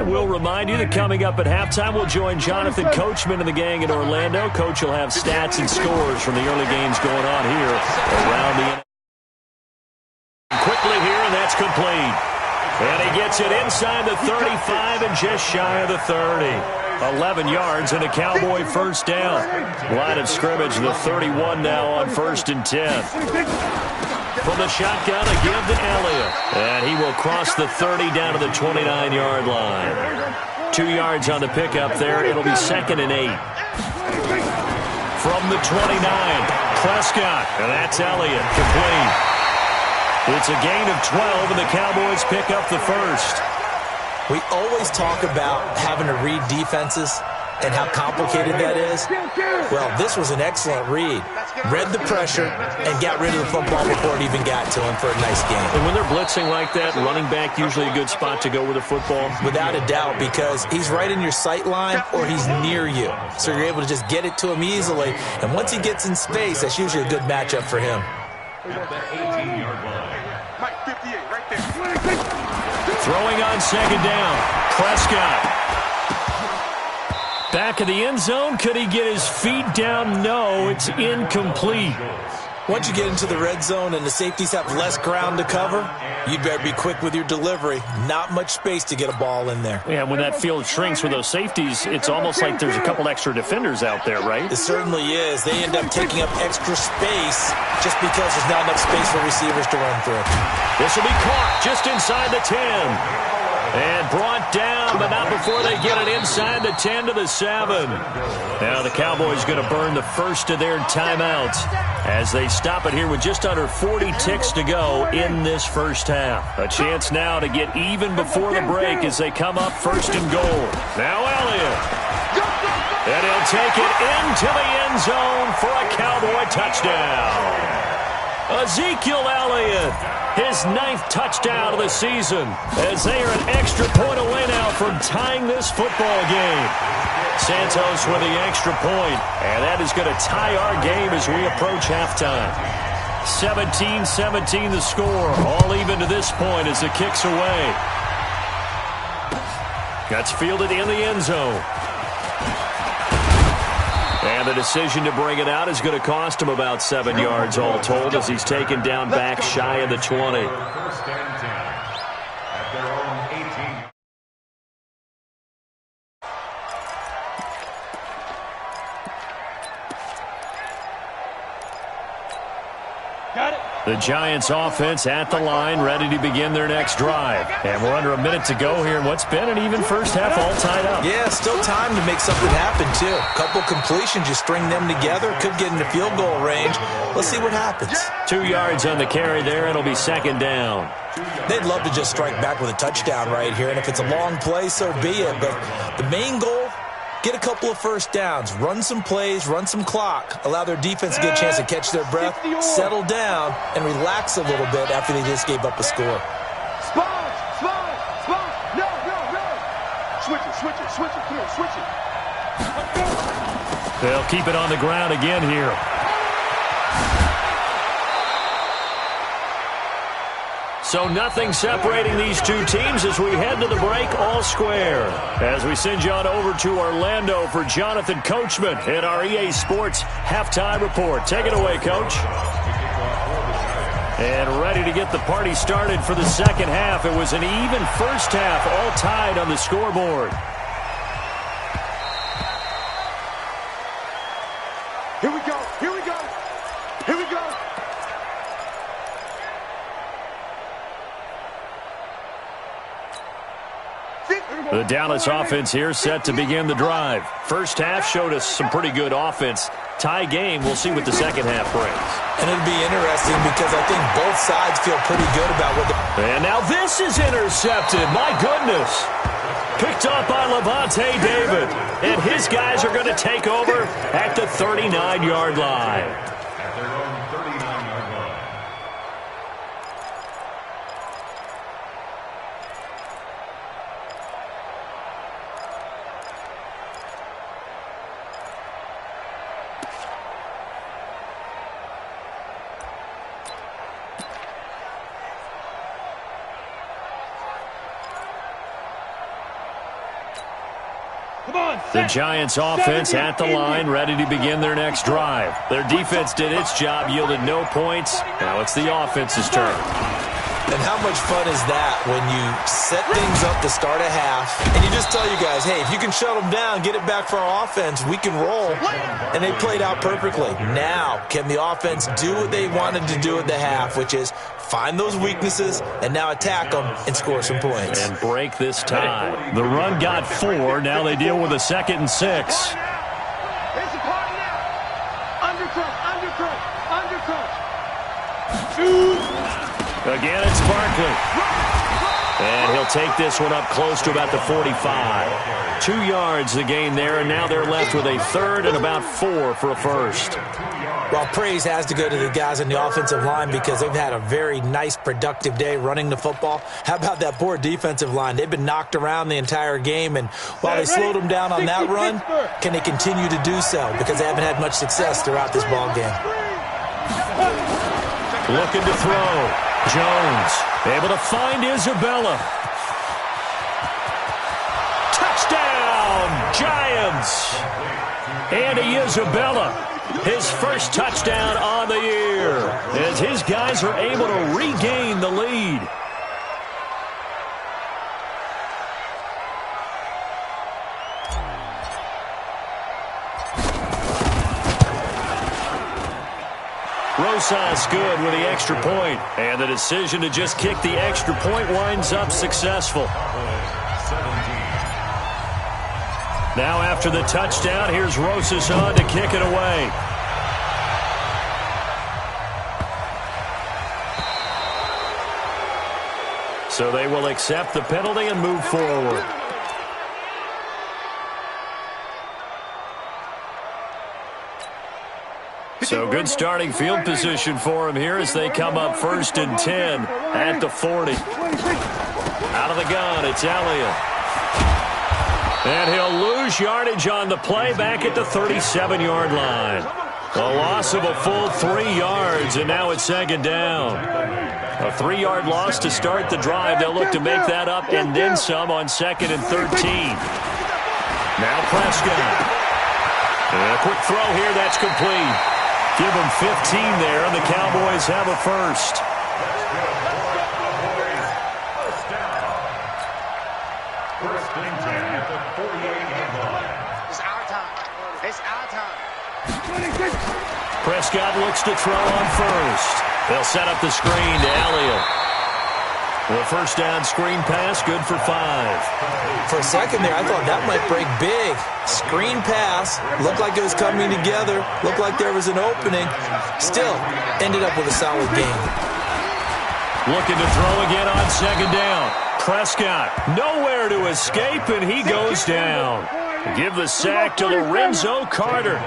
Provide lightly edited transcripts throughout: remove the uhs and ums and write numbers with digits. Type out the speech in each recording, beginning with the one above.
we'll remind you that coming up at halftime, we'll join Jonathan Coachman and the gang in Orlando. Coach will have stats and scores from the early games going on here around the quickly here, and that's complete. And he gets it inside the 35 and just shy of the 30. 11 yards and a Cowboy first down. Line of scrimmage, the 31 now on 1st and 10. From the shotgun, a give to Elliott. And he will cross the 30 down to the 29-yard line. 2 yards on the pickup there. It'll be 2nd and 8. From the 29, Prescott. And that's Elliott, complete. It's a gain of 12, and the Cowboys pick up the first. We always talk about having to read defenses and how complicated that is. Well, this was an excellent read. Read the pressure and got rid of the football before it even got to him for a nice game. And when they're blitzing like that, running back usually a good spot to go with the football? Without a doubt, because he's right in your sight line or he's near you. So you're able to just get it to him easily. And once he gets in space, that's usually a good matchup for him. Throwing on 2nd down, Prescott. Back of the end zone. Could he get his feet down? No, it's incomplete. Once you get into the red zone and the safeties have less ground to cover, you'd better be quick with your delivery. Not much space to get a ball in there. Yeah, when that field shrinks with those safeties, it's almost like there's a couple extra defenders out there, right? It certainly is. They end up taking up extra space just because there's not enough space for receivers to run through. This will be caught just inside the 10. And brought down, but not before they get it inside the 10 to the 7. Now the Cowboys going to burn the first of their timeouts as they stop it here with just under 40 ticks to go in this first half. A chance now to get even before the break as they come up 1st and goal. Now Elliott. And he'll take it into the end zone for a Cowboy touchdown. Ezekiel Elliott, his 9th touchdown of the season, as they are an extra point away now from tying this football game. Santos with the extra point, and that is going to tie our game as we approach halftime. 17-17 the score, all even to this point as the kick's away. That's fielded in the end zone. And the decision to bring it out is going to cost him about 7 yards all told as he's taken down back shy of the 20. The Giants offense at the line, ready to begin their next drive. And we're under a minute to go here in what's been an even first half, all tied up. Yeah, still time to make something happen, too. Couple completions, you string them together, could get into field goal range. Let's see what happens. 2 yards on the carry there, it'll be 2nd down. They'd love to just strike back with a touchdown right here, and if it's a long play, so be it. But the main goal, get a couple of first downs, run some plays, run some clock, allow their defense to get a chance to catch their breath, settle down, and relax a little bit after they just gave up a score. Spot! No! Switch it, come on, switch it. They'll keep it on the ground again here. So nothing separating these two teams as we head to the break all square. As we send you on over to Orlando for Jonathan Coachman in our EA Sports Halftime Report. Take it away, Coach. And ready to get the party started for the second half. It was an even first half, all tied on the scoreboard. Here we go. The Dallas offense here set to begin the drive. First half showed us some pretty good offense. Tie game, we'll see what the second half brings. And it'll be interesting because I think both sides feel pretty good about what And now this is intercepted. My goodness. Picked up by Levante David. And his guys are going to take over at the 39-yard line. The Giants offense at the line, ready to begin their next drive. Their defense did its job, yielded no points. Now it's the offense's turn. And how much fun is that when you set things up to start a half and you just tell you guys, hey, if you can shut them down, get it back for our offense, we can roll. And they played out perfectly. Now, can the offense do what they wanted to do at the half, which is find those weaknesses and now attack them and score some points. And break this tie. The run got 4. Now they deal with a 2nd and 6. It's a party now. Undercut. Again, it's Barkley. And he'll take this one up close to about the 45. 2 yards the gain there, and now they're left with a 3rd and about 4 for a first. Well, praise has to go to the guys on the offensive line because they've had a very nice, productive day running the football. How about that poor defensive line? They've been knocked around the entire game, and while they slowed them down on that run, can they continue to do so? Because they haven't had much success throughout this ball game. Looking to throw. Jones able to find Isabella. Touchdown, Giants. Andy Isabella, his first touchdown on the year, as his guys are able to regain the lead. Rosas good with the extra point, and the decision to just kick the extra point winds up successful. Now after the touchdown, here's Rosas on to kick it away. So they will accept the penalty and move forward. So good starting field position for him here as they come up 1st and 10 at the 40. Out of the gun, it's Elliott. And he'll lose yardage on the play back at the 37-yard line. A loss of a full 3 yards, and now it's 2nd down. A 3-yard loss to start the drive. They'll look to make that up and then some on 2nd and 13. Now Prescott. And a quick throw here, that's complete. Give them 15 there, and the Cowboys have a first. Prescott looks to throw on first. They'll set up the screen to Elliott. The first down screen pass, good for 5. For a second there, I thought that might break big. Screen pass, looked like it was coming together, looked like there was an opening. Still, ended up with a solid game. Looking to throw again on 2nd down. Prescott, nowhere to escape, and he goes down. Give the sack to Lorenzo Carter.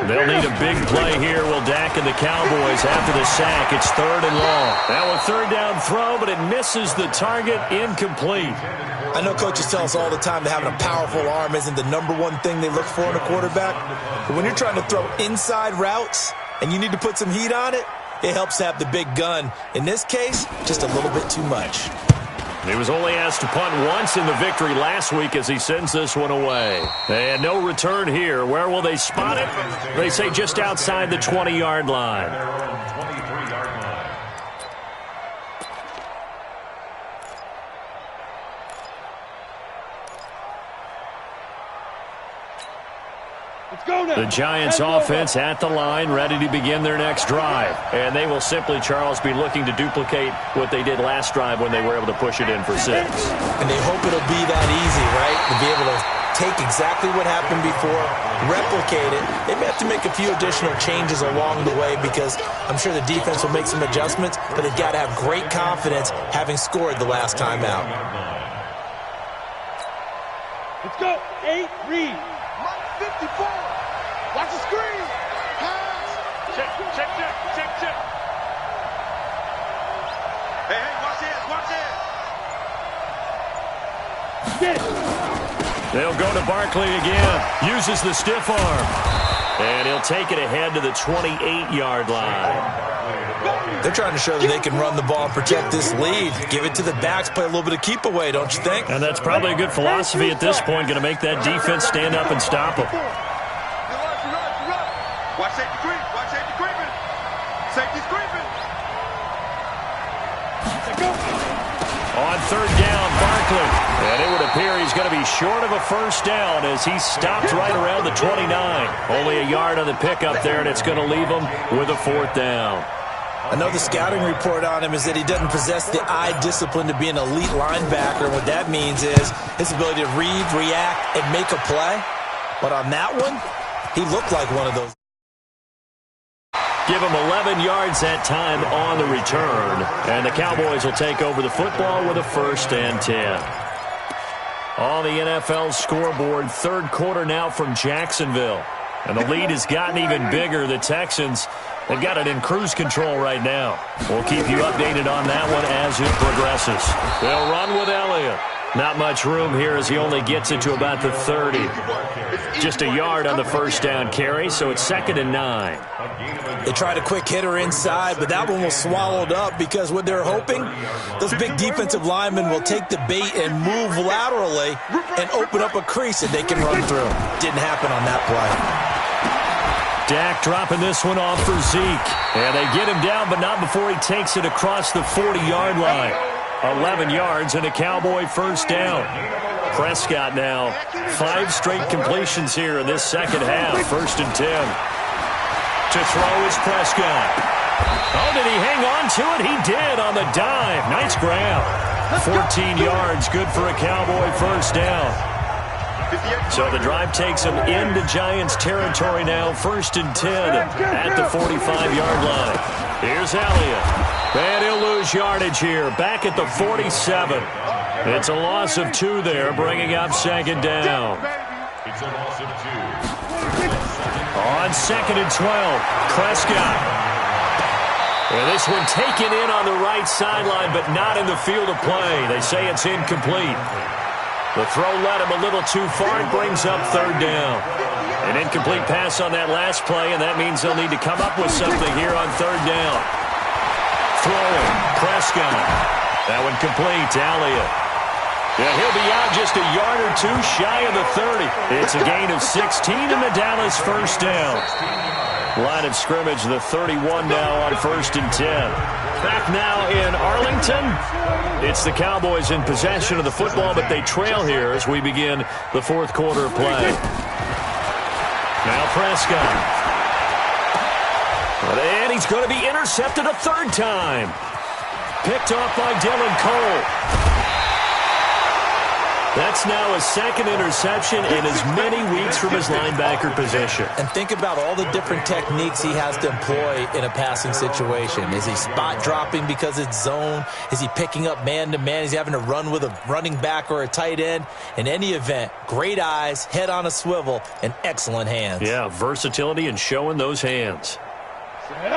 They'll need a big play here, will Dak and the Cowboys after the sack. It's 3rd and long. Now a 3rd down throw, but it misses the target, incomplete. I know coaches tell us all the time that having a powerful arm isn't the #1 thing they look for in a quarterback. But when you're trying to throw inside routes and you need to put some heat on it, it helps to have the big gun. In this case, just a little bit too much. He was only asked to punt once in the victory last week as he sends this one away. And no return here. Where will they spot it? They say just outside the 20-yard line. The Giants offense at the line, ready to begin their next drive. And they will simply, Charles, be looking to duplicate what they did last drive when they were able to push it in for 6. And they hope it'll be that easy, right? To be able to take exactly what happened before, replicate it. They may have to make a few additional changes along the way because I'm sure the defense will make some adjustments, but they've got to have great confidence having scored the last time out. Let's go. 8, read. 54. Watch the screen. Pass. Check. Hey, watch this. They'll go to Barkley again. Uses the stiff arm. And he'll take it ahead to the 28-yard line. They're trying to show that they can run the ball and protect this lead. Give it to the backs, play a little bit of keep away, don't you think? And that's probably a good philosophy at this point, going to make that defense stand up and stop them. Watch safety creep. Watch safety creeping. Safety's creeping. On third down, Barkley. And it would appear he's going to be short of a first down as he stopped right around the 29. Only a yard on the pickup there, and it's going to leave him with a fourth down. I know the scouting report on him is that he doesn't possess the eye discipline to be an elite linebacker. What that means is his ability to read, react, and make a play. But on that one, he looked like one of those. Give him 11 yards that time on the return. And the Cowboys will take over the football with a 1st and 10. On the NFL scoreboard, third quarter now from Jacksonville. And the lead has gotten even bigger. The Texans, they've got it in cruise control right now. We'll keep you updated on that one as it progresses. They'll run with Elliott. Not much room here as he only gets it to about the 30. Just a yard on the first down carry, so it's 2nd and 9. They tried a quick hitter inside, but that one was swallowed up because what they're hoping, those big defensive linemen will take the bait and move laterally and open up a crease that they can run through. Didn't happen on that play. Dak dropping this one off for Zeke. And they get him down, but not before he takes it across the 40-yard line. 11 yards and a Cowboy first down. Prescott now 5 straight completions here in this second half. 1st and 10. To throw is Prescott. Oh, did he hang on to it? He did on the dive. Nice grab. 14 yards, good for a Cowboy first down. So the drive takes him into Giants territory now. 1st and 10 at the 45-yard line. Here's Elliott. And he'll lose yardage here. Back at the 47. It's a loss of 2 there, bringing up 2nd down. It's a loss of 2. On 2nd and 12, Prescott. And this one taken in on the right sideline, but not in the field of play. They say it's incomplete. The throw led him a little too far. It brings up 3rd down. An incomplete pass on that last play, and that means they'll need to come up with something here on 3rd down. Throwing, Prescott. That one complete, Elliott. Yeah, he'll be out just a yard or 2 shy of the 30. It's a gain of 16 and the Dallas first down. Line of scrimmage, the 31 now on 1st and 10. Back now in Arlington. It's the Cowboys in possession of the football, but they trail here as we begin the 4th quarter of play. Now Prescott. And he's going to be intercepted a 3rd time. Picked off by Dylan Cole. That's now a 2nd interception in as many weeks from his linebacker position. And think about all the different techniques he has to employ in a passing situation. Is he spot dropping because it's zone? Is he picking up man-to-man? Is he having to run with a running back or a tight end? In any event, great eyes, head on a swivel, and excellent hands. Yeah, versatility and showing those hands.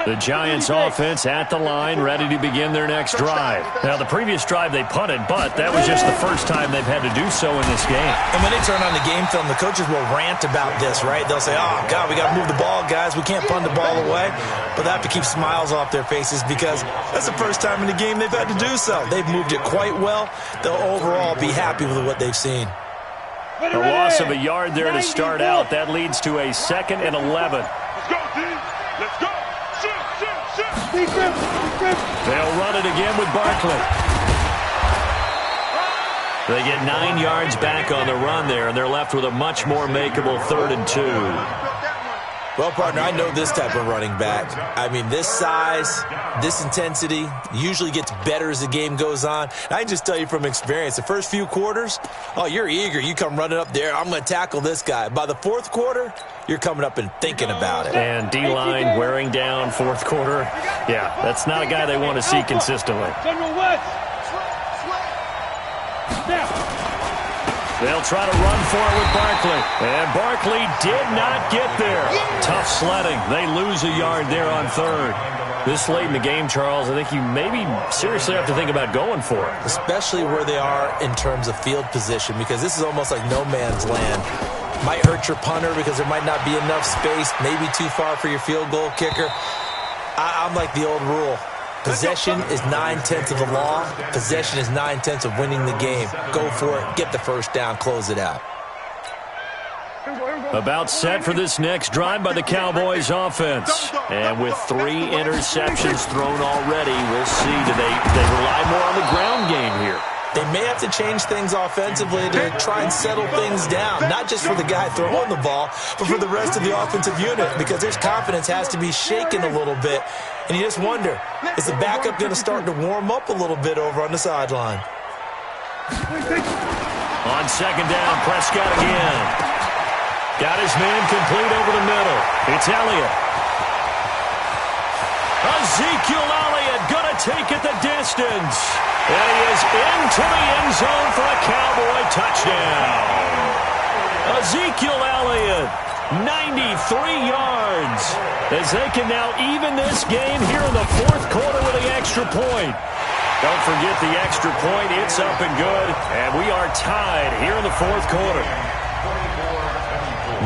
The Giants offense at the line, ready to begin their next drive. Now, the previous drive they punted, but that was just the first time they've had to do so in this game. And when they turn on the game film, the coaches will rant about this, right? They'll say, oh, God, we got to move the ball, guys. We can't punt the ball away. But they have to keep smiles off their faces because that's the first time in the game they've had to do so. They've moved it quite well. They'll overall be happy with what they've seen. A loss of a yard there to start out. That leads to a 2nd and 11. Let's go, D. Let's go. They'll run it again with Barkley. They get 9 yards back on the run there, and they're left with a much more makeable 3rd and 2. Well, partner, I know this type of running back. I mean, this size, this intensity usually gets better as the game goes on. I can just tell you from experience, the first few quarters, oh, you're eager. You come running up there, I'm going to tackle this guy. By the 4th quarter, you're coming up and thinking about it. And D-line wearing down 4th quarter. Yeah, that's not a guy they want to see consistently. They'll try to run for it with Barkley. And Barkley did not get there. Tough sledding. They lose a yard there on 3rd. This late in the game, Charles, I think you maybe seriously have to think about going for it. Especially where they are in terms of field position, because this is almost like no man's land. Might hurt your punter because there might not be enough space, maybe too far for your field goal kicker. I'm like the old rule. Possession is 9/10 of the law. Possession is 9/10 of winning the game. Go for it. Get the first down. Close it out. About set for this next drive by the Cowboys offense. And with 3 interceptions thrown already, we'll see. Do they rely more on the ground game here? They may have to change things offensively to try and settle things down, not just for the guy throwing the ball, but for the rest of the offensive unit, because their confidence has to be shaken a little bit. And you just wonder, is the backup going to start to warm up a little bit over on the sideline? On second down, Prescott again. Got his man complete over the middle. It's Elliott. Ezekiel Elliott going to take it the distance. And he is into the end zone for a Cowboy touchdown. Ezekiel Elliott, 93 yards. As they can now even this game here in the fourth quarter with the extra point. Don't forget the extra point. It's up and good. And we are tied here in the fourth quarter.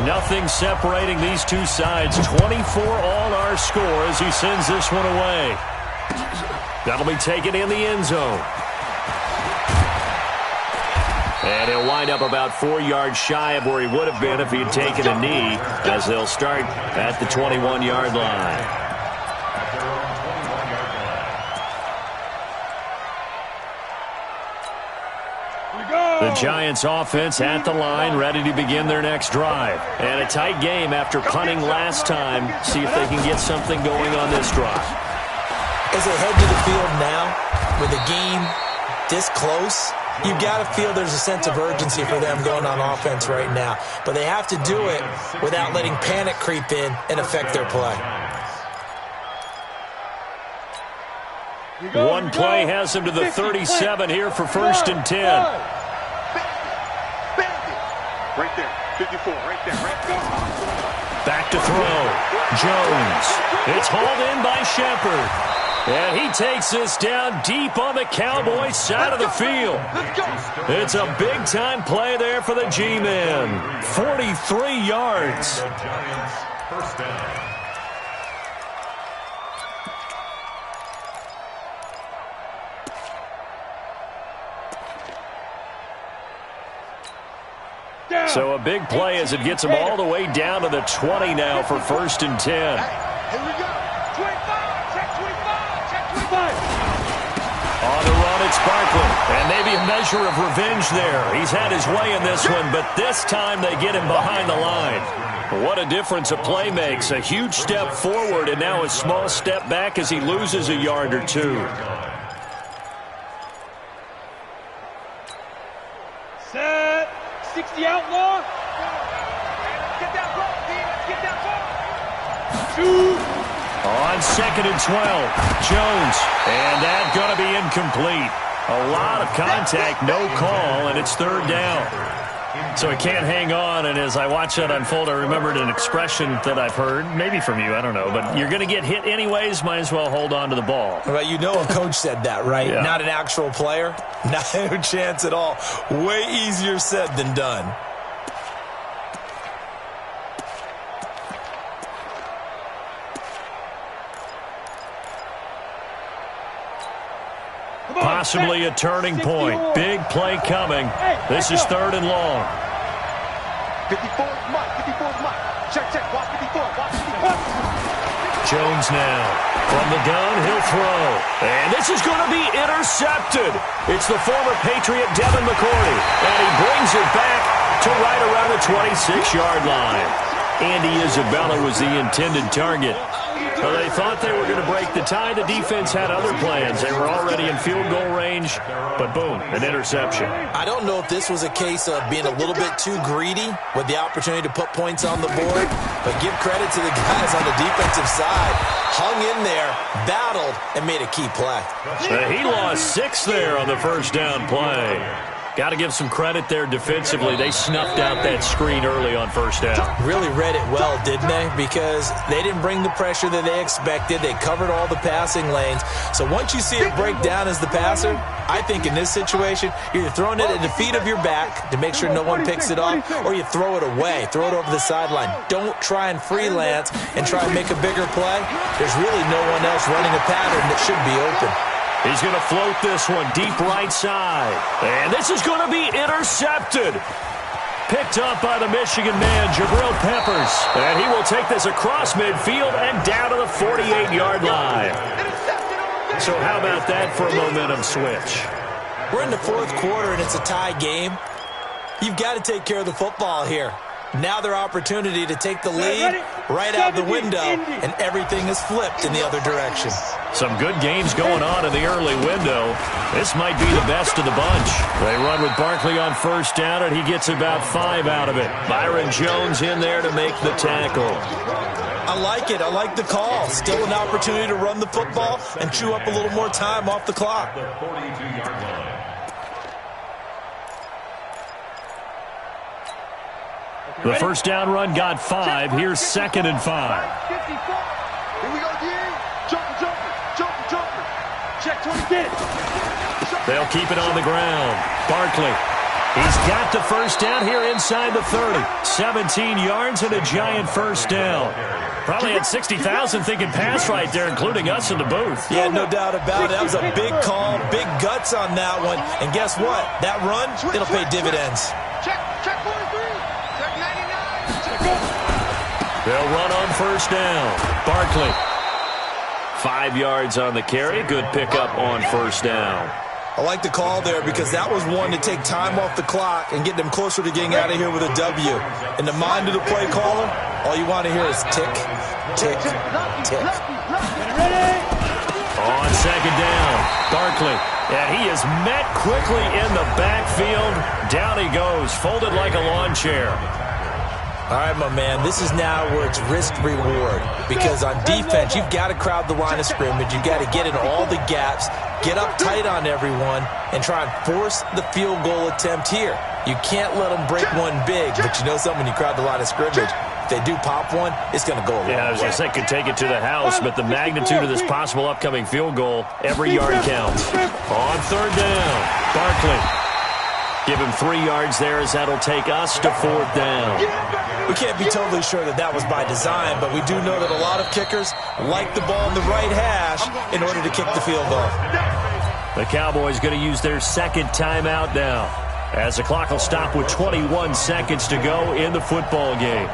Nothing separating these two sides. 24 all our score as he sends this one away. That'll be taken in the end zone. And he'll wind up about 4 yards shy of where he would have been if he had taken a knee, as they'll start at the 21-yard line. The Giants offense at the line, ready to begin their next drive. And a tight game after punting last time. See if they can get something going on this drive. As they head to the field now, with the game this close, you've got to feel there's a sense of urgency for them going on offense right now. But they have to do it without letting panic creep in and affect their play. One play has him to the 37 here for 1st and 10. Right there, 54, right there, right there. Back to throw. Jones. It's hauled in by Shepard. And he takes this down deep on the Cowboys side of the field. It's a big-time play there for the G-Men. 43 yards. First down. So a big play as it gets them all the way down to the 20 now for 1st and 10. Here we go. 25, check 25, check 25. On the run, it's Barkley. And maybe a measure of revenge there. He's had his way in this one, but this time they get him behind the line. What a difference a play makes. A huge step forward and now a small step back as he loses a yard or two. Set. 60 outlaw. Get that ball, Let's get that ball. Shoot. On 2nd and 12, Jones. And that's going to be incomplete. A lot of contact, no call, and it's 3rd down. So he can't hang on, and as I watch that unfold, I remembered an expression that I've heard, maybe from you, I don't know, but you're going to get hit anyways, might as well hold on to the ball. Well, you know a coach said that, right? Yeah. Not an actual player. No chance at all. Way easier said than done. Possibly a turning point. Big play coming. This is 3rd and long. 54 is Mike, 54 is Mike. Check, check, watch 54, watch 54. Jones now. From the gun, he'll throw. And this is going to be intercepted. It's the former Patriot Devin McCourty. And he brings it back to right around the 26-yard line. Andy Isabella was the intended target. Well, they thought they were going to break the tie. The defense had other plans. They were already in field goal range, but boom, an interception. I don't know if this was a case of being a little bit too greedy with the opportunity to put points on the board, but give credit to the guys on the defensive side. Hung in there, battled, and made a key play. He lost 6 there on the first down play. Got to give some credit there defensively. They snuffed out that screen early on first down. Really read it well, didn't they? Because they didn't bring the pressure that they expected. They covered all the passing lanes. So once you see it break down as the passer, I think in this situation, you're throwing it at the feet of your back to make sure no one picks it off, or you throw it away, throw it over the sideline. Don't try and freelance and try and make a bigger play. There's really no one else running a pattern that should be open. He's going to float this one deep right side. And this is going to be intercepted. Picked up by the Michigan man, Jabril Peppers. And he will take this across midfield and down to the 48-yard line. So how about that for a momentum switch? We're in the fourth quarter, and it's a tie game. You've got to take care of the football here. Now their opportunity to take the lead right out the window, and everything is flipped in the other direction. Some good games going on in the early window. This might be the best of the bunch. They run with Barkley on first down, and he gets about 5 out of it. Byron Jones in there to make the tackle. I like it. I like the call. Still an opportunity to run the football and chew up a little more time off the clock. The first down run got 5. Here's 2nd and 5. Here we go, DA. Jumper. Check 20. They'll keep it on the ground. Barkley. He's got the first down here inside the 30. 17 yards and a giant first down. Probably had 60,000 thinking pass right there, including us in the booth. Yeah, no doubt about it. That was a big call, big guts on that one. And guess what? That run, it'll pay dividends. Check 43. Check 99. They'll run on first down. Barkley. 5 yards on the carry. Good pickup on first down. I like the call there because that was one to take time off the clock and get them closer to getting out of here with a W. In the mind of the play caller, all you want to hear is tick, tick, tick. On second down, Barkley. And he is met quickly in the backfield. Down he goes, folded like a lawn chair. All right, my man, this is now where it's risk-reward because on defense, you've got to crowd the line of scrimmage. You've got to get in all the gaps, get up tight on everyone, and try and force the field goal attempt here. You can't let them break one big, but you know something, when you crowd the line of scrimmage, if they do pop one, it's going to go a long way. Yeah, I was going to say, could take it to the house, but the magnitude of this possible upcoming field goal, every yard counts. On third down, Barkley. Give him 3 yards there as that'll take us to fourth down. We can't be totally sure that that was by design, but we do know that a lot of kickers like the ball in the right hash in order to kick the field goal. The Cowboys going to use their second timeout now, as the clock will stop with 21 seconds to go in the football game.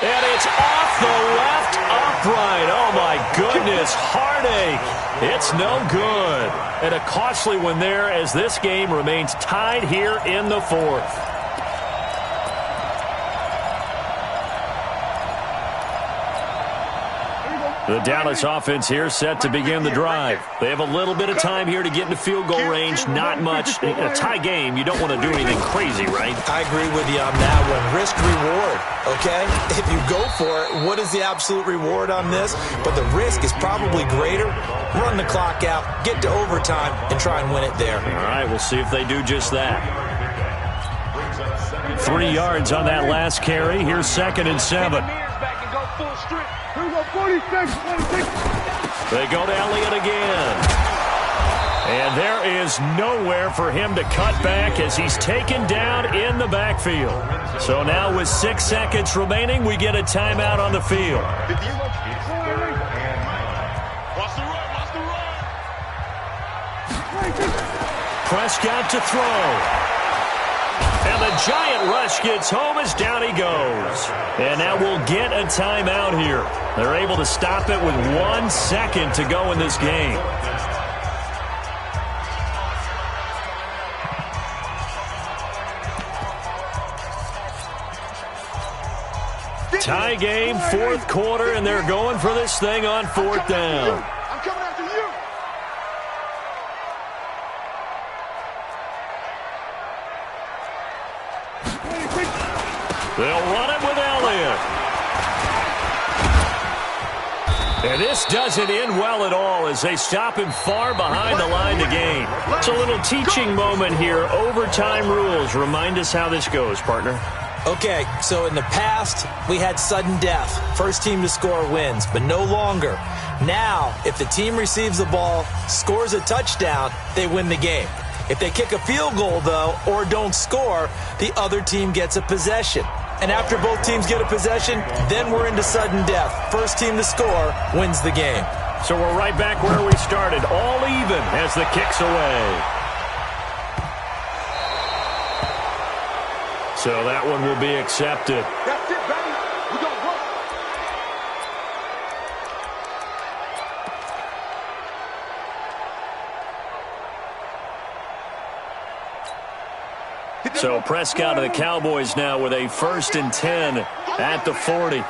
And it's off the left upright. Oh, my goodness. Heartache. It's no good. And a costly one there as this game remains tied here in the fourth. The Dallas offense here set to begin the drive. They have a little bit of time here to get into field goal range. Not much. In a tie game, you don't want to do anything crazy, right? I agree with you on that one. Risk-reward, okay? If you go for it, what is the absolute reward on this? But the risk is probably greater. Run the clock out, get to overtime, and try and win it there. All right, we'll see if they do just that. 3 yards on that last carry. Here's 2nd and 7. They go to Elliott again. And there is nowhere for him to cut back as he's taken down in the backfield. So now with 6 seconds remaining, we get a timeout on the field. Prescott to throw. And the giant rush gets home as down he goes. And now we'll get a timeout here. They're able to stop it with 1 second to go in this game. Tie game, fourth quarter, and they're going for this thing on fourth down. I'm coming after you. They'll run it with Elliott. And this doesn't end well at all as they stop him far behind the line to gain. It's a little teaching moment here. Overtime rules. Remind us how this goes, partner. Okay, so in the past, we had sudden death. First team to score wins, but no longer. Now, if the team receives the ball, scores a touchdown, they win the game. If they kick a field goal, though, or don't score, the other team gets a possession. And after both teams get a possession, then we're into sudden death. First team to score wins the game. So we're right back where we started, all even as the kick's away. So that one will be accepted. That's it, baby. We gonna work. So Prescott of the Cowboys now with a 1st and 10 at the 40.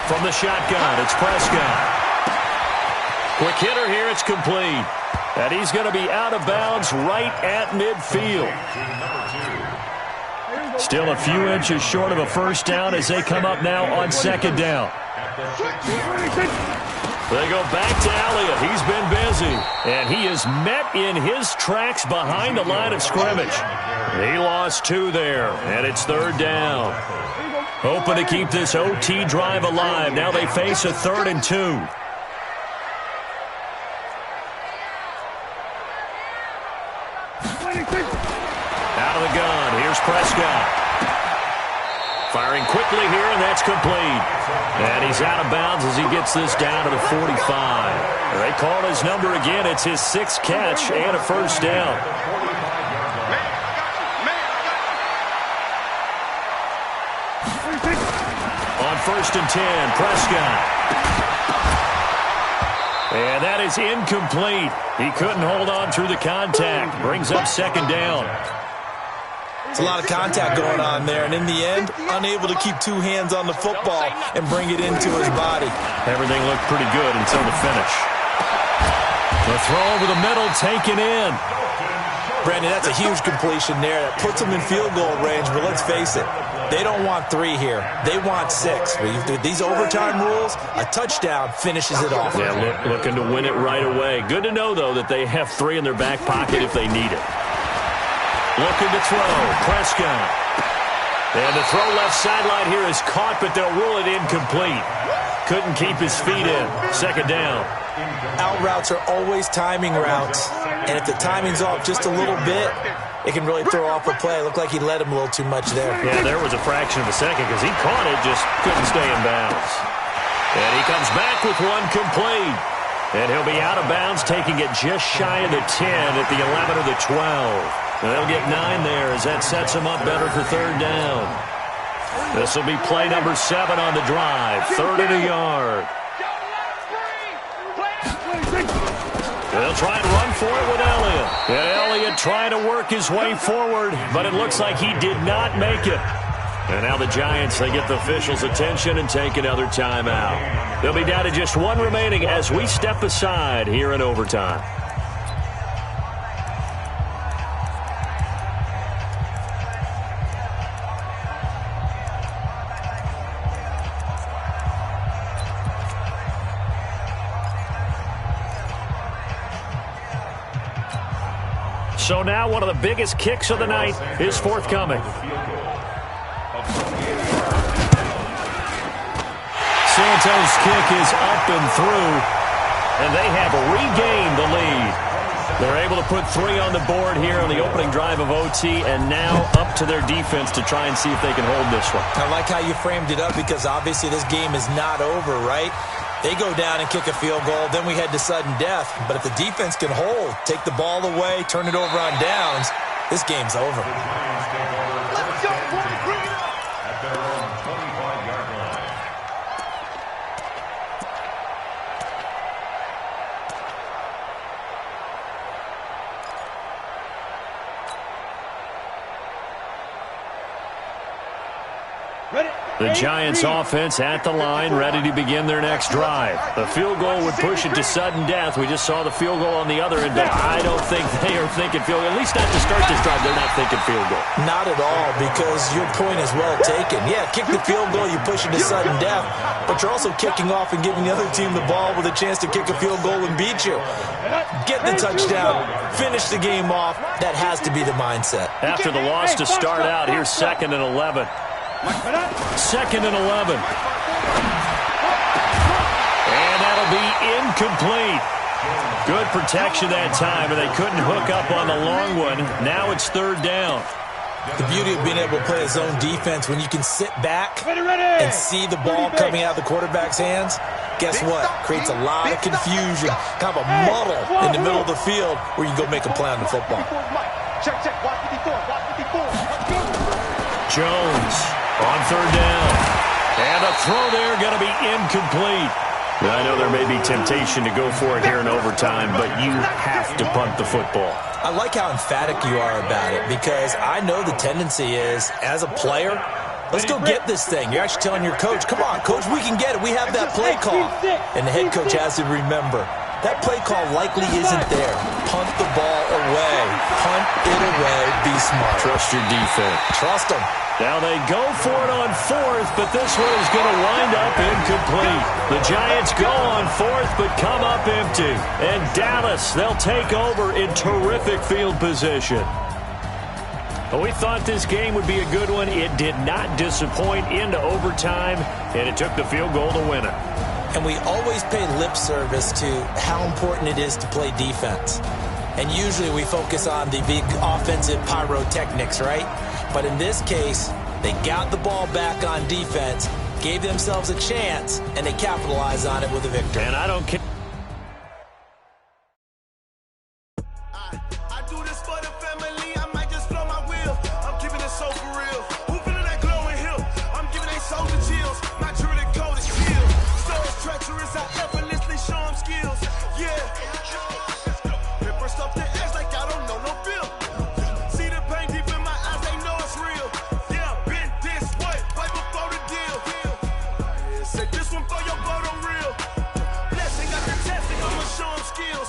From the shotgun, it's Prescott. Quick hitter here, it's complete. And he's going to be out of bounds right at midfield. Still a few inches short of a first down as they come up now on 2nd down. They go back to Elliott. He's been busy. And he is met in his tracks behind the line of scrimmage. He lost 2 there, and it's 3rd down. Hoping to keep this OT drive alive. Now they face a 3rd and 2. Out of the gun, here's Prescott. Firing quickly here, and that's complete. And he's out of bounds as he gets this down to the 45. They call his number again. It's his 6th catch and a first down. On 1st and 10, Prescott. And that is incomplete. He couldn't hold on through the contact. Brings up 2nd down. It's a lot of contact going on there, and in the end, unable to keep 2 hands on the football and bring it into his body. Everything looked pretty good until the finish. The throw over the middle taken in. Brandon, that's a huge completion there. That puts them in field goal range, but let's face it, they don't want 3 here. They want 6. With these overtime rules, a touchdown finishes it off. Yeah, looking to win it right away. Good to know, though, that they have 3 in their back pocket if they need it. Looking to throw, Prescott. And the throw left sideline here is caught, but they'll rule it incomplete. Couldn't keep his feet in. 2nd down. Out routes are always timing routes, and if the timing's off just a little bit, it can really throw off a play. It looked like he let him a little too much there. Yeah, there was a fraction of a second because he caught it, just couldn't stay in bounds. And he comes back with one complete. And he'll be out of bounds, taking it just shy of the 10 at the 11 or the 12. They'll get 9 there as that sets them up better for 3rd down. This will be play number 7 on the drive. 3rd and a yard. They'll try and run for it with Elliott. And Elliott trying to work his way forward, but it looks like he did not make it. And now the Giants, they get the officials' attention and take another timeout. They'll be down to just 1 remaining as we step aside here in overtime. So now one of the biggest kicks of the night is forthcoming. Santos' kick is up and through, and they have regained the lead. They're able to put 3 on the board here on the opening drive of OT, and now up to their defense to try and see if they can hold this one. I like how you framed it up because obviously this game is not over, right? They go down and kick a field goal, then we head to sudden death. But if the defense can hold, take the ball away, turn it over on downs, this game's over. Let's go, boys. Bring it up. At their own 25-yard line. The Giants offense at the line, ready to begin their next drive. The field goal would push it to sudden death. We just saw the field goal on the other end, but I don't think they are thinking field goal. At least not to start this drive, they're not thinking field goal. Not at all, because your point is well taken. Yeah, kick the field goal, you push it to sudden death, but you're also kicking off and giving the other team the ball with a chance to kick a field goal and beat you. Get the touchdown, finish the game off. That has to be the mindset. After the loss to start out, here's 2nd and 11. 2nd and 11. And that'll be incomplete. Good protection that time, and they couldn't hook up on the long one. Now it's 3rd down. The beauty of being able to play a zone defense, when you can sit back and see the ball coming out of the quarterback's hands, guess what? Creates a lot of confusion, kind of a muddle in the middle of the field where you can go make a play on the football. Jones on 3rd down. And a throw there going to be incomplete. Now, I know there may be temptation to go for it here in overtime, but you have to punt the football. I like how emphatic you are about it, because I know the tendency is, as a player, let's go get this thing. You're actually telling your coach, come on, coach, we can get it. We have that play call. And the head coach has to remember, that play call likely isn't there. Punt the ball away. Punt it away. Be smart. Trust your defense. Trust them. Now they go for it on 4th, but this one is going to wind up incomplete. The Giants go on 4th, but come up empty. And Dallas, they'll take over in terrific field position. But we thought this game would be a good one. It did not disappoint into overtime, and it took the field goal to win it. And we always pay lip service to how important it is to play defense. And usually we focus on the big offensive pyrotechnics, right? But in this case, they got the ball back on defense, gave themselves a chance, and they capitalized on it with a victory. And I don't care. I do this for the family. I might just blow my wheel. I'm keeping it so for real. Who feeling that glowing hill? I'm giving they soldier chills. My jewelry code is chill. So it's treacherous. I effortlessly show them skills. Yeah. Paper stuff the edge like I don't know no feel. See the pain deep in my eyes. They know it's real. Yeah, been this way right before the deal. Say this one for your photo real. Blessing after testing. I'ma show them skills.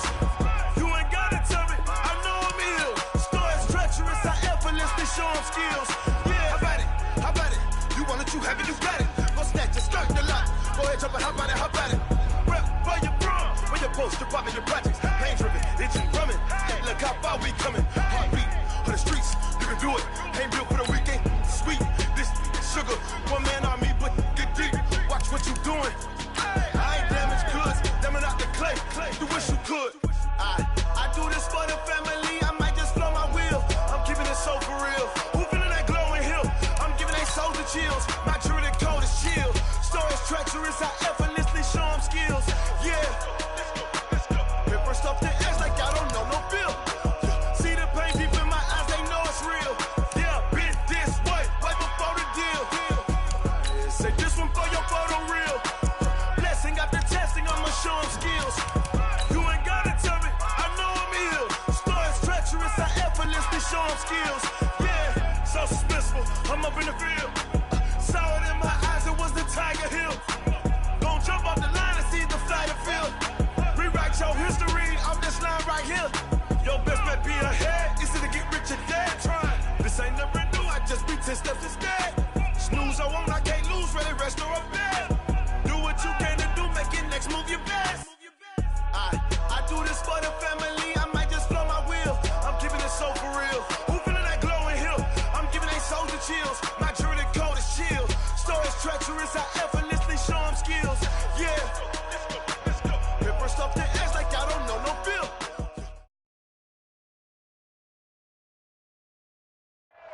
You ain't gotta tell me. I know I'm ill. Stories treacherous. I effortlessly show them skills. Yeah, how about it? How about it? You want it, you have it, you got it. Go snatch it, start the lot. Go ahead, jump it, how about it, how about it? Rep for your bro, for your poster, popping your projects. Pain driven, itching, drumming. Look how far we coming. Heartbeat for the streets, you can do it. Ain't built for the weekend. Sweet, this sugar, one man army, but get deep. Watch what you doing. I ain't damaged goods, damn out the clay. You wish you could. I do this for the family. I might just blow my wheel. I'm keeping it so for real. Who feeling that glowing hill? I'm giving they soldier chills. My jewelry code is chill. Stories treacherous. I effortlessly show them skills. Yeah. Paper stuff the edge like I don't know no feel. See the pain deep in my eyes. They know it's real. Yeah, been this way right before the deal. Say this one for your photo real. Blessing after testing. I'ma show them skills. You ain't gotta tell me. I know I'm ill. Stories treacherous. I effortlessly show them skills. Yeah, so suspenseful. I'm up in the field. Saw it in my eyes. It was the Tiger Hill. Gon' jump off the line and see the flight of field. Rewrite your history off this line right here. Your best bet be ahead. Easy to get rich or dead. Trying. This ain't never new. I just be 10 steps instead. Snooze I won't. I can't lose. Ready, rest or up bed. Do what you can to do. Make it next move your best. I do this for the family. I might just blow my wheel. I'm keeping it so for real. Who feeling that glowing hill? I'm giving they soldier chills. My jewelry code is chill. Stories treacherous. I effortlessly show them skills. Yeah. Paper stuff the edge like I don't know no feel.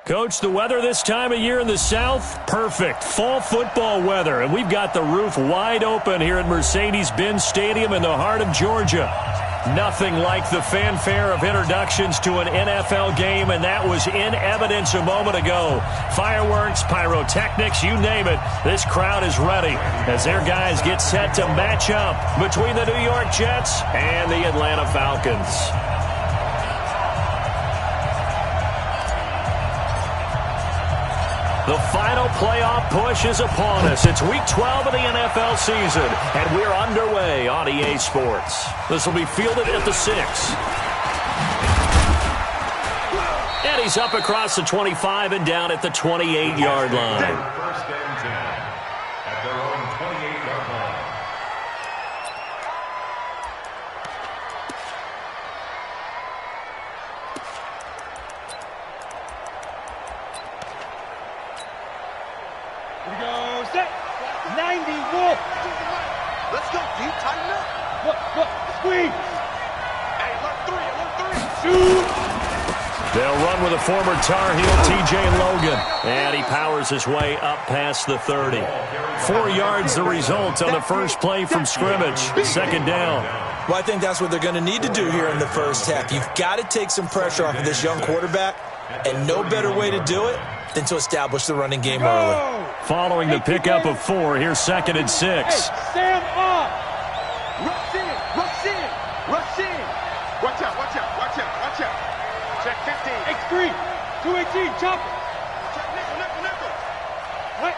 Coach, the weather this time of year in the South, perfect. Fall football weather, and we've got the roof wide open here at Mercedes-Benz Stadium in the heart of Georgia. Nothing like the fanfare of introductions to an NFL game, and that was in evidence a moment ago. Fireworks, pyrotechnics, you name it. This crowd is ready as their guys get set to match up between the New York Jets and the Atlanta Falcons. The final playoff push is upon us. It's Week 12 of the NFL season, and we're underway on EA Sports. This will be fielded at the 6. And he's up across the 25 and down at the 28-yard line. First and 10 at their own 28-yard line. Here we go, set. 90, wolf. Let's go, deep, tighten up. Look, squeeze. Hey, alert 3, Shoot. They'll run with a former Tar Heel, T.J. Logan. And he powers his way up past the 30. 4 yards the result on the first play from scrimmage. Second down. Well, I think that's what they're going to need to do here in the first half. You've got to take some pressure off of this young quarterback, and no better way to do it than to establish the running game early. Following the pickup of 4, here's 2nd and 6. Hey, stand up. Rush in, rush in, rush in. Watch out, watch out, watch out, watch out. Check 15. X3, 218, chop it. Check nickel. What?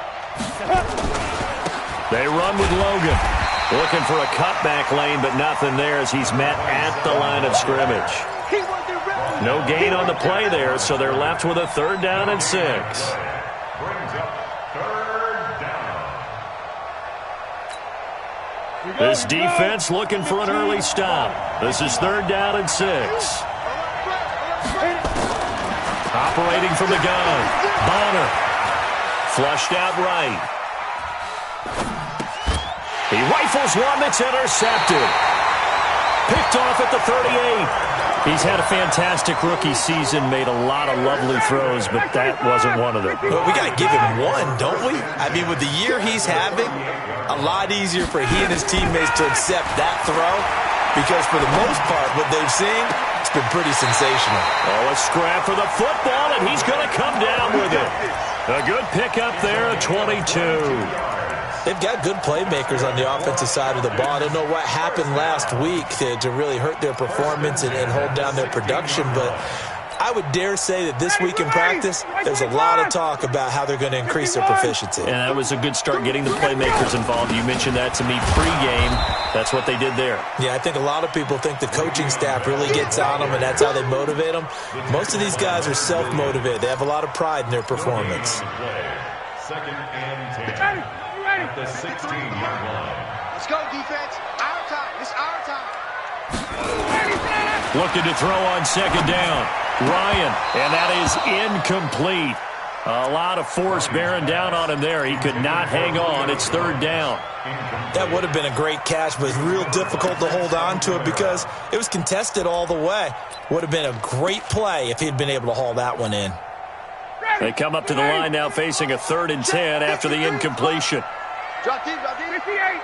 They run with Logan. Looking for a cutback lane, but nothing there as he's met at the line of scrimmage. He wasn't ready. No gain on the play there, so they're left with a 3rd down and 6. Brings up 3rd down. This defense looking for an early stop. This is 3rd down and 6. Operating from the gun. Bonner. Flushed out right. He rifles one that's intercepted. Picked off at the 38. He's had a fantastic rookie season, made a lot of lovely throws, but that wasn't one of them. Well, we got to give him one, don't we? I mean, with the year he's having, a lot easier for he and his teammates to accept that throw because for the most part, what they've seen, it's been pretty sensational. Oh, a scrap for the football, and he's going to come down with it. A good pickup there at 22. They've got good playmakers on the offensive side of the ball. I don't know what happened last week to really hurt their performance and hold down their production, but I would dare say that this week in practice, there's a lot of talk about how they're going to increase their proficiency. And that was a good start getting the playmakers involved. You mentioned that to me pregame. That's what they did there. Yeah, I think a lot of people think the coaching staff really gets on them, and that's how they motivate them. Most of these guys are self-motivated. They have a lot of pride in their performance. 2nd and 10 at the 16-yard line. Let's go, defense. Our time. It's our time. Looking to throw on 2nd down. Ryan, and that is incomplete. A lot of force bearing down on him there. He could not hang on. It's 3rd down. That would have been a great catch, but it's real difficult to hold on to it because it was contested all the way. Would have been a great play if he'd been able to haul that one in. They come up to the line now facing a 3rd and 10 after the incompletion. Drop deep, 58.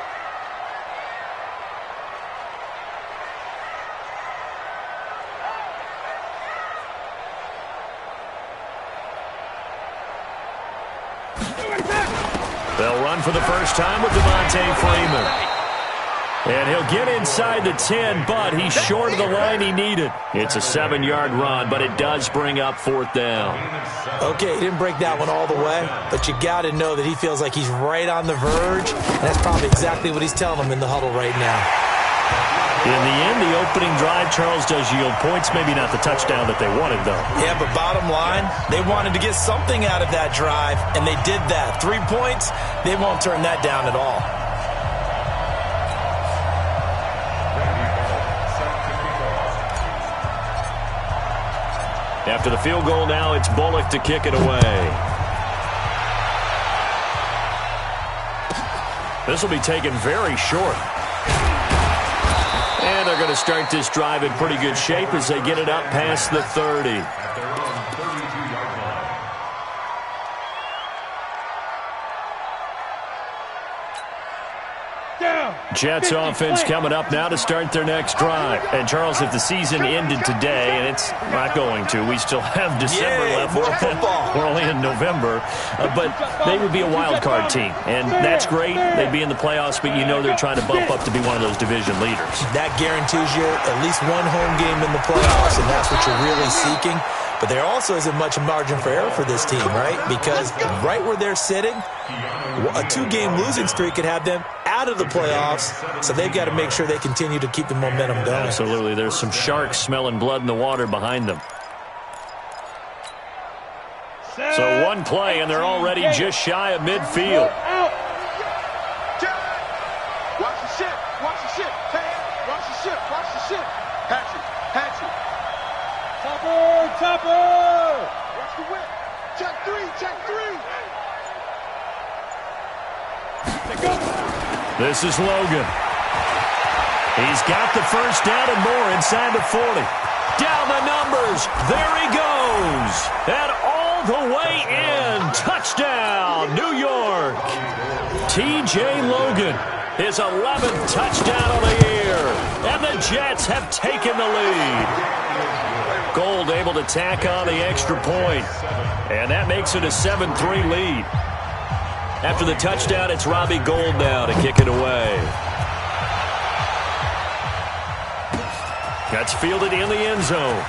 They'll run for the first time with Devontae Freeman. And he'll get inside the 10, but he's short of the line he needed. It's a 7-yard run, but it does bring up 4th down. Okay, he didn't break that one all the way, but you got to know that he feels like he's right on the verge, and that's probably exactly what he's telling them in the huddle right now. In the end, the opening drive, Charles, does yield points. Maybe not the touchdown that they wanted, though. Yeah, but bottom line, they wanted to get something out of that drive, and they did that. 3 points, they won't turn that down at all. After the field goal now, it's Bullock to kick it away. This will be taken very short. And they're going to start this drive in pretty good shape as they get it up past the 30. Jets offense coming up now to start their next drive. And, Charles, if the season ended today, and it's not going to, we still have December left. More football. We're only in November. But they would be a wild card team. And that's great. They'd be in the playoffs, but you know they're trying to bump up to be one of those division leaders. That guarantees you at least one home game in the playoffs, and that's what you're really seeking. but there also isn't much margin for error for this team, right? Because right where they're sitting, a 2-game losing streak could have them out of the playoffs, so they've got to make sure they continue to keep the momentum going. Absolutely. There's some sharks smelling blood in the water behind them. So one play, and they're already just shy of midfield. Watch the ship. Watch the ship. Watch the ship. Watch the ship. Hatchet. Hatchet. Topper. Watch the whip. Check 3. Check 3. This is Logan. He's got the first down and more inside the 40. Down the numbers. There he goes. And all the way in. Touchdown, New York. T.J. Logan, his 11th touchdown of the year. And the Jets have taken the lead. Gold able to tack on the extra point. And that makes it a 7-3 lead. After the touchdown, it's Robbie Gould now to kick it away. That's fielded in the end zone.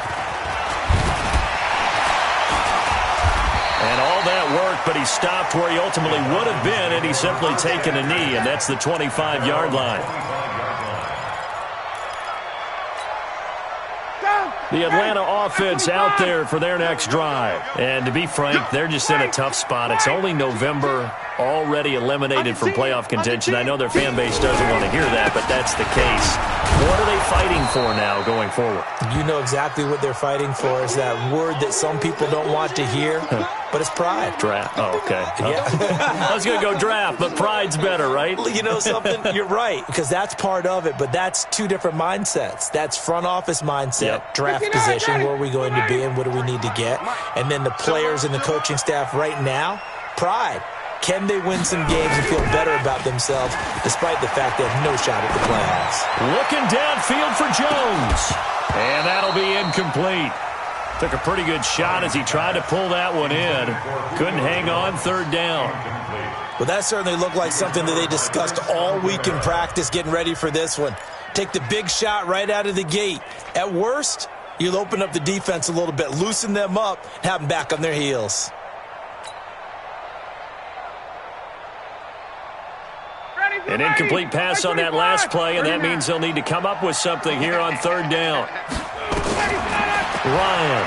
And all that work, but he stopped where he ultimately would have been, and he's simply taken a knee, and that's the 25-yard line. The Atlanta offense out there for their next drive. And to be frank, they're just in a tough spot. It's only November, already eliminated from playoff contention. I know their fan base doesn't want to hear that, but that's the case. What are they fighting for now going forward? You know exactly what they're fighting for. Is that word that some people don't want to hear, but it's pride. Draft. Oh, okay. Yeah. I was going to go draft, but pride's better, right? You know something? You're right, because that's part of it, but that's two different mindsets. That's front office mindset, draft position, where are we going to be and what do we need to get? And then the players and the coaching staff right now, pride. Can they win some games and feel better about themselves despite the fact they have no shot at the playoffs? Looking downfield for Jones. And that'll be incomplete. Took a pretty good shot as he tried to pull that one in. Couldn't hang on, third down. Well, that certainly looked like something that they discussed all week in practice getting ready for this one. Take the big shot right out of the gate. At worst, you'll open up the defense a little bit, loosen them up, have them back on their heels. An incomplete pass on that last play, and that means they'll need to come up with something here on third down. Ryan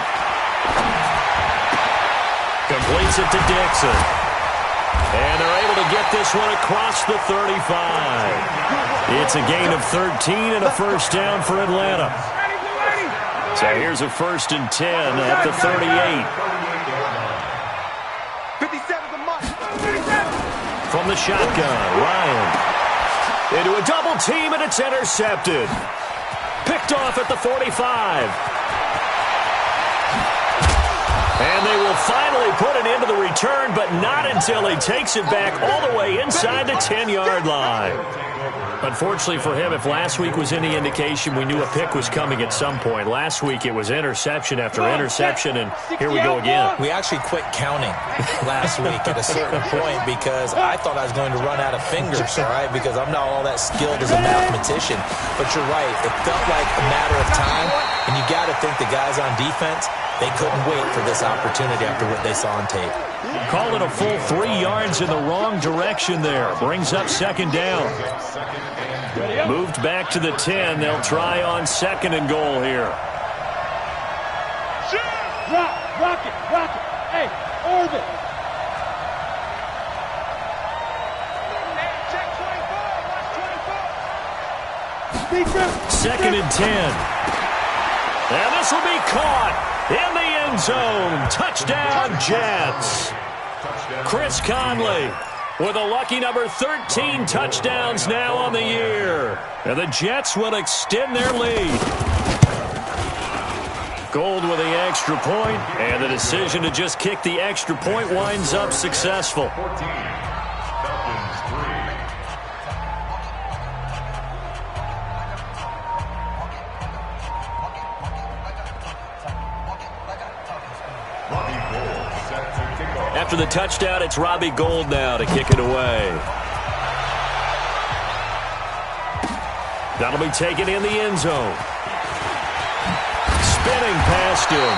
completes it to Dixon. And they're able to get this one across the 35. It's a gain of 13 and a first down for Atlanta. So here's a 1st and 10 at the 38. 57's a must. From the shotgun, Ryan into a double team, and it's intercepted. Picked off at the 45. And they will finally put an end to the return, but not until he takes it back all the way inside the 10-yard line. Unfortunately for him, if last week was any indication, we knew a pick was coming at some point. Last week it was interception after interception, and here we go again. We actually quit counting last week at a certain point because I thought I was going to run out of fingers, all right, because I'm not all that skilled as a mathematician. But you're right. It felt like a matter of time, and you got to think the guys on defense, they couldn't wait for this opportunity after what they saw on tape. Call it a full 3 yards in the wrong direction there. Brings up second down. Moved back to the 10. They'll try on 2nd and goal here. Rock it. Hey, orbit. Check 24. Watch 24. 2nd and 10. And this will be caught in the end zone. Touchdown, Jets. Chris Conley with a lucky number 13 touchdowns now on the year. And the Jets will extend their lead. Gould with the extra point, and the decision to just kick the extra point winds up successful. 14, Falcons 3. After the touchdown, it's Robbie Gould now to kick it away. That'll be taken in the end zone. Spinning past him.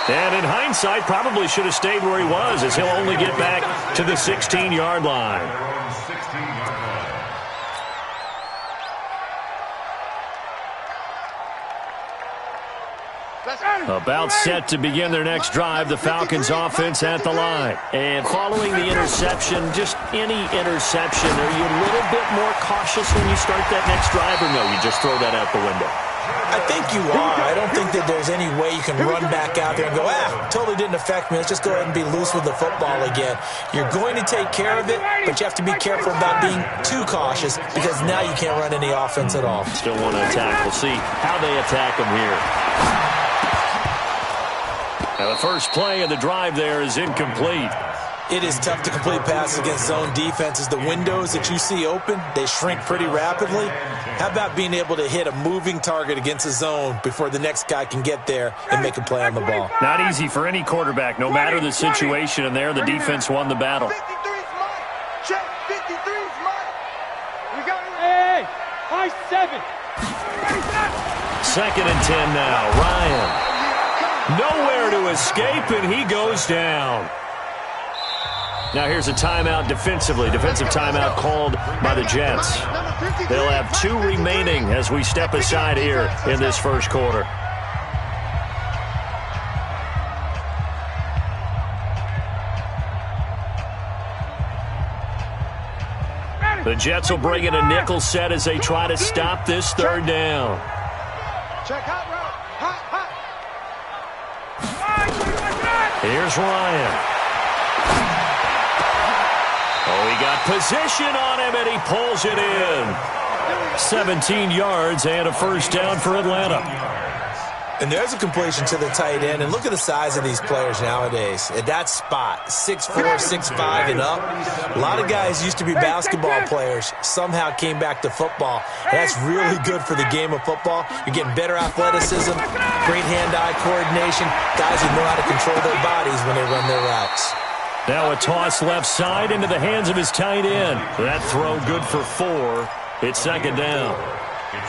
And in hindsight, probably should have stayed where he was, as he'll only get back to the 16-yard line. About set to begin their next drive, the Falcons offense at the line. And following the interception, just any interception, are you a little bit more cautious when you start that next drive, or no, you just throw that out the window? I think you are. I don't think that there's any way you can run back out there and go, totally didn't affect me. Let's just go ahead and be loose with the football again. You're going to take care of it, but you have to be careful about being too cautious because now you can't run any offense at all. Still want to attack. We'll see how they attack them here. Now the first play of the drive there is incomplete. It is tough to complete passes against zone defenses. The windows that you see open, they shrink pretty rapidly. How about being able to hit a moving target against a zone before the next guy can get there and make a play on the ball? Not easy for any quarterback, no matter the situation, and there the defense won the battle. 53's mine. Check, 53's mine. We got it. Hey, high 7. 2nd and 10 now. Ryan. Nowhere to escape, and he goes down. Now here's a timeout defensively. Defensive timeout called by the Jets. They'll have 2 remaining as we step aside here in this first quarter. The Jets will bring in a nickel set as they try to stop this 3rd down. Check hot route. Hot. Here's Ryan. Oh, he got position on him, and he pulls it in. 17 yards and a first down for Atlanta. And there's a completion to the tight end. And look at the size of these players nowadays. At that spot, 6'4", 6'5", and up. A lot of guys used to be basketball players, somehow came back to football. And that's really good for the game of football. You're getting better athleticism, great hand-eye coordination, guys who know how to control their bodies when they run their routes. Now a toss left side into the hands of his tight end. That throw good for 4. It's 2nd down.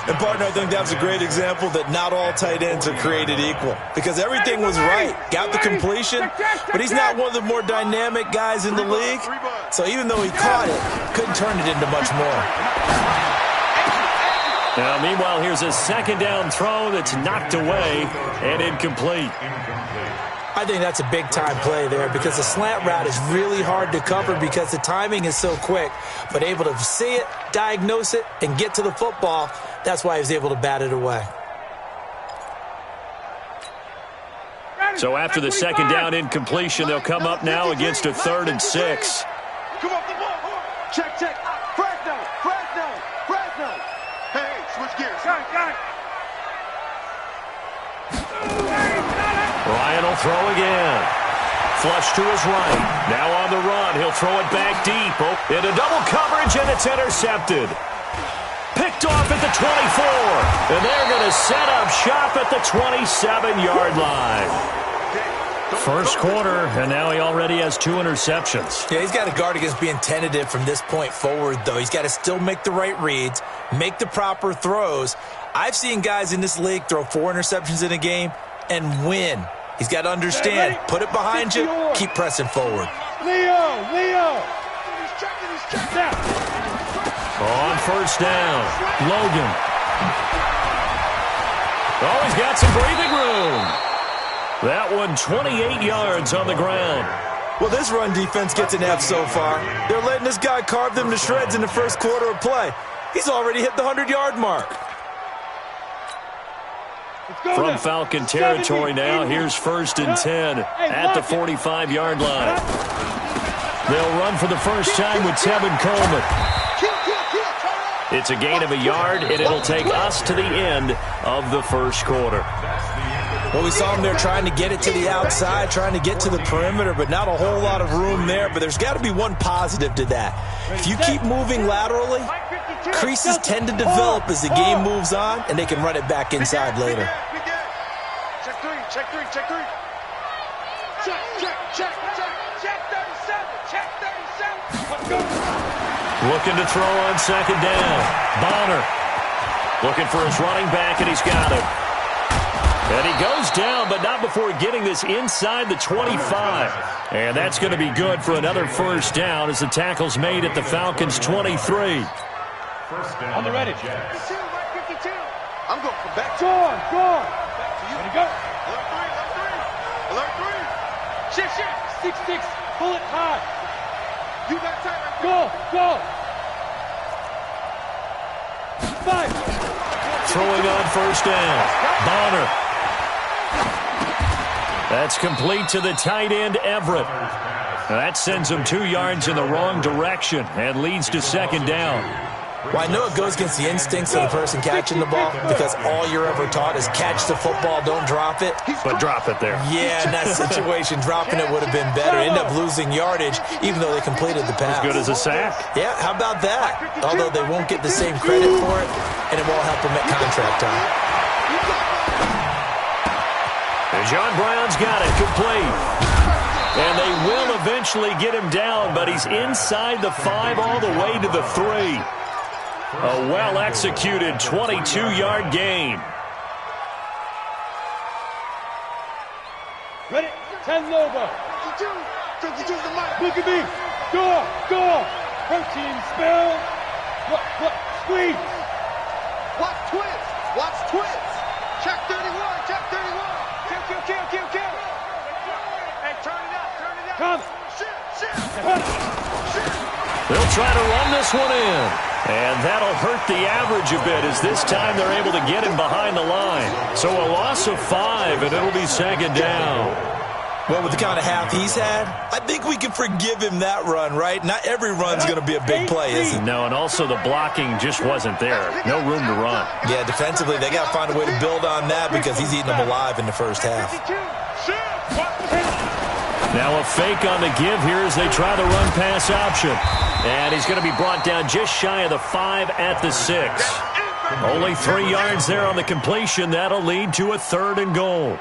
And, partner, I think that's a great example that not all tight ends are created equal because everything was right. Got the completion, but he's not one of the more dynamic guys in the league. So even though he caught it, couldn't turn it into much more. Now, meanwhile, here's a 2nd down throw that's knocked away and incomplete. I think that's a big-time play there because the slant route is really hard to cover because the timing is so quick. But able to see it, diagnose it, and get to the football, that's why he was able to bat it away. So after the 2nd down incompletion, they'll come up now against a 3rd and 6. Come on, the ball. Check. Fresno. Hey, switch gears. Got it. Ryan will throw again. Flush to his right. Now on the run. He'll throw it back deep. Into double coverage, and it's intercepted. Picked off at the 24. And they're going to set up shop at the 27-yard line. First quarter, and now he already has 2 interceptions. Yeah, he's got to guard against being tentative from this point forward, though. He's got to still make the right reads, make the proper throws. I've seen guys in this league throw 4 interceptions in a game and win. He's got to understand, put it behind you, keep pressing forward. Leo. On first down, Logan. Oh, he's got some breathing room. That one 28 yards on the ground. Well, this run defense gets an F so far. They're letting this guy carve them to shreds in the first quarter of play. He's already hit the 100-yard mark. From Falcon territory now, here's 1st and 10 at the 45-yard line. They'll run for the first time with Tevin Coleman. It's a gain of a yard, and it'll take us to the end of the first quarter. Well, we saw him there trying to get it to the outside, trying to get to the perimeter, but not a whole lot of room there. But there's got to be one positive to that. If you keep moving laterally, creases tend to develop as the game moves on, and they can run it back inside later. Check three. Check 37. Let's go. Looking to throw on 2nd down. Bonner looking for his running back, and he's got it. And he goes down, but not before getting this inside the 25. And that's going to be good for another first down as the tackle's made at the Falcons' 23. First down. On the ready. 52, right 52. I'm going for back. Go on, go on. Back to you. Ready, go. Alert 3, alert 3. Shift, shift. 6-6, pull it hard. You got time. Go, go. 5. Throwing on first down. Bonner. That's complete to the tight end, Everett. That sends him 2 yards in the wrong direction and leads to second down. Well, I know it goes against the instincts of the person catching the ball because all you're ever taught is catch the football, don't drop it. But drop it there. Yeah, in that situation, dropping it would have been better. End up losing yardage, even though they completed the pass. As good as a sack. Yeah, how about that? Although they won't get the same credit for it, and it won't help them at contract time. And John Brown's got it complete. And they will eventually get him down, but he's inside the 5 all the way to the 3. A well-executed 22-yard gain. Ready, 10 Lobo. 52's the mic. Look at me. Go, go. Protein spill. What, squeeze. Watch twist. Watch twist. Check 31. Check 31. Kill. Hey, turn it up. Come. Shift. They'll try to run this one in. And that'll hurt the average a bit as this time they're able to get him behind the line. So a loss of 5, and it'll be second down. Well, with the kind of half he's had, I think we can forgive him that run, right? Not every run's going to be a big play, is it? No, and also the blocking just wasn't there. No room to run. Yeah, defensively, they got to find a way to build on that because he's eating them alive in the first half. Now a fake on the give here as they try the run-pass option. And he's going to be brought down just shy of the 5 at the 6. Only 3 yards there on the completion. That'll lead to a 3rd and goal.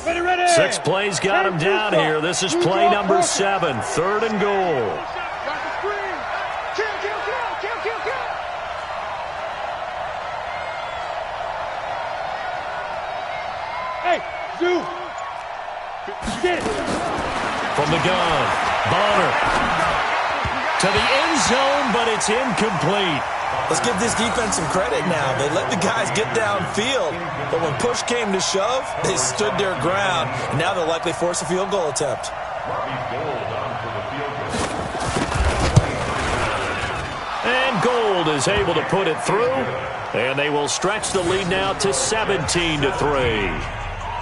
Ready. 6 plays got him down here. This is play number 7, 3rd and goal. Hey, Zoo. Get it. From the gun, Bonner. To the end zone, but it's incomplete. Let's give this defense some credit now. They let the guys get downfield, but when push came to shove, they stood their ground, and now they'll likely force a field goal attempt. And Gold is able to put it through, and they will stretch the lead now to 17-3.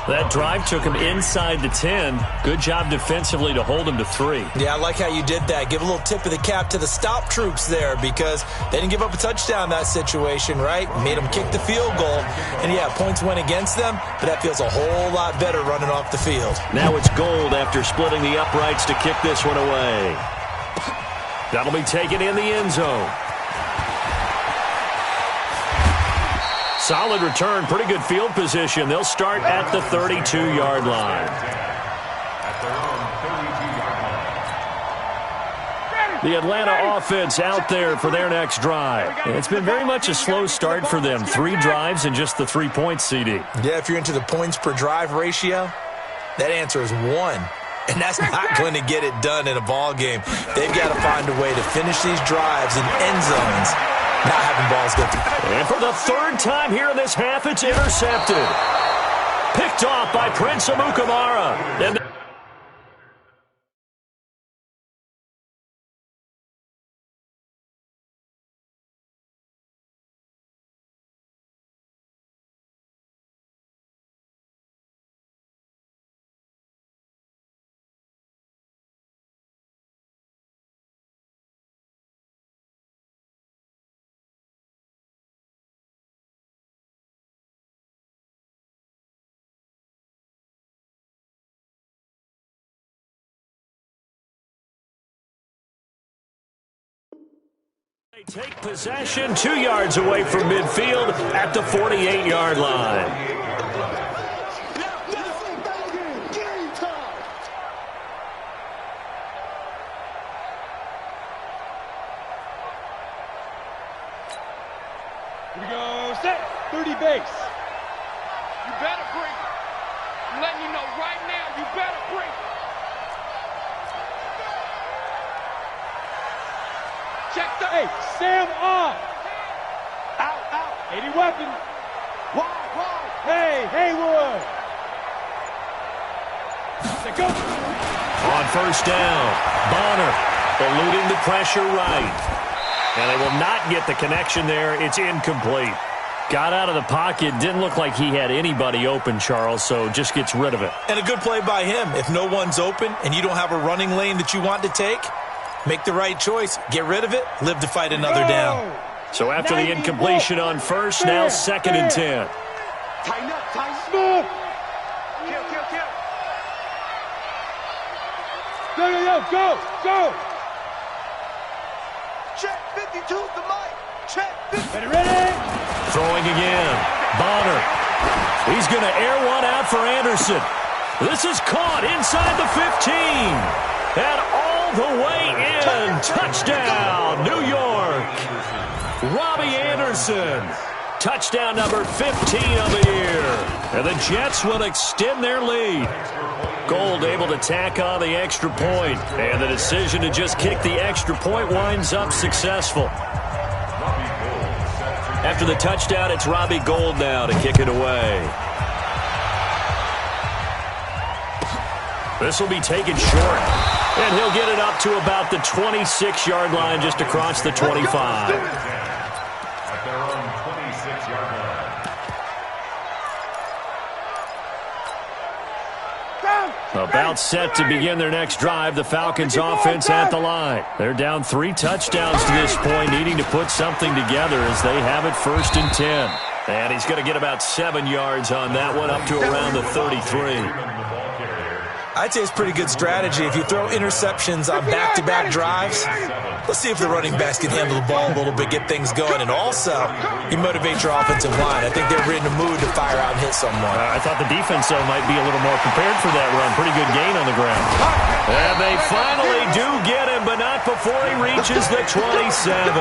That drive took him inside the 10. Good job defensively to hold him to 3. Yeah, I like how you did that. Give a little tip of the cap to the stop troops there because they didn't give up a touchdown in that situation, right? Made them kick the field goal. And, yeah, points went against them, but that feels a whole lot better running off the field. Now it's Gold after splitting the uprights to kick this one away. That'll be taken in the end zone. Solid return, pretty good field position. They'll start at the 32-yard line. The Atlanta offense out there for their next drive. It's been very much a slow start for them. 3 drives and just the 3 points, CD. Yeah, if you're into the points per drive ratio, that answer is 1. And that's not going to get it done in a ball game. They've got to find a way to finish these drives in end zones, not having balls go through. And for the 3rd time here in this half, it's intercepted. Picked off by Prince Amukamara. And they take possession 2 yards away from midfield at the 48-yard line. Here we go. Set. 30 base. You better bring it. I'm letting you know right now, you better bring it. Check the... Hey, Sam off. Out. 80 weapon. Wide. Hey, Haywood. Let's go. On first down, Bonner eluding the pressure right. And they will not get the connection there. It's incomplete. Got out of the pocket. Didn't look like he had anybody open, Charles, so just gets rid of it. And a good play by him. If no one's open and you don't have a running lane that you want to take, make the right choice. Get rid of it. Live to fight another down. So after the incompletion on first, now 2nd and 10. Tighten up. Smooth. Kill. Go. Check 52's the mic. Check 50. Ready. Throwing again. Bonner. He's going to air one out for Anderson. This is caught inside the 15. And all the way in. Touchdown, New York. Robbie Anderson. Touchdown number 15 of the year. And the Jets will extend their lead. Gold able to tack on the extra point. And the decision to just kick the extra point winds up successful. After the touchdown, it's Robbie Gould now to kick it away. This will be taken short. And he'll get it up to about the 26-yard line just across the 25. About set to begin their next drive. The Falcons offense at the line. They're down 3 touchdowns to this point, needing to put something together as they have it 1st and 10. And he's going to get about 7 yards on that one, up to around the 33. I'd say it's pretty good strategy. If you throw interceptions on back-to-back drives, let's see if the running backs can handle the ball a little bit, get things going. And also, you motivate your offensive line. I think they're in the mood to fire out and hit someone. I thought the defense, though, might be a little more prepared for that run. Pretty good gain on the ground. And they finally do get him, but not before he reaches the 27.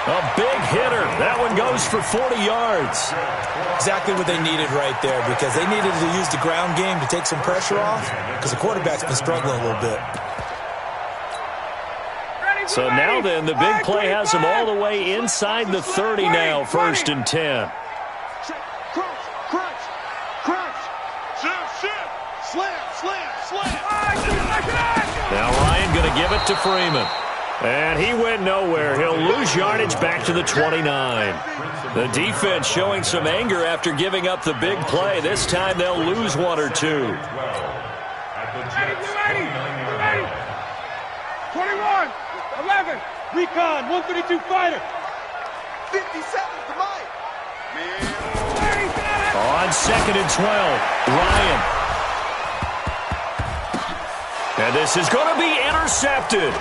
A big hitter. That one goes for 40 yards. Exactly what they needed right there, because they needed to use the ground game to take some pressure off, because the quarterback's been struggling a little bit. So now then, the big play has them all the way inside the 30 now, 1st and 10. Now Ryan going to give it to Freeman. And he went nowhere. He'll lose yardage back to the 29. The defense showing some anger after giving up the big play. This time they'll lose 1 or 2. 21, 11, recon, 132 fighter. 57's the mic. On 2nd and 12, Ryan. And this is going to be intercepted.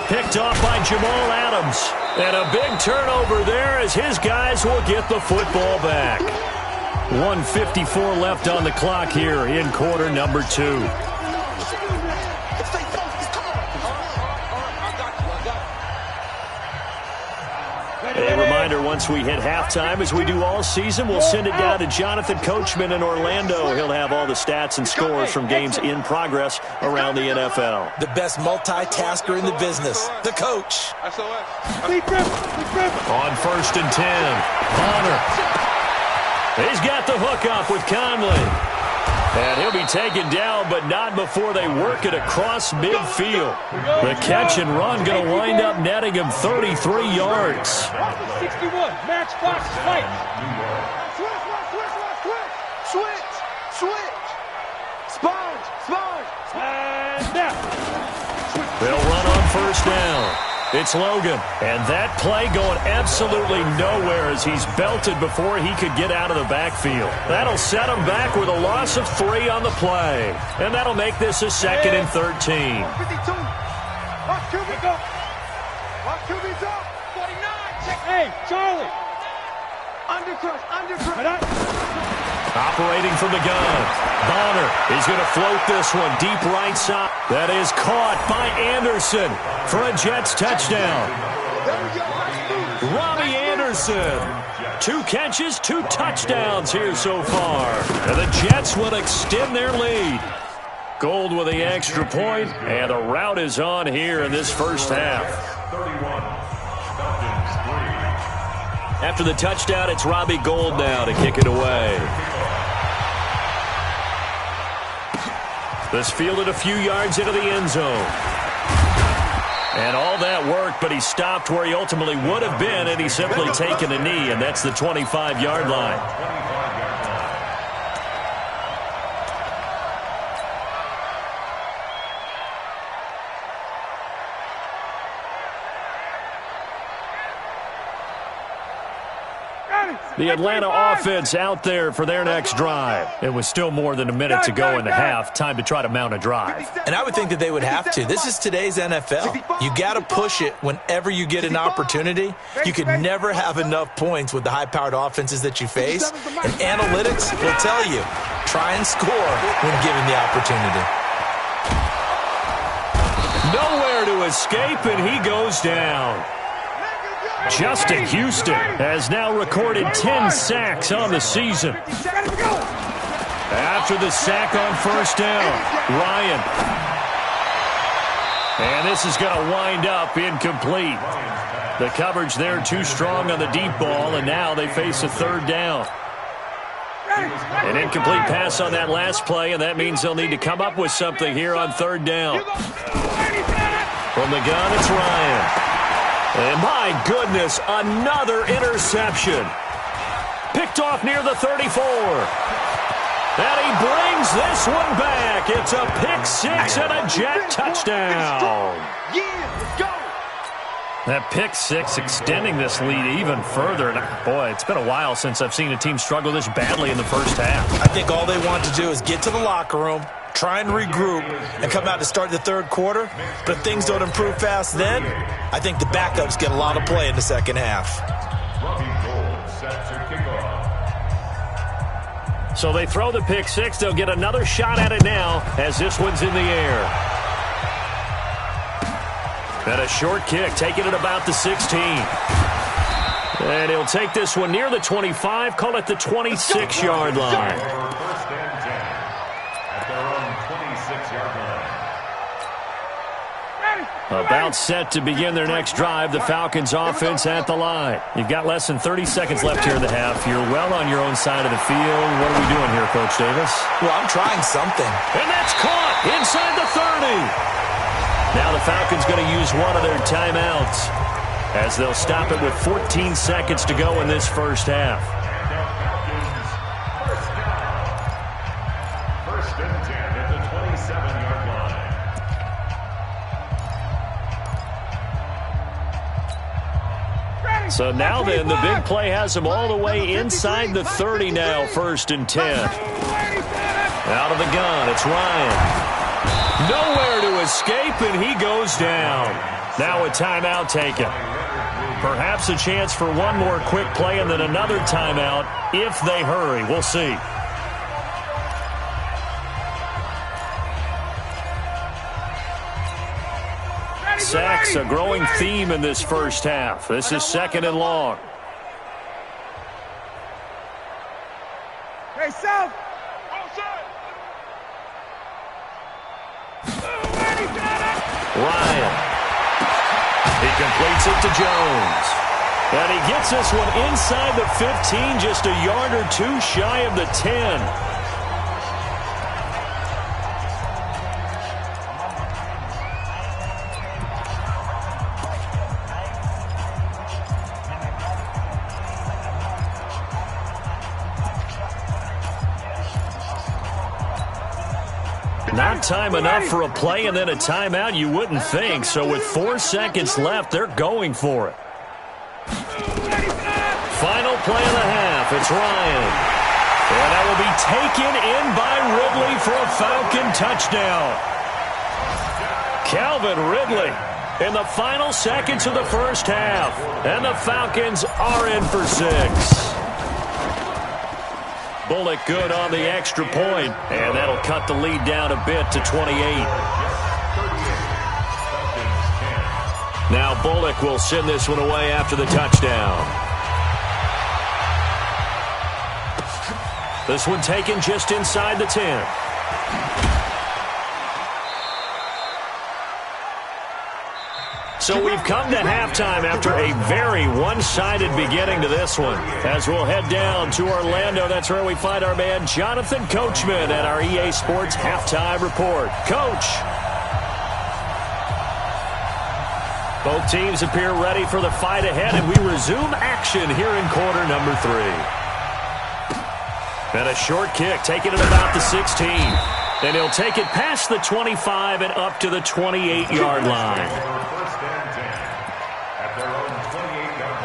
Picked off by Jamal Adams. And a big turnover there as his guys will get the football back. 1:54 left on the clock here in quarter number 2. A reminder, once we hit halftime, as we do all season, we'll send it down to Jonathan Coachman in Orlando. He'll have all the stats and scores from games in progress around the NFL. The best multitasker in the business, the coach. On 1st and 10, Bonner. He's got the hook up with Conley. And he'll be taken down, but not before they work it across midfield. The catch and run going to wind up netting him 33 yards. 61, match box fight. Switch. Sponge. And now. They'll run on 1st down. It's Logan, and that play going absolutely nowhere as he's belted before he could get out of the backfield. That'll set him back with a loss of 3 on the play, and that'll make this a 2nd and 13. 52. Watch QB go. Watch QB go. 49. Check. Hey, Charlie. Undercrush. Operating from the gun. Bonner is going to float this one deep right side. That is caught by Anderson for a Jets touchdown. There we go. Robbie Anderson Jefferson. 2 catches, 2 touchdowns here so far. And the Jets will extend their lead. Gold with the extra point, and the rout is on here in this first half. 31. Falcons 3. After the touchdown, it's Robbie Gould now to kick it away. This fielded a few yards into the end zone. And all that worked, but he stopped where he ultimately would have been, and he's simply taken a knee, and that's the 25-yard line. The Atlanta offense out there for their next drive. It was still more than a minute to go in the half. Time to try to mount a drive. And I would think that they would have to. This is today's NFL. You got to push it whenever you get an opportunity. You could never have enough points with the high-powered offenses that you face. And analytics will tell you, try and score when given the opportunity. Nowhere to escape, and he goes down. Justin Houston has now recorded 10 sacks on the season. After the sack on first down, Ryan. And this is going to wind up incomplete. The coverage there too strong on the deep ball, and now they face a third down. An incomplete pass on that last play, and that means they'll need to come up with something here on third down. From the gun, it's Ryan. And my goodness, another interception. Picked off near the 34. And he brings this one back. It's a pick six and a Jet touchdown. That pick six extending this lead even further. And boy, it's been a while since I've seen a team struggle this badly in the first half. I think all they want to do is get to the locker room, try and regroup, and come out to start the third quarter. But if things don't improve fast then, I think the backups get a lot of play in the second half. Robbie Gould set to kick off. So they throw the pick six. They'll get another shot at it now as this one's in the air. And a short kick, taking it about the 16. And he'll take this one near the 25, call it the 26-yard line. First and 10 at their own 26-yard line. About set to begin their next drive, the Falcons offense at the line. You've got less than 30 seconds left here in the half. You're well on your own side of the field. What are we doing here, Coach Davis? Well, I'm trying something. And that's caught inside the 30. Now the Falcons going to use one of their timeouts as they'll stop it with 14 seconds to go in this first half. First and 10 at the 27-yard line. So now then, the big play has them all the way inside the 30 now, first and 10. Out of the gun, it's Ryan. Nowhere to escape, and he goes down. Now a timeout taken. Perhaps a chance for one more quick play and then another timeout if they hurry. We'll see. Sacks, a growing theme in this first half. This is second and long. Hey, South. Ryan. He completes it to Jones. And he gets this one inside the 15, just a yard or two shy of the 10. Not time enough for a play and then a timeout, you wouldn't think. So with 4 seconds left, they're going for it. Final play of the half. It's Ryan. And that will be taken in by Ridley for a Falcon touchdown. Calvin Ridley in the final seconds of the first half. And the Falcons are in for 6. Bullock good on the extra point, and that'll cut the lead down a bit to 28. Now Bullock will send this one away after the touchdown. This one taken just inside the 10. So we've come to halftime after a very one-sided beginning to this one. As we'll head down to Orlando, that's where we find our man Jonathan Coachman at our EA Sports Halftime Report. Coach. Both teams appear ready for the fight ahead, and we resume action here in quarter number 3. And a short kick, taking it about the 16. And he'll take it past the 25 and up to the 28-yard line. First and 10 at their own 28-yard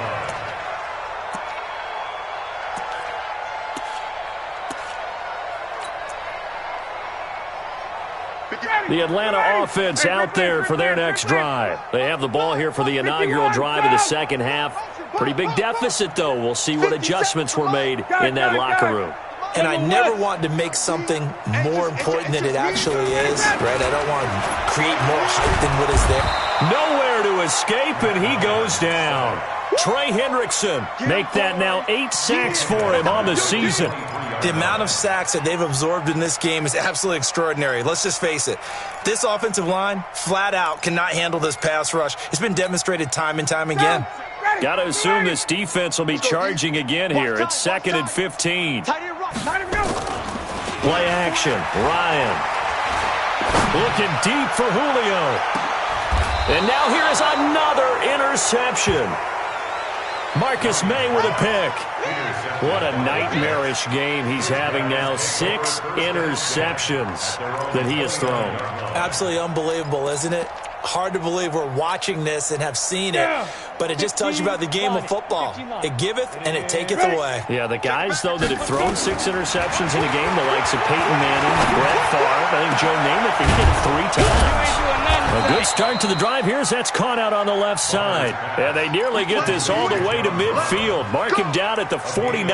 line. The Atlanta offense out there for their next drive. They have the ball here for the inaugural drive of the second half. Pretty big deficit, though. We'll see what adjustments were made in that locker room. And I never want to make something more important than it actually is, right? I don't want to create more hype than what is there. Nowhere to escape, and he goes down. Trey Hendrickson, make that now 8 sacks for him on the season. The amount of sacks that they've absorbed in this game is absolutely extraordinary. Let's just face it. This offensive line, flat out, cannot handle this pass rush. It's been demonstrated time and time again. Got to assume this defense will be charging again here. It's 2nd and 15. Play action. Ryan. Looking deep for Julio. And now here is another interception. Marcus May with a pick. What a nightmarish game he's having now. 6 interceptions that he has thrown. Absolutely unbelievable, isn't it? Hard to believe we're watching this and have seen it, but it just tells you about the game of football. It giveth and it taketh away. Yeah, the guys, though, that have thrown 6 interceptions in a game, the likes of Peyton Manning, Brett Favre, I think Joe Namath, he did it 3 times. A good start to the drive here as that's caught out on the left side. And they nearly get this all the way to midfield. Mark him down at the 49.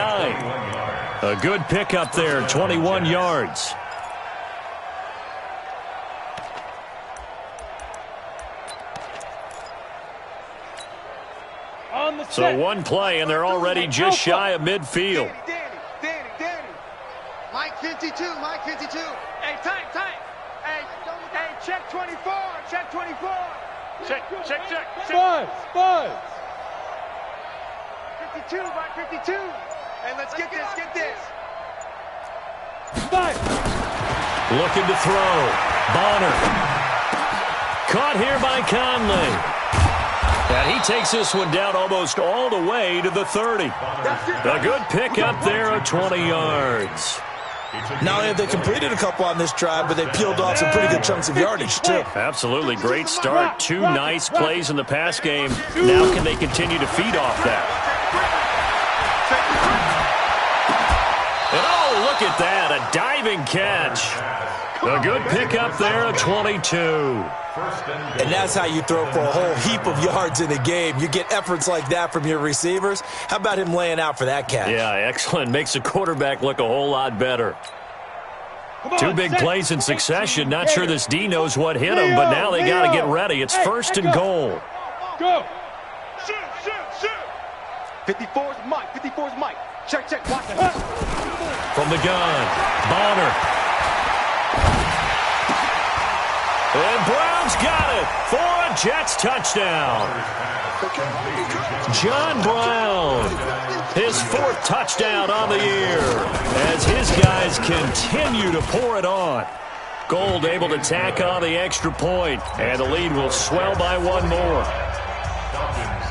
A good pickup there, 21 yards. So one play, and they're already just shy of midfield. Danny. Mike 52. Hey, time. Hey, check 24. Check 24. Check. 52, Mike 52. Hey, let's get this. Looking to throw. Bonner. Caught here by Conley. And he takes this one down almost all the way to the 30. A good pickup there of 20 yards. Not only have they completed a couple on this drive, but they peeled off some pretty good chunks of yardage, too. Absolutely. Great start. 2 nice plays in the pass game. Now can they continue to feed off that? And oh, look at that. A diving catch. A good pickup there of 22. And that's how you throw for a whole heap of yards in a game. You get efforts like that from your receivers. How about him laying out for that catch? Yeah, excellent. Makes the quarterback look a whole lot better. 2 big plays in succession. Not sure this D knows what hit him, but now they got to get ready. It's 1st and goal. Go. Shoot. 54's Mike. Check. Watch it. From the gun, Bonner. And Brown's got it for a Jets touchdown. John Brown, his 4th touchdown on the year as his guys continue to pour it on. Gold able to tack on the extra point, and the lead will swell by 1 more.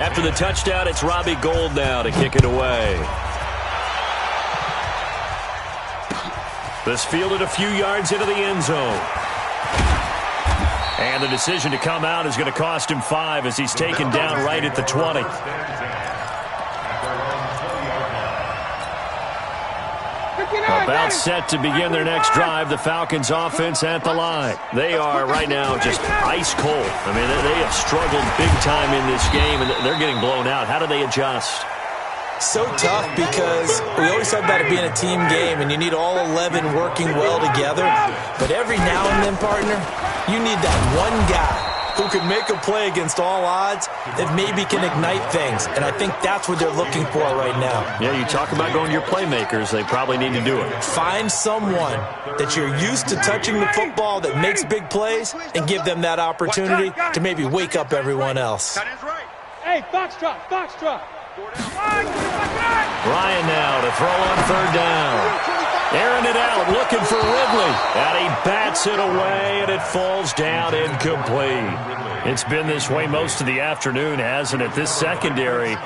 After the touchdown, it's Robbie Gould now to kick it away. This fielded a few yards into the end zone. And the decision to come out is going to cost him 5 as he's taken down right at the 20. About set to begin their next drive, the Falcons offense at the line. They are right now just ice cold. I mean, they have struggled big time in this game, and they're getting blown out. How do they adjust? So tough because we always talk about it being a team game and you need all 11 working well together. But every now and then, partner, you need that one guy who can make a play against all odds that maybe can ignite things. And I think that's what they're looking for right now. Yeah, you talk about going to your playmakers. They probably need to do it. Find someone that you're used to touching the football that makes big plays and give them that opportunity to maybe wake up everyone else. Hey, foxtrot, foxtrot. Ryan now to throw on third down. Airing it out, looking for Ridley. And he bats it away, and it falls down incomplete. It's been this way most of the afternoon, hasn't it? This secondary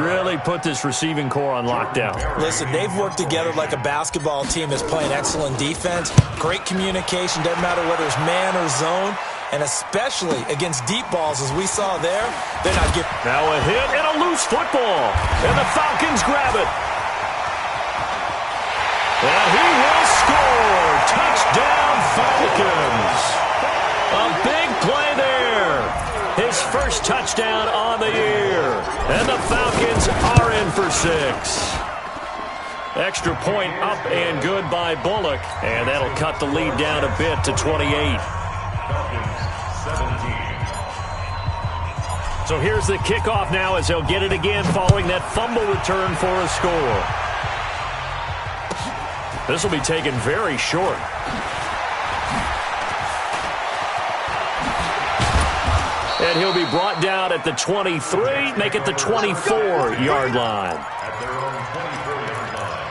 really put this receiving core on lockdown. Listen, they've worked together like a basketball team that's playing excellent defense. Great communication, doesn't matter whether it's man or zone. And especially against deep balls, as we saw there, they're not giving. Now a hit and a loose football. And the Falcons grab it. And he will score. Touchdown, Falcons. A big play there. His first touchdown on the year. And the Falcons are in for 6. Extra point up and good by Bullock. And that'll cut the lead down a bit to 28. So here's the kickoff now as they'll get it again following that fumble return for a score. This will be taken very short. And he'll be brought down at the 23, make it the 24-yard line. At their own 24-yard line.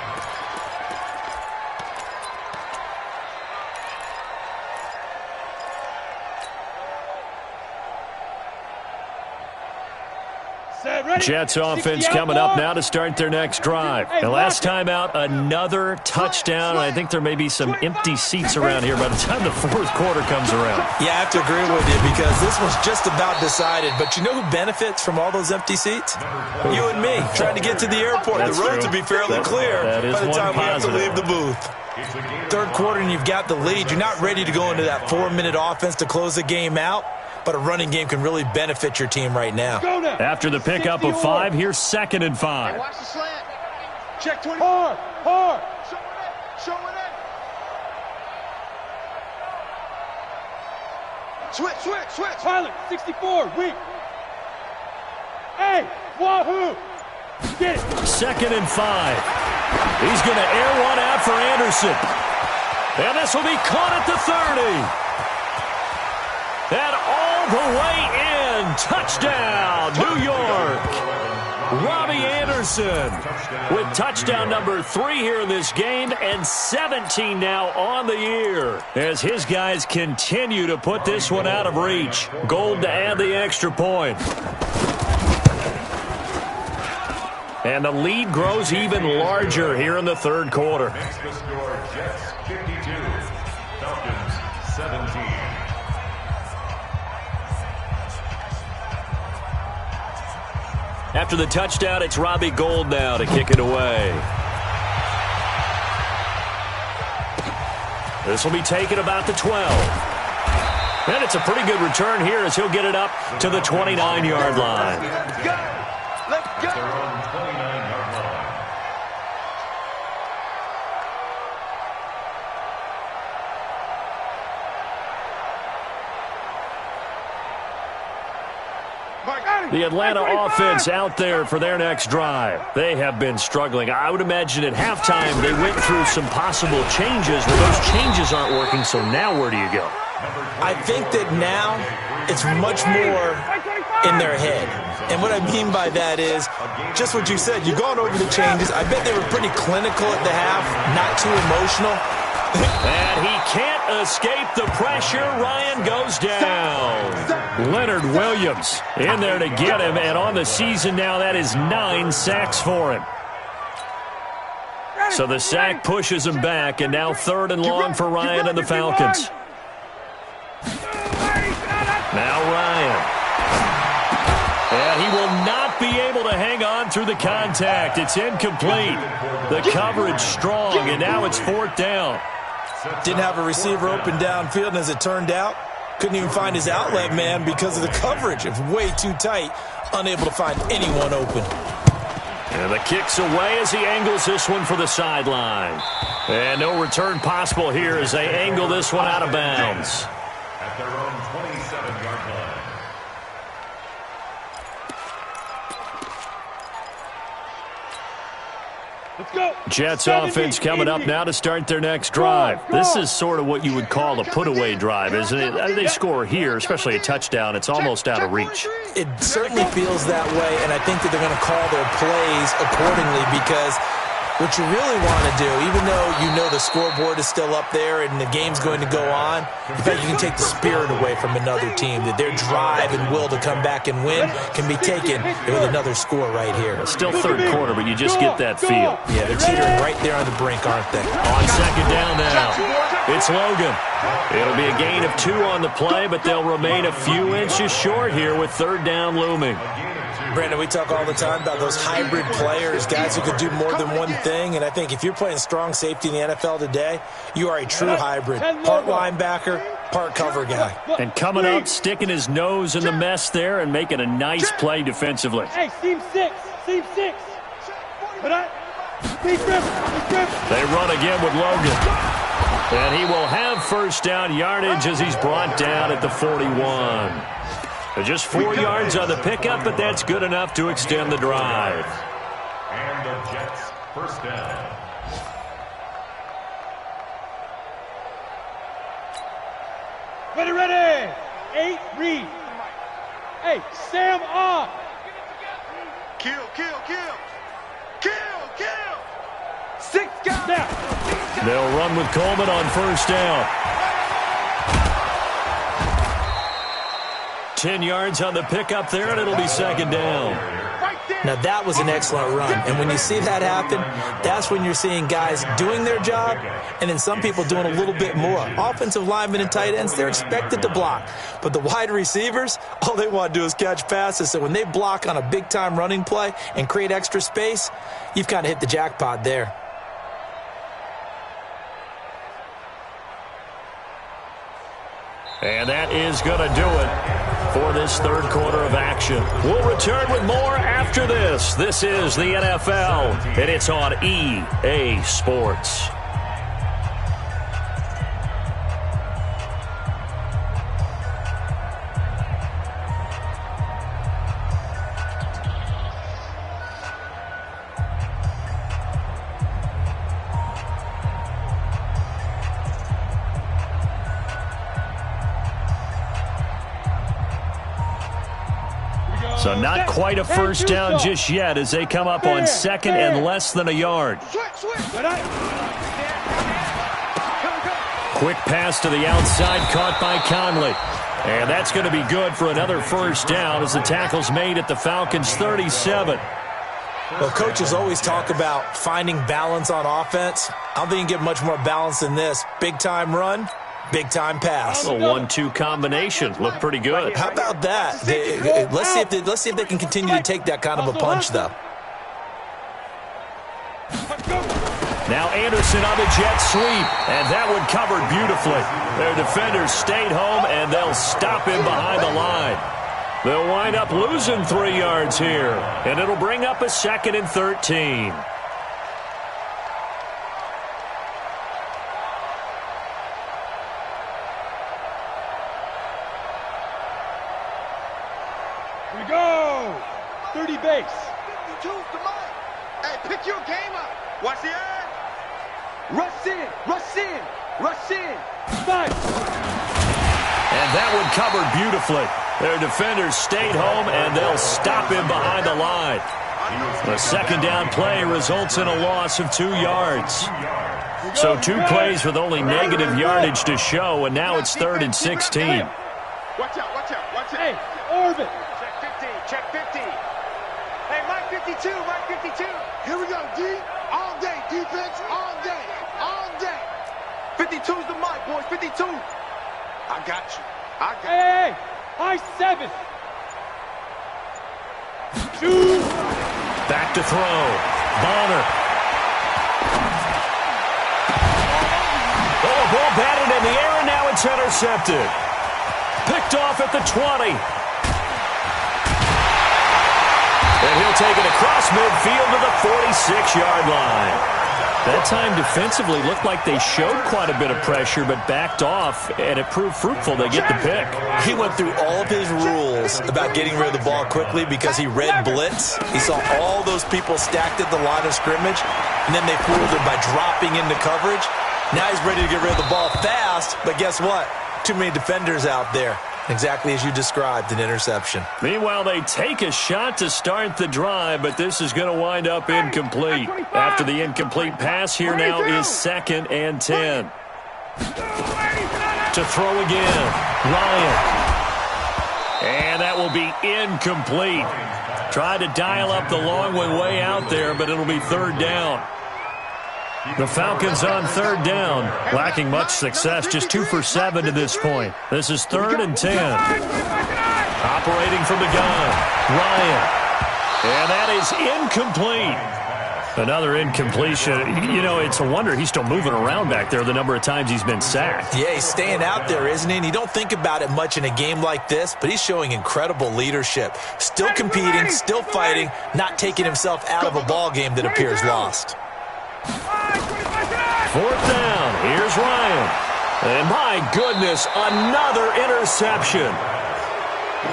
Jets offense coming up now to start their next drive. The last time out, another touchdown. And I think there may be some empty seats around here by the time the fourth quarter comes around. Yeah, I have to agree with you because this one's just about decided. But you know who benefits from all those empty seats? You and me, trying to get to the airport. That's the roads true. will be fairly clear that is by the time we have to positive. leave the booth. Third quarter and you've got the lead. You're not ready to go into that 4-minute offense to close the game out. But a running game can really benefit your team right now. After the pickup of 5, here's 2nd and 5. Hey, watch the slant. Check 20. Hard, hard. Show it in. Show it in. Switch. Pilot, 64, weak. Hey, wahoo. Get it. 2nd and 5. He's going to air one out for Anderson. And this will be caught at the 30. And all the way in. Touchdown, New York. Robbie Anderson with touchdown number 3 here in this game and 17 now on the year as his guys continue to put this one out of reach. Gold to add the extra point. And the lead grows even larger here in the third quarter. Makes the score Jets 52, Falcons 17. After the touchdown, it's Robbie Gould now to kick it away. This will be taken about the 12. And it's a pretty good return here as he'll get it up to the 29-yard line. Let's go. Their own 29-yard line. The Atlanta offense out there for their next drive. They have been struggling. I would imagine at halftime they went through some possible changes. Well, those changes aren't working, so now where do you go? I think that now it's much more in their head. And what I mean by that is just what you said. You've gone over the changes. I bet they were pretty clinical at the half, not too emotional. And he can't escape the pressure. Ryan goes down. Leonard Williams in there to get him. And on the season now, that is 9 sacks for him. So the sack pushes him back. And now 3rd and long for Ryan and the Falcons. Now Ryan. And he will not be able to hang on through the contact. It's incomplete. The coverage strong. And now it's 4th down. Didn't have a receiver open downfield, and as it turned out, couldn't even find his outlet man because of the coverage. It was way too tight, unable to find anyone open. And the kick's away as he angles this one for the sideline. And no return possible here as they angle this one out of bounds. At their own 27-yard line. Let's go. Jets offense coming up now to start their next drive. This is sort of what you would call a put-away drive, isn't it? They score here, especially a touchdown. It's almost out of reach. It certainly feels that way, and I think that they're going to call their plays accordingly because what you really want to do, even though you know the scoreboard is still up there and the game's going to go on, in fact, you can take the spirit away from another team, that their drive and will to come back and win can be taken with another score right here. It's still third quarter, but you just get that feel. Yeah, they're teetering right there on the brink, aren't they? On second down now, it's Logan. It'll be a gain of 2 on the play, but they'll remain a few inches short here with third down looming. Brandon, we talk all the time about those hybrid players, guys who could do more than one thing, and I think if you're playing strong safety in the NFL today, you are a true hybrid. Part linebacker, part cover guy. And coming up, sticking his nose in the mess there and making a nice play defensively. Hey, seam 6. Seam 6. They run again with Logan. And he will have first down yardage as he's brought down at the 41. Just 4 yards on the pickup, but that's good enough to extend the drive. And the Jets first down. Ready. 8, read. Hey, Sam off. Kill. 6 guys. Now. They'll run with Coleman on first down. 10 yards on the pickup there, and it'll be second down. Now, that was an excellent run, and when you see that happen, that's when you're seeing guys doing their job and then some people doing a little bit more. Offensive linemen and tight ends, they're expected to block, but the wide receivers, all they want to do is catch passes. So when they block on a big-time running play and create extra space, you've kind of hit the jackpot there. And that is going to do it for this third quarter of action. We'll return with more after this. This is the NFL, and it's on EA Sports. So not quite a first down just yet as they come up on second and less than a yard. Quick pass to the outside, caught by Conley. And that's going to be good for another first down as the tackle's made at the Falcons' 37. Well, coaches always talk about finding balance on offense. I don't think you can get much more balance than this. Big-time run, big-time pass. A 1-2 combination. Looked pretty good. How about that? Let's see if they can continue to take that kind of a punch, though. Now Anderson on the jet sweep, and that one covered beautifully. Their defenders stayed home, and they'll stop him behind the line. They'll wind up losing 3 yards here, and it'll bring up a 2nd and 13. Here we go. 30 base. 52's the mark. Hey, pick your game up. Watch the eye. Rush in. 5. And that one covered beautifully. Their defenders stayed home, and they'll stop him behind the line. The second down play results in a loss of 2 yards. So 2 plays with only negative yardage to show, and now it's 3rd and 16. Watch out. Hey, Orvin. Check 50. Hey, Mike 52. Here we go, D. All day. Defense, all day. 52's the mic, boys. 52. I got you. Hey. High 7. 2. Back to throw. Bonner. Oh, ball batted in the air, and now it's intercepted. Picked off at the 20. And he'll take it across midfield to the 46-yard line. That time defensively looked like they showed quite a bit of pressure but backed off, and it proved fruitful. They get the pick. He went through all of his rules about getting rid of the ball quickly because he read blitz. He saw all those people stacked at the line of scrimmage, and then they fooled him by dropping into coverage. Now he's ready to get rid of the ball fast, but guess what? Too many defenders out there. Exactly as you described, an interception. Meanwhile, they take a shot to start the drive, but this is going to wind up incomplete. After the incomplete pass, here now is 2nd and 10. To throw again, Ryan. And that will be incomplete. Tried to dial up the long one way out there, but it'll be 3rd down. The Falcons on 3rd down, lacking much success, just 2 for 7 to this point. This is 3rd and 10. Operating from the gun, Ryan. And that is incomplete. Another incompletion. You know, it's a wonder he's still moving around back there the number of times he's been sacked. Yeah, he's staying out there, isn't he? And you don't think about it much in a game like this, but he's showing incredible leadership. Still competing, still fighting, not taking himself out of a ball game that appears lost. 4th down. Here's Ryan. And my goodness, another interception.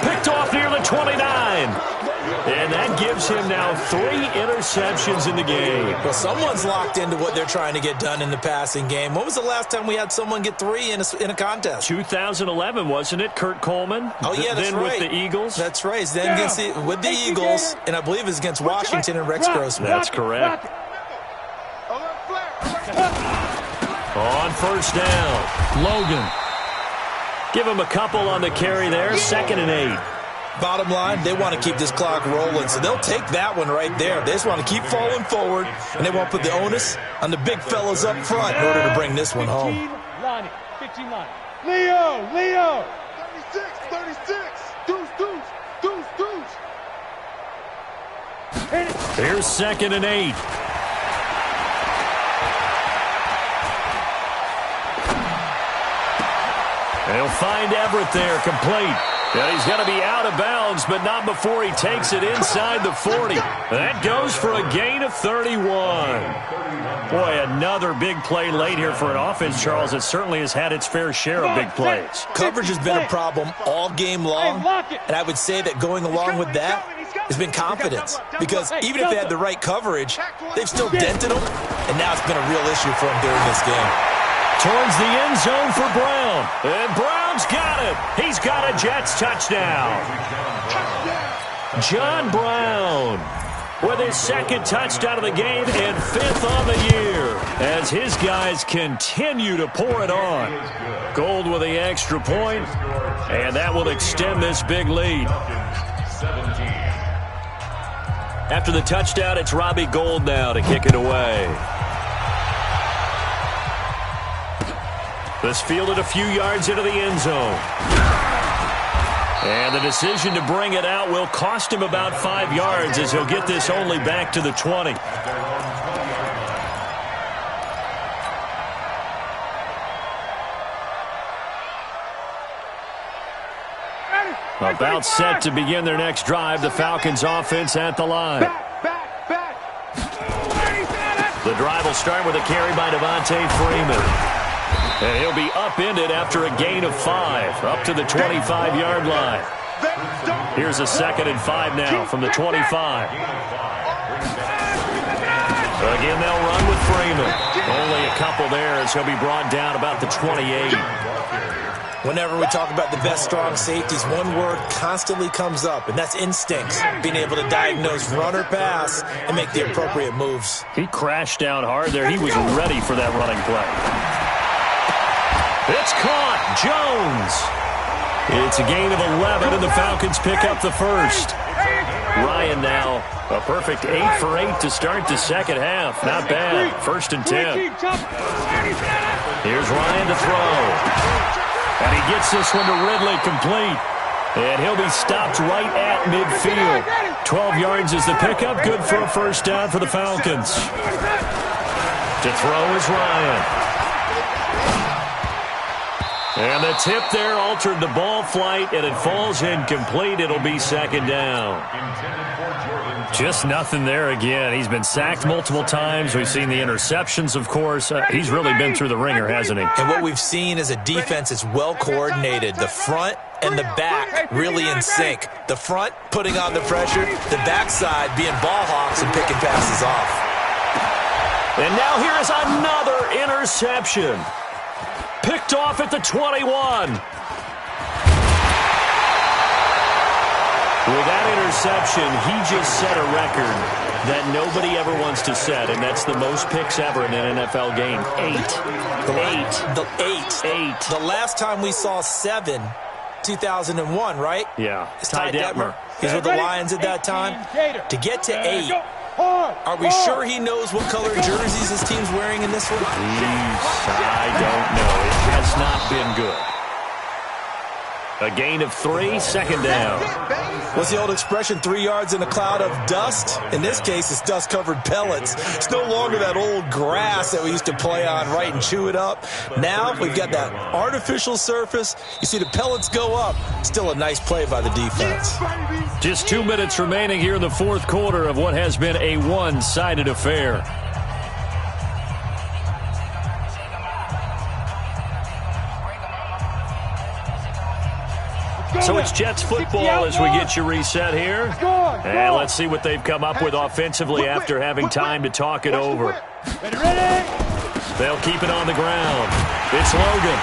Picked off near the 29. And that gives him now 3 interceptions in the game. Well, someone's locked into what they're trying to get done in the passing game. When was the last time we had someone get 3 in a contest? 2011, wasn't it, Kurt Coleman? Oh, yeah, that's then right. with the Eagles? That's right. Then with the Eagles, and I believe it's against Washington and Rex Grossman. That's correct. On 1st down, Logan. Give him a couple on the carry there, 2nd and 8. Bottom line, they want to keep this clock rolling, so they'll take that one right there. They just want to keep falling forward, and they want to put the onus on the big fellas up front in order to bring this one home. 15 line. Leo! 36, deuce. Here's 2nd and 8. They'll find Everett there, complete. And he's going to be out of bounds, but not before he takes it inside the 40. That goes for a gain of 31. Boy, another big play late here for an offense, Charles. It certainly has had its fair share of big plays. Coverage has been a problem all game long, and I would say that going along with that has been confidence. Because even if they had the right coverage, they've still dented them, and now it's been a real issue for them during this game. Towards the end zone for Brown. And Brown's got it. He's got a Jets touchdown. John Brown with his 2nd touchdown of the game and 5th on the year as his guys continue to pour it on. Gold with the extra point, and that will extend this big lead. After the touchdown, it's Robbie Gould now to kick it away. This fielded a few yards into the end zone. And the decision to bring it out will cost him about 5 yards as he'll get this only back to the 20. About set to begin their next drive, the Falcons offense at the line. The drive will start with a carry by Devontae Freeman. And he'll be upended after a gain of 5, up to the 25-yard line. Here's a 2nd and 5 now from the 25. Again, they'll run with Freeman. Only a couple there as he'll be brought down about the 28. Whenever we talk about the best strong safeties, one word constantly comes up, and that's instincts. Being able to diagnose run or pass and make the appropriate moves. He crashed down hard there. He was ready for that running play. It's caught. Jones. It's a gain of 11, and the Falcons pick up the 1st. Ryan now, a perfect 8 for 8 to start the second half. Not bad. 1st and 10. Here's Ryan to throw. And he gets this one to Ridley complete. And he'll be stopped right at midfield. 12 yards is the pickup. Good for a 1st down for the Falcons. To throw is Ryan. And the tip there altered the ball flight, and it falls incomplete. It'll be second down. Just nothing there again. He's been sacked multiple times. We've seen the interceptions, of course. He's really been through the ringer, hasn't he? And what we've seen is a defense that's well coordinated. The front and the back really in sync. The front putting on the pressure, the backside being ball hawks and picking passes off. And now here is another interception. Picked off at the 21. With that interception, he just set a record that nobody ever wants to set, and that's the most picks ever in an NFL game. 8. The last time we saw 7, 2001, right? Yeah. It's Ty Detmer. He's with the Lions at that time. To get to 8, are we sure he knows what color jerseys his team's wearing in this one? I don't know. It has not been good. A gain of 3, second down. What's the old expression, 3 yards in a cloud of dust? In this case, it's dust-covered pellets. It's no longer that old grass that we used to play on, right, and chew it up. Now we've got that artificial surface. You see the pellets go up. Still a nice play by the defense. Just 2 minutes remaining here in the fourth quarter of what has been a one-sided affair. So it's Jets football as we get you reset here. And let's see what they've come up with offensively after having time to talk it over. They'll keep it on the ground. It's Logan.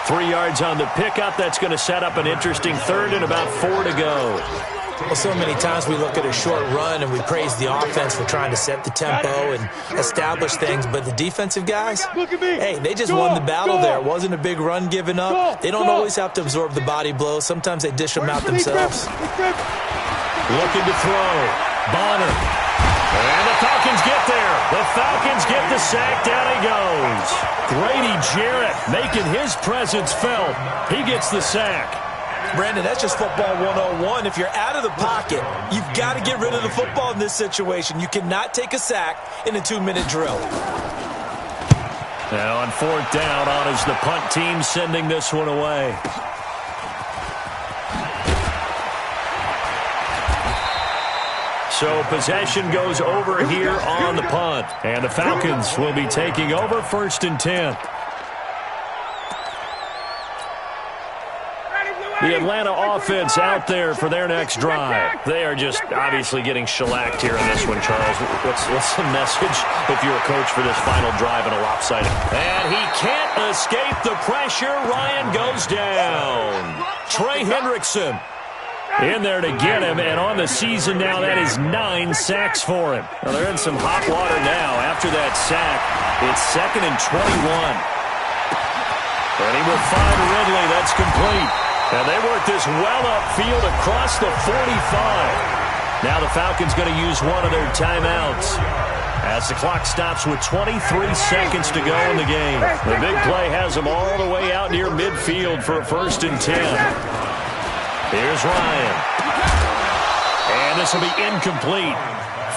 3 yards on the pickup. That's going to set up an interesting third and about 4 to go. Well, so many times we look at a short run and we praise the offense for trying to set the tempo and establish things, but the defensive guys, hey, they just won the battle there. It wasn't a big run given up. They don't always have to absorb the body blows. Sometimes they dish them out themselves. Looking to throw. Bonner. And the Falcons get there. The Falcons get the sack. Down he goes. Grady Jarrett making his presence felt. He gets the sack. Brandon, that's just football 101. If you're out of the pocket, you've got to get rid of the football in this situation. You cannot take a sack in a 2-minute drill. Now on fourth down, on is the punt team sending this one away. So possession goes over here on the punt. And the Falcons will be taking over 1st and 10. The Atlanta offense out there for their next drive. They are just obviously getting shellacked here in this one, Charles. What's the message if you're a coach for this final drive in a lopsided? And he can't escape the pressure. Ryan goes down. Trey Hendrickson in there to get him, and on the season now, that is 9 sacks for him. Well, they're in some hot water now. After that sack, it's 2nd and 21. And he will find Ridley. That's complete. And they work this well upfield across the 45. Now the Falcons going to use one of their timeouts as the clock stops with 23 seconds to go in the game. The big play has them all the way out near midfield for a 1st and 10. Here's Ryan. And this will be incomplete.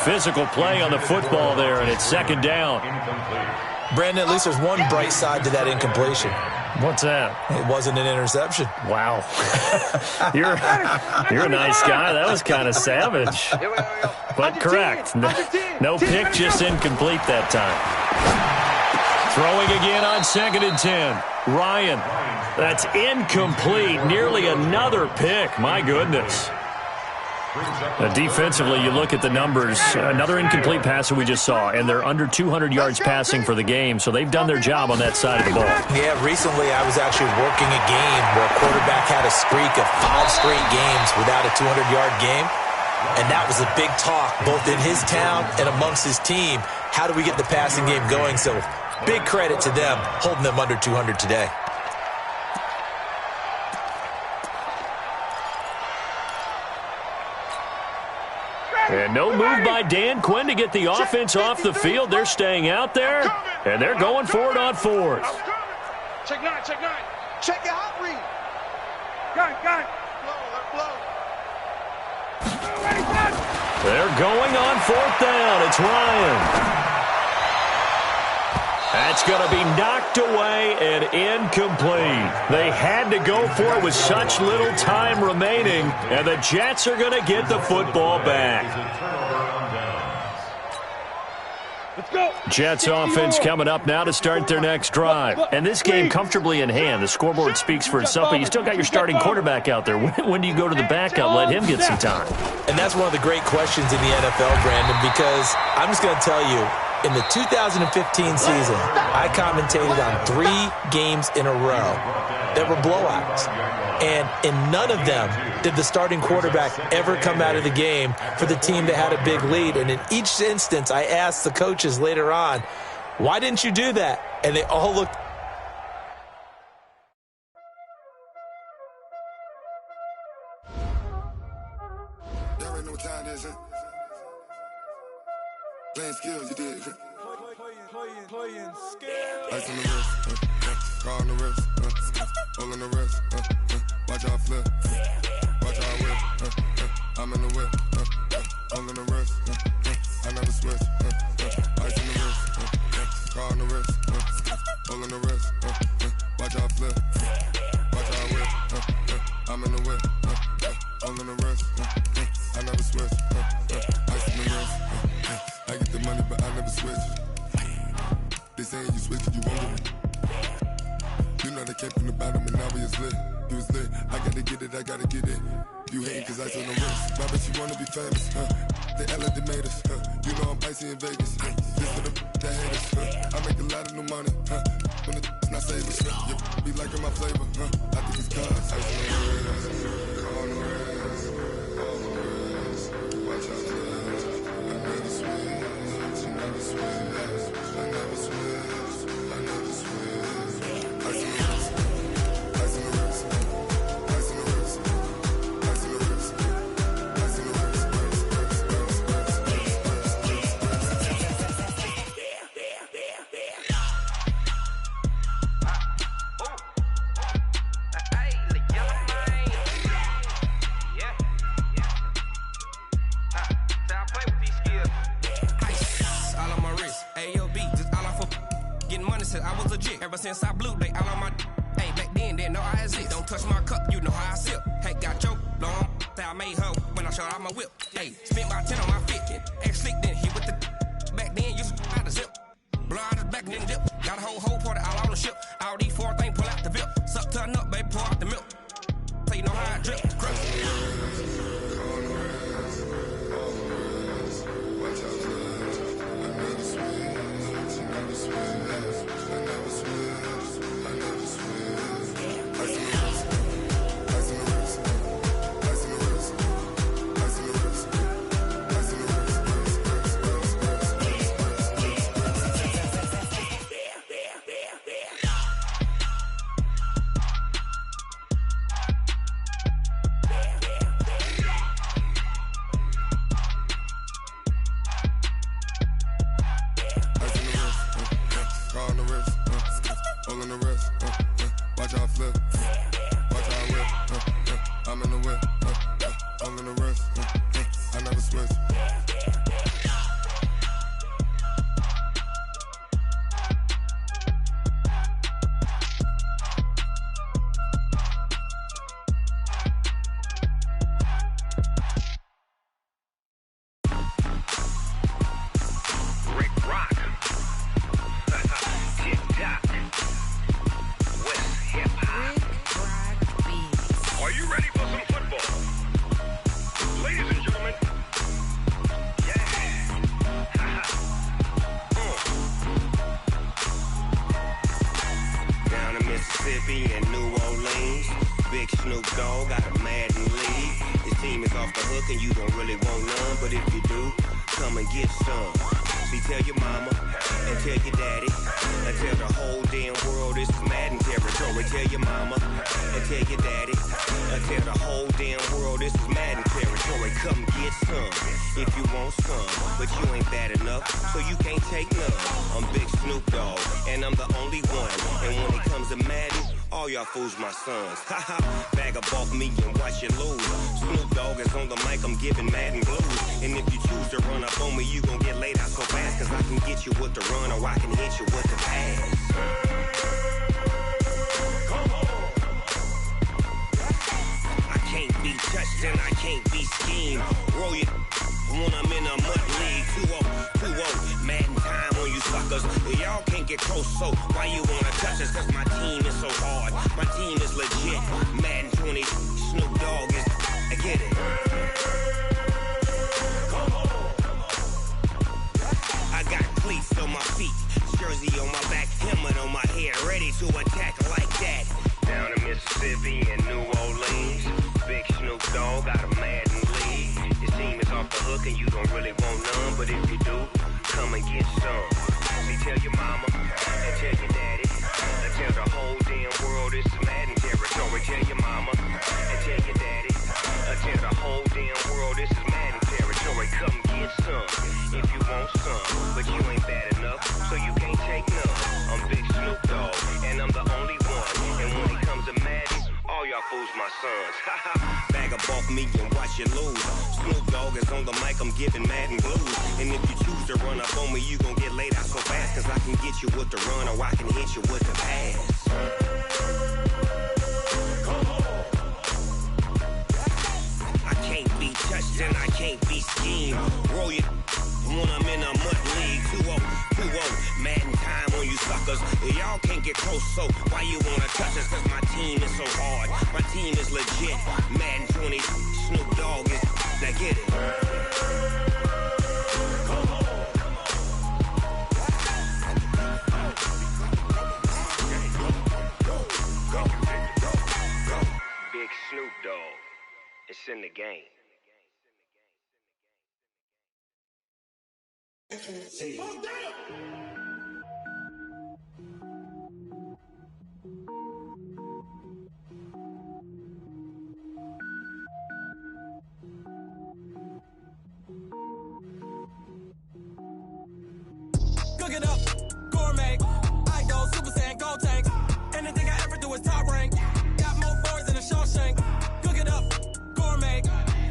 Physical play on the football there, and it's 2nd down. Brandon, at least there's one bright side to that incompletion. What's that? It wasn't an interception. Wow. You're a nice guy. That was kind of savage. But correct. No pick, just incomplete that time. Throwing again on 2nd and 10. Ryan. That's incomplete. Nearly another pick. My goodness. Defensively, you look at the numbers. Another incomplete pass that we just saw, and they're under 200 yards passing for the game, so they've done their job on that side of the ball. Yeah, recently I was actually working a game where a quarterback had a streak of 5 straight games without a 200-yard game, and that was a big talk, both in his town and amongst his team. How do we get the passing game going? So big credit to them, holding them under 200 today. And no move by Dan Quinn to get the offense off the field. They're staying out there, and they're going for it on 4th. Check 9. Check your hot read. Got it. Blow. They're going on 4th down. It's Ryan. That's going to be knocked away and incomplete. They had to go for it with such little time remaining, and the Jets are going to get the football back. Let's go. Jets offense coming up now to start their next drive. And this game comfortably in hand. The scoreboard speaks for itself, but you still got your starting quarterback out there. When do you go to the backup, let him get some time? And that's one of the great questions in the NFL, Brandon, because I'm just going to tell you, in the 2015 season, I commentated on 3 games in a row that were blowouts. And in none of them did the starting quarterback ever come out of the game for the team that had a big lead. And in each instance, I asked the coaches later on, why didn't you do that? And they all looked. There ain't no time, is it? Playing skills, you did. Playing skills. Ice on the wrist, car on the wrist, hole in the wrist, watch out flip, watch out whip, I'm in the whip, hole in the wrist, I never switch, ice on the wrist, car on the wrist, hole in the wrist, watch out flip, watch out whip, I'm in the whip, hole in the wrist, I never switch, ice on the wrist, I get the money but I never switch. They saying you switch it, you won't get it. You know they came from the bottom and now we is lit. You was lit, I gotta get it, I gotta get it. You hating cause ice on the wrist. My bitch, you wanna be famous, They LA, they made us, You know I'm icy in Vegas, This for the that hate us, I make a lot of new money, When it's not savings, You be liking my flavor, I think it's cause ice on the wrist, on the wrist, on the wrist. Watch out, I never switch, I never switch. I never switch, I never switch. Ice in the wrist, ice in the wrist, ice in the wrist, ice in the wrist, ice in the wrist, I was legit. Ever since I blew, they all on my hey, back then, didn't know I exist. Don't touch my cup, you know how I sip. Hey, got choked, long. I made her when I showed out my whip. Hey, spent about 10 on my 50. Ex slick, then hit with the back then, used to out the zip. Blow out the back, then dip. Got a whole party all on the ship. All these 4 things, pull out the VIP. Suck, turn up, baby, pour out the milk. So you know how I drip. Crush. Fools my sons. Haha, bag up off me and watch you lose. Snoop Dogg is on the mic, I'm giving Madden blues. And if you choose to run up on me, you gon' get laid out so fast. Cause I can get you with the run or I can hit you with the pass. I can't be touched and I can't be schemed. Roll you when I'm in a mud league. 2-0, Madden time on you suckers. Y'all can't get close, so why you wanna touch us? Cause my team is so hard. My team is legit. Madden 20, Snoop Dogg is, I get it. I got cleats on my feet, jersey on my back, helmet on my head, ready to attack like that. Down in Mississippi and New Orleans, Big Snoop Dogg got a Madden league. Your team is off the hook and you don't really want none, but if you do, come and get some. See, tell your mama and tell your daddy, and tell the whole damn world this is Madden territory. Tell your mama and tell your daddy, and tell the whole damn world this is Madden territory. Come get some if you want some, but you ain't bad enough, so you can't take none. I'm Big Snoop Dogg, and I'm the only one. And when it comes to Madden, all y'all fools my sons. Bag up off me and watch you lose. Snoop Dogg is on the mic, I'm giving Madden blues. And if you choose to run up on me, you gon' get laid out so fast. Cause I can get you with the run or I can hit you with the pass. I can't be touched and I can't be schemed. Roll you when I'm in a mud league. 2-0, Madden time on you suckers. Y'all can't get close, so why you wanna touch us? Cause my team is so hard. My team is legit. Madden 20, Snoop Dogg is, now get it. Big Snoop Dogg, it's in the game. Cook it up, gourmet. I go Super Saiyan, gold tank. Anything I ever do is top rank. Got more boys than a Shawshank. Cook it up, gourmet.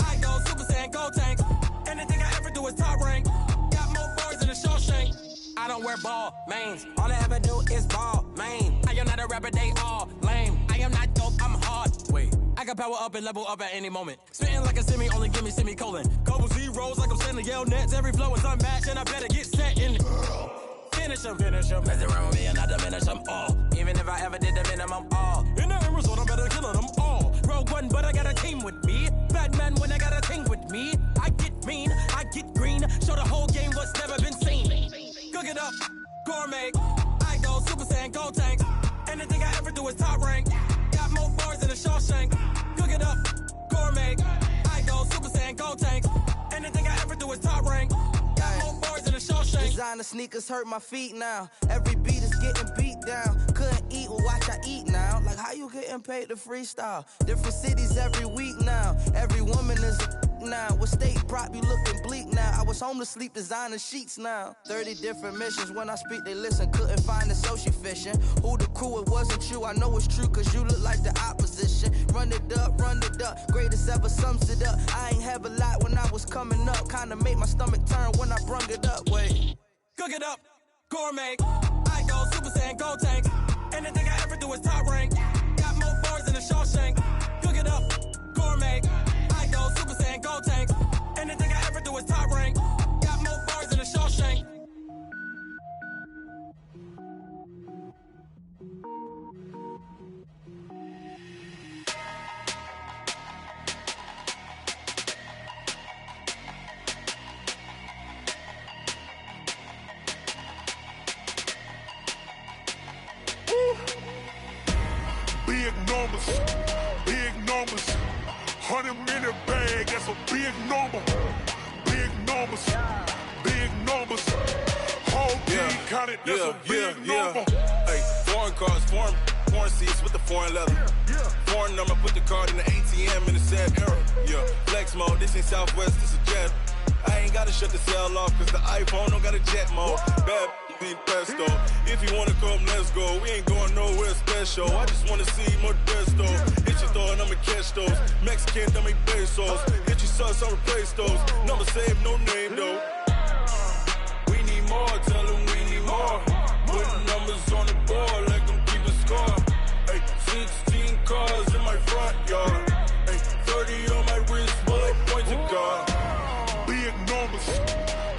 I go Super Saiyan, gold tank. Anything I ever do is top rank. Got more boys than a Shawshank. I don't wear ball mains. All I ever do is ball main. I am not a rapper, they all lame. I am not dope, I'm hard. Wait, I can power up and level up at any moment. Spitting like a semi, only give me semicolon. Couple zeros like I'm sending yell nets. Every flow is unmatched and I better get set in. Finish em. Mess around with me and I diminish them all. Even if I ever did the minimum all. In the end result, I'm better killing them all. Rogue One, but I got a team with me. Batman when I got a team with me. I get mean, I get green. Show the whole game what's never been seen. Cook it up, gourmet. I go Super Saiyan, gold tank. Anything I ever do is top rank. Got more bars than a Shawshank. Cook it up, gourmet. I go Super Saiyan, gold tank. Anything I ever do is top rank. Got more bars than a Shawshank. Designer sneakers hurt my feet now. Every beat is getting beat down. Couldn't eat, well watch I eat now. Like how you getting paid to freestyle? Different cities every week now. Every woman is a now. With state prop, you looking bleak now. I was home to sleep, designer sheets now. 30 different missions. When I speak, they listen. Couldn't find it, so she fishing. Who the crew, it wasn't you. I know it's true, cause you look like the opposition. Run it up, greatest ever sums it up. I ain't have a lot when I was coming up. Kinda made my stomach turn when I brung it up. Wait. Cook it up, gourmet. I go Super Saiyan, gold tank. Anything I ever do is top rank. Got more bars than a Shawshank. Cook it up, gourmet. I go Super Saiyan, gold tank. Anything I ever do is top rank. Got more bars than a Shawshank. Big numbers, 100-minute bag, that's a big number. Big numbers, whole team counted, that's a big number. Hey, foreign cars, foreign seats with the foreign leather. Foreign number, put the card in the ATM in the sad era. Yeah, flex mode, this ain't Southwest, this is jet. I ain't gotta shut the cell off, cause the iPhone don't got a jet mode. Bad think pesto. If you wanna come, let's go. We ain't going nowhere special. I just wanna see Modesto. Hit your thought, I'ma catch those. Mexican, dummy pesos. Hit your sus, I'll replace those. Number save, no name though. We need more, tell them we need more. Putting numbers on the board like I'm keeping score. Ay, 16 cars in my front yard. Ay, 30 on my wrist, bullet point to God. Big numbers,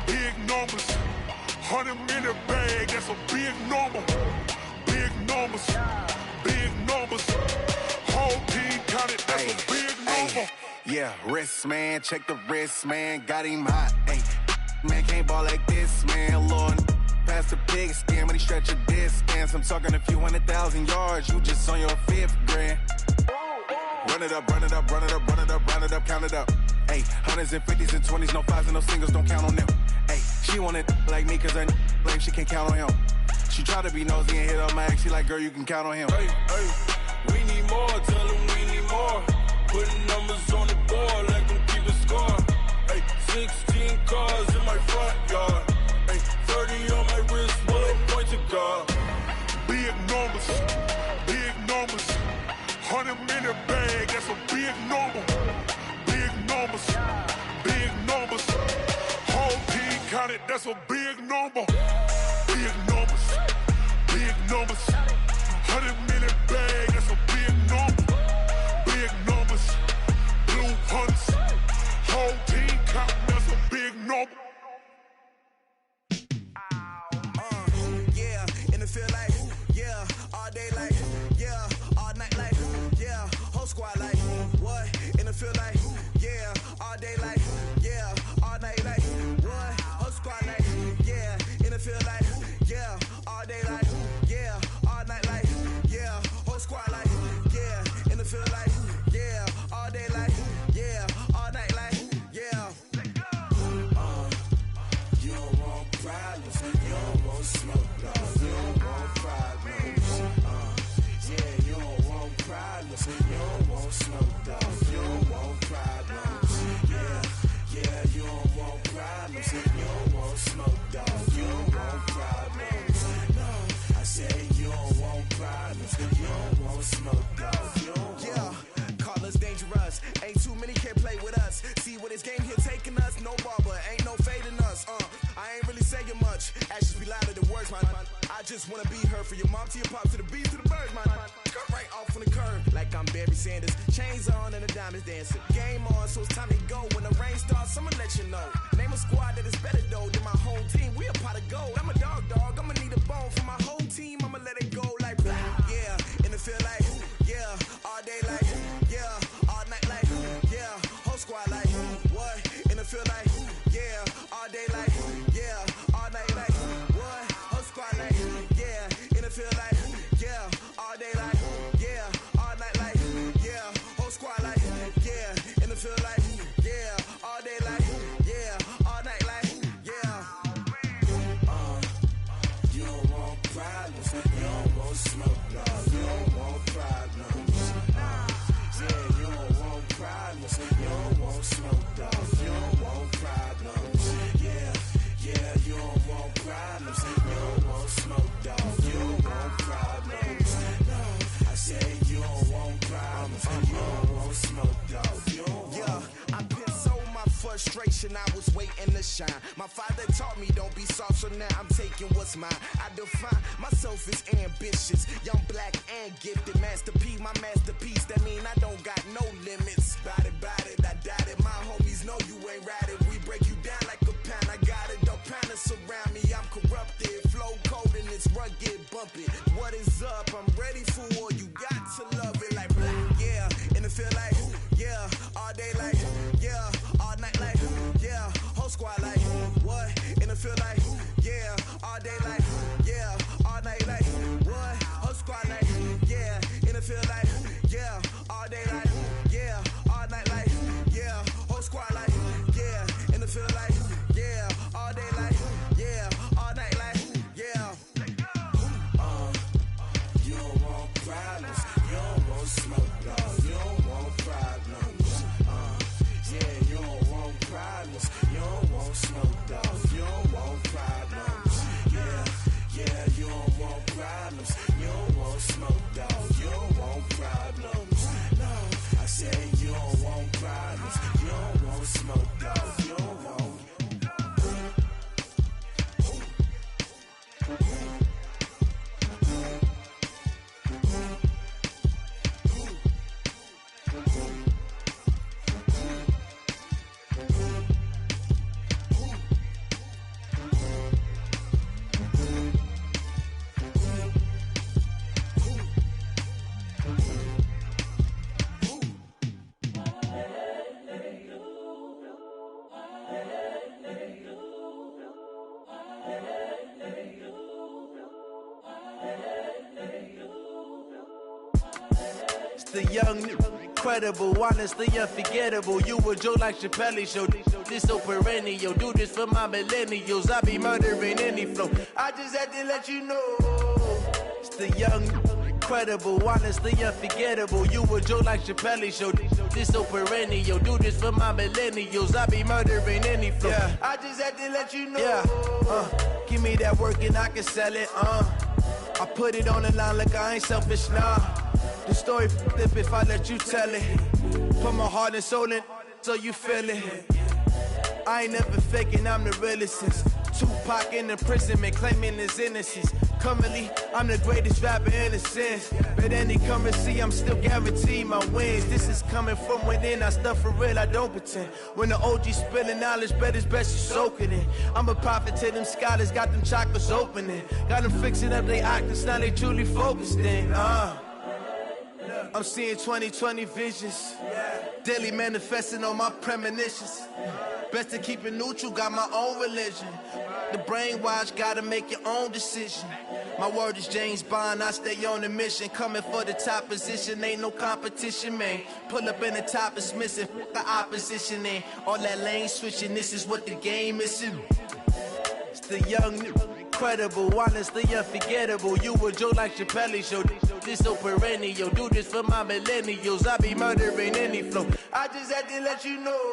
big numbers. 100 minute bag, that's a big number. Big numbers, big numbers. Whole team counted, that's a big number. Yeah, wrist man, check the wrist man, got him hot. Ay, man can't ball like this, man. Lord, past the pig skin, but he stretch a distance. I'm talking a few 100,000 yards, you just on your 5th grand. Run it up, run it up, run it up, run it up, run it up, count it up. Ay, hundreds and 50s and 20s, no 5s and no singles, don't count on them. Ay, she want it like me, cause her blame, she can't count on him. She try to be nosy and hit up my ex, she like, girl, you can count on him. Hey, hey, we need more, tell them we need more. Putting numbers on the board like I'm keeping score. Hey, 16 cars in my front yard. Hey, 30 on my wrist, bullet point to God. Big numbers, big numbers. 100 minute bag, that's a big number. Big numbers, big numbers. Whole team counted, that's a big number. Big numbers, big numbers. 100 minute bag, that's a big number. Big numbers, blue hunts. Whole team counting, that's a big number. Yeah, and it feel like, yeah, all day like, yeah, all night like, yeah, whole squad like, what? And it feel like, yeah, all day like, yeah, all night like, what? Whole squad like, yeah, and it feel like, yeah, all day like, yeah, all night like, yeah, whole squad like, yeah, and it feel like, yeah, all day like, yeah, all night like, yeah. You don't want problems, you don't want smoke, dog. You don't want problems. Yeah, you don't want problems, you don't want smoke, dog. You don't want problems. Yeah, yeah, you don't want problems, you don't want smoke, dog. You don't want problems. No, I say you don't want problems, you don't want smoke, dog. You don't want. Call us dangerous. Ain't too many can play with us. See what this game here taking us. No barber, ain't no fading us. I ain't really saying much. Actions be louder than words, man. I just wanna be heard from your mom to your pop to the beat to the birds, man. Cut right off on the curb like I'm Barry Sanders. Chains on and the diamonds dancing. Game on, so it's time to go. When the rain starts, I'ma let you know. Name a squad that is better though than my whole team. We a pot of gold. I'm a dog. I'ma need a bone for my whole team. I'ma let it go like blah. Yeah, and it feel like, yeah, all day like, yeah, all night like, yeah, whole squad like, what? And it feel like, yeah, all day like, yeah, all night like, what? Whole squad like, yeah, and it feel like, yeah, all day like, yeah, all night like, yeah, whole squad like, yeah, and it feel like, yeah, all day like, yeah, all night like, yeah. You don't want problems, you don't want smoke, dog. You don't want problems. Yeah, you don't want problems, you don't want smoke, dog. You don't want problems. Yeah, yeah, you don't want problems, you don't want smoke, dog. You don't want problems. No, I say you don't want problems, you don't want smoke, dog. You don't want. Yeah, I've been so my frustration, I was waiting to shine. My father taught me don't be soft, so now I'm taking what's mine. I define myself as ambitious, young, black, and gifted. Master P, my masterpiece, that mean I don't got no limits. Bout it, I doubt it. My homies know you ain't ratted. We break you down like a pound. I got it, don't pound to surround me. I'm corrupted, flow cold and it's rugged, bumpy. What is up? I'm ready for war. You got to love it like blah. Yeah, and it feel like, yeah, all day like, yeah, all night like, yeah, whole squad like, what? And it feel like, yeah, all day like, yeah, all night like, what? Whole squad like, yeah, and it feel like, yeah, all day like, yeah, all night like, yeah, whole squad like, yeah, and it feel like, yeah, all day like, yeah, all night like, yeah. You don't want problems, you don't want smoke, dog. You don't want problems. Yeah, you don't want problems, you don't want smoke, dog. You don't want problems. Yeah, It's the young, incredible, honestly unforgettable. You a joke like Chappelle Show. This so perennial. Do this for my millennials. I be murdering any flow. I just had to let you know. It's the young, incredible, honestly unforgettable. You a joke like Chappelle Show. This so perennial. Do this for my millennials. I be murdering any flow. Yeah. I just had to let you know. Yeah. Give me that work and I can sell it. I put it on the line like I ain't selfish, nah. The story flip if I let you tell it. Put my heart and soul in so you feel it. I ain't never faking, I'm the realest since Tupac in imprisonment, claiming his innocence. Currently, I'm the greatest rapper in a sense. But any come and see, I'm still guaranteed my wins. This is coming from within, I stuff for real, I don't pretend. When the OG spilling knowledge, bet it's best you soak it in. I'm a prophet to them scholars, got them chakras opening. Got them fixing up their octaves, now they truly focused in. I'm seeing 2020 visions, daily manifesting on my premonitions. Best to keep it neutral, got my own religion. The brainwash, gotta make your own decision. My word is James Bond, I stay on a mission. Coming for the top position, ain't no competition, man. Pull up in the top is missing, the opposition in. All that lane switching, this is what the game is. It's the young, incredible, honestly unforgettable. You a joke like Chappelle Show. This so perennial. Do this for my millennials. I be murdering any flow. I just had to let you know.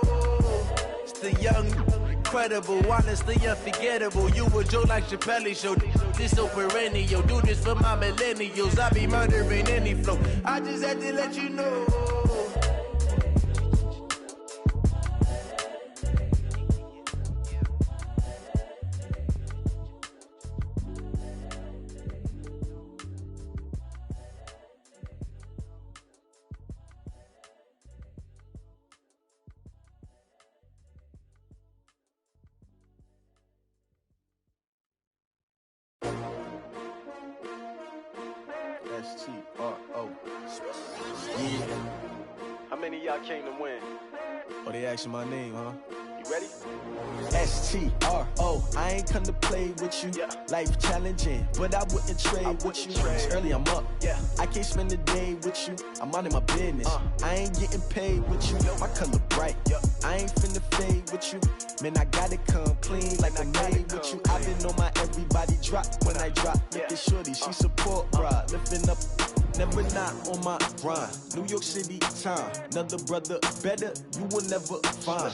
It's the young, incredible, honestly unforgettable. You a joke like Chappelle Show. This so perennial. Do this for my millennials. I be murdering any flow. I just had to let you know. S-T-R-O. Yeah. How many of y'all came to win? Oh, they asking my name, huh? You ready? S-T-R-O. I ain't come to play with you. Life challenging, but I wouldn't trade with you. It's early, I'm up. I can't spend the day with you. I'm out of my business. I ain't getting paid with you. My color bright. I ain't finna fade with you. Man, I gotta come clean like I made with you. I've been on my everybody drop when I drop. Look at shorty, she support, bruh. Lifting up, never not on my grind. New York City time, another brother better, you will never find.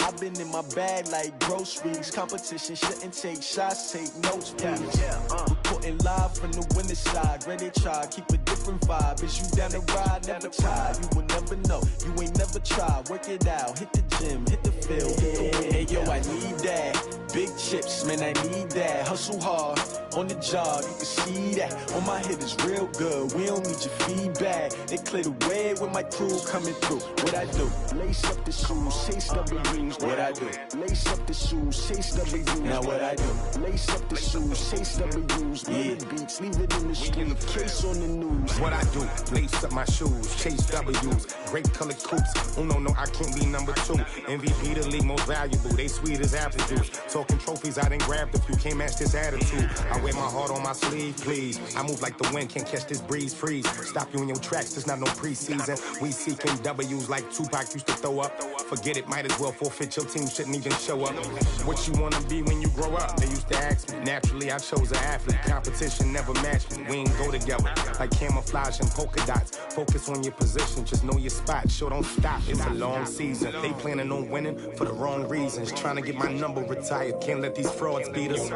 I've been in my bag like groceries. Competition shouldn't take shots, take notes, please. Reporting live from the winning side. Ready to try, keep a different vibe. Is you down the ride, never tired. You will never know, you ain't never tried. Work it out, hit the gym, hit the field, hit the win. Hey yo, I need that. Big chips, man, I need that. Hustle hard, on the job, you can see that. On my hit is real good, we don't need your feedback. They clear the way with my crew coming through. What I do? Lace up the shoes, chase W's. What I do? Lace up the shoes, chase W's. Now what I do? Lace up the shoes, chase W's. Yeah. Beats, leave it in the street, case on the news. What I do? Lace up my shoes, chase W's. Great colored coops. Oh no, I can't be number 2. MVP the league most valuable. They sweet as apple juice. Talking trophies, I done grabbed a few. Can't match this attitude. I wear my heart on my sleeve, please. I move like the wind, can't catch this breeze. Freeze. Stop you in your tracks, there's not no preseason. We seeking W's like Tupac used to throw up. Forget it, might as well forfeit. Your team shouldn't even show up. What you wanna be when you grow up? They used to ask me. Naturally, I chose an athlete. Competition never matched me. We ain't go together like camouflage and polka dots. Focus on your position, just know your spot. Sure, don't stop. It's a long season. They planning on winning for the wrong reasons. Trying to get my number retired. Can't let these frauds beat us.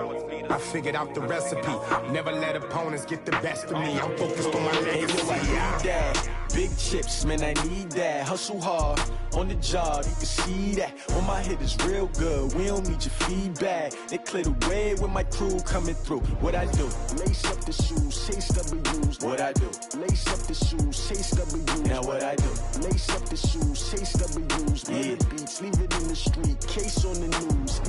I figured out the recipe. Never let opponents get the best of me. I'm focused on my legacy. I need that. Big chips, man, I need that. Hustle hard, on the job, you can see that. On my hit is real good, we don't need your feedback. They clear the way with my crew coming through. What I do? Lace up the shoes, chase W's. What I do? Lace up the shoes, chase W's. Now what I do? Lace up the shoes, chase W's. Yeah. Beats, leave it in the street, case on the news.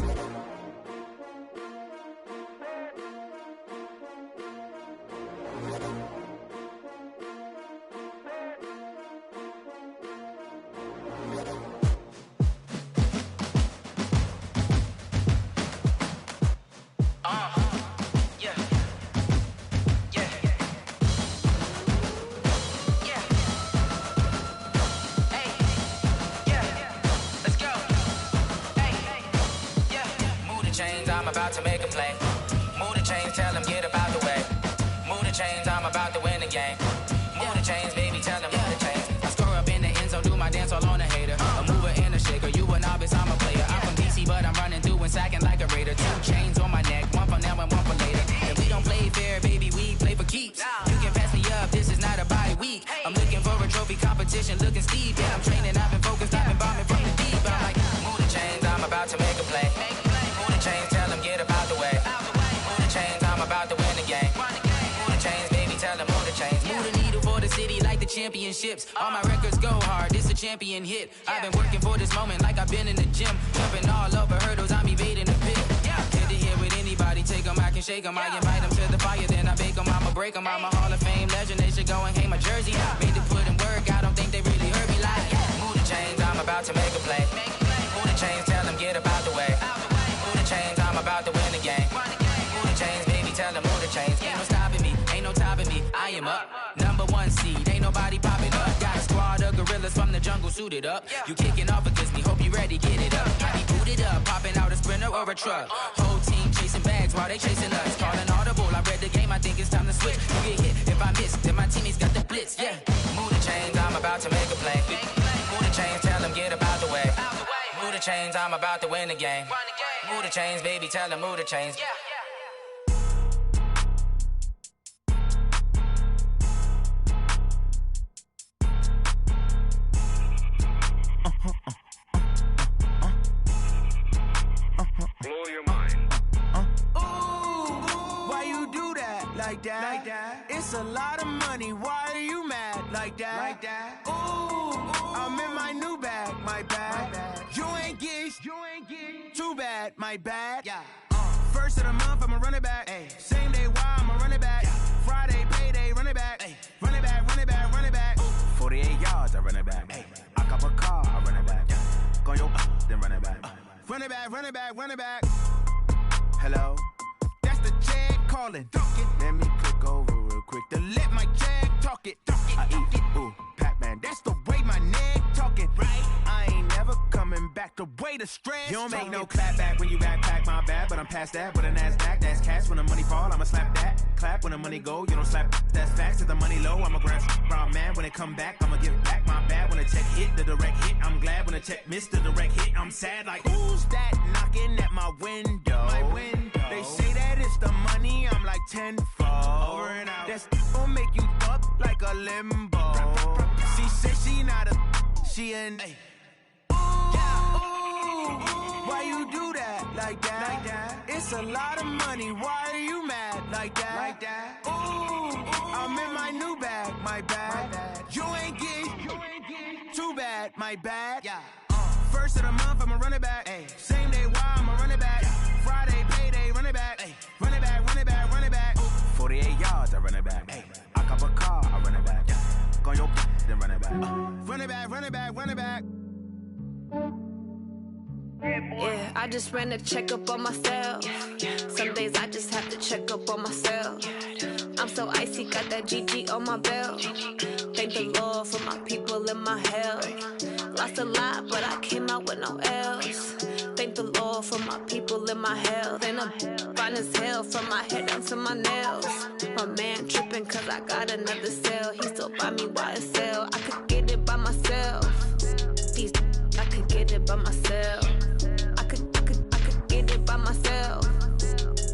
I'm about to make a play. Move the chains, tell them get about the way. Move the chains, I'm about to win the game. Move the chains, baby, tell them move the chains. I score up in the end zone, do my dance all on a hater. A mover and a shaker, you a novice, I'm a player. I'm from DC, but I'm running through and sacking like a raider. 2 chains on my neck, one for now and one for later. If we don't play fair, baby, we play for keeps. You can pass me up, this is not a bye week. I'm looking for a trophy competition, looking steep. Yeah, I'm training, I've been focused, I've been bombing from the deep. I'm like, move the chains, I'm about to make a play. Move the chains, tell them get about the way. Move the chains, I'm about to win the game. Move the chains, baby, tell them move the chains. Move the needle for the city like the championships. All my records go hard, this a champion hit. I've been working for this moment like I've been in the gym. Jumping all over hurdles, I'm evading the pit. Head to head with anybody, take them, I can shake them. I invite them to the fire, then I bake them, I'ma break them. I'm a Hall of Fame legend, they should go and hang my jersey. Made to put in work, I don't think they really heard me like, move the chains, I'm about to make a play. Move the chains, tell them get about the way. Move the chains, I'm about to win the game. Move the chains, baby, tell them move the chains. Ain't no stopping me, ain't no topping me, I am up. Number 1 seed, ain't nobody popping up. Got a squad of gorillas from the jungle suited up. You kicking off against me, hope you ready, get it up. I be booted up, popping out a sprinter or a truck. Whole team chasing bags while they chasing us. Calling audible, I read the game, I think it's time to switch. You get hit, if I miss, then my teammates got the blitz, yeah. Move the chains, I'm about to make a play. Move the chains, tell them get about the way. Move the chains, I'm about to win the game. Move the chains, baby, tell them move the chains. Blow your mind. Why you do that? Like that? Like that? It's a lot of money. Why are you mad? Like that? Like that? Ooh, I'm in my new bag. My bad. You ain't get. Too bad. My bad. Yeah. First of the month, I'ma run it back. Ay. Same day, why I'ma run it back. Friday, payday, run it back. Ay. Run it back, run it back, run it back. 48 yards, I run it back. Ay. I cop a car, I run it back. Go yo, then run it back. Run it back, run it back, run it back. Hello? That's the jag calling. Let me click over real quick to let my jag talk it. I eat it, ooh, Pac-Man. That's the way my neck talking. Right? I ain't never coming back the way the stress. You don't make no clap back when you backpack, my bad. But I'm past that with a NASDAQ. That's cash when the money fall, I'ma slap that. Clap when the money go, you don't slap. That's facts. If the money low, I'ma grab brown man. When it come back, I'ma give back my bad. When the check hit, the direct hit. I'm glad when the check missed the direct hit. I'm sad like, who's that knocking at my window? My window. They say that it's the money, I'm like tenfold. Over and out. That's gon' make you up like a limbo. She said she not a, she an. Why you do that? Like that? Like that? It's a lot of money. Why are you mad? Like that? Like that? Ooh, I'm in my new bag. My bad. You ain't get. Too bad. My bad. Yeah. First of the month, I'ma run it back. Ay. Same day, why I'ma run it back. Friday, payday, run it back. Ay. Run it back, run it back, run it back. 48 yards, I run it back. Ay. I cop a car, I run it back. Go yo, then run it back. Run it back, run it back, run it back. Yeah, I just ran a checkup on myself. Some days I just have to check up on myself. I'm so icy, got that GG on my belt. Thank the Lord for my people and my health. Lost a lot, but I came out with no L's. Thank the Lord for my people and my health. And I'm fine as hell from my head down to my nails. My man tripping cause I got another cell. He still buy me YSL. I could get it by myself. These I could get it by myself. I could get it by myself.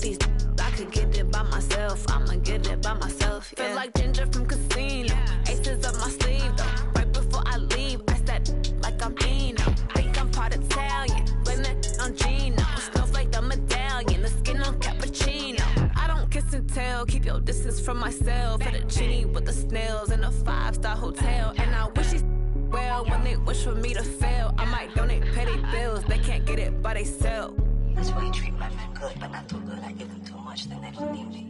These I could get it by myself. I'ma get it by myself. Yeah. Feel like Ginger from Casino. Aces up my sleeve though. Right before I leave, I said like I'm Dino. Think I'm part Italian. Blame it on Gino. Snowflake the medallion. The skin on cappuccino. I don't kiss and tell. Keep your distance from myself. For the genie with the snails in a 5-star hotel. And I wish he's well when they wish for me to fail. I might donate petty bills. They can't get it by themselves. That's why you treat my men good, but not too good. I give them too much, then they don't need me.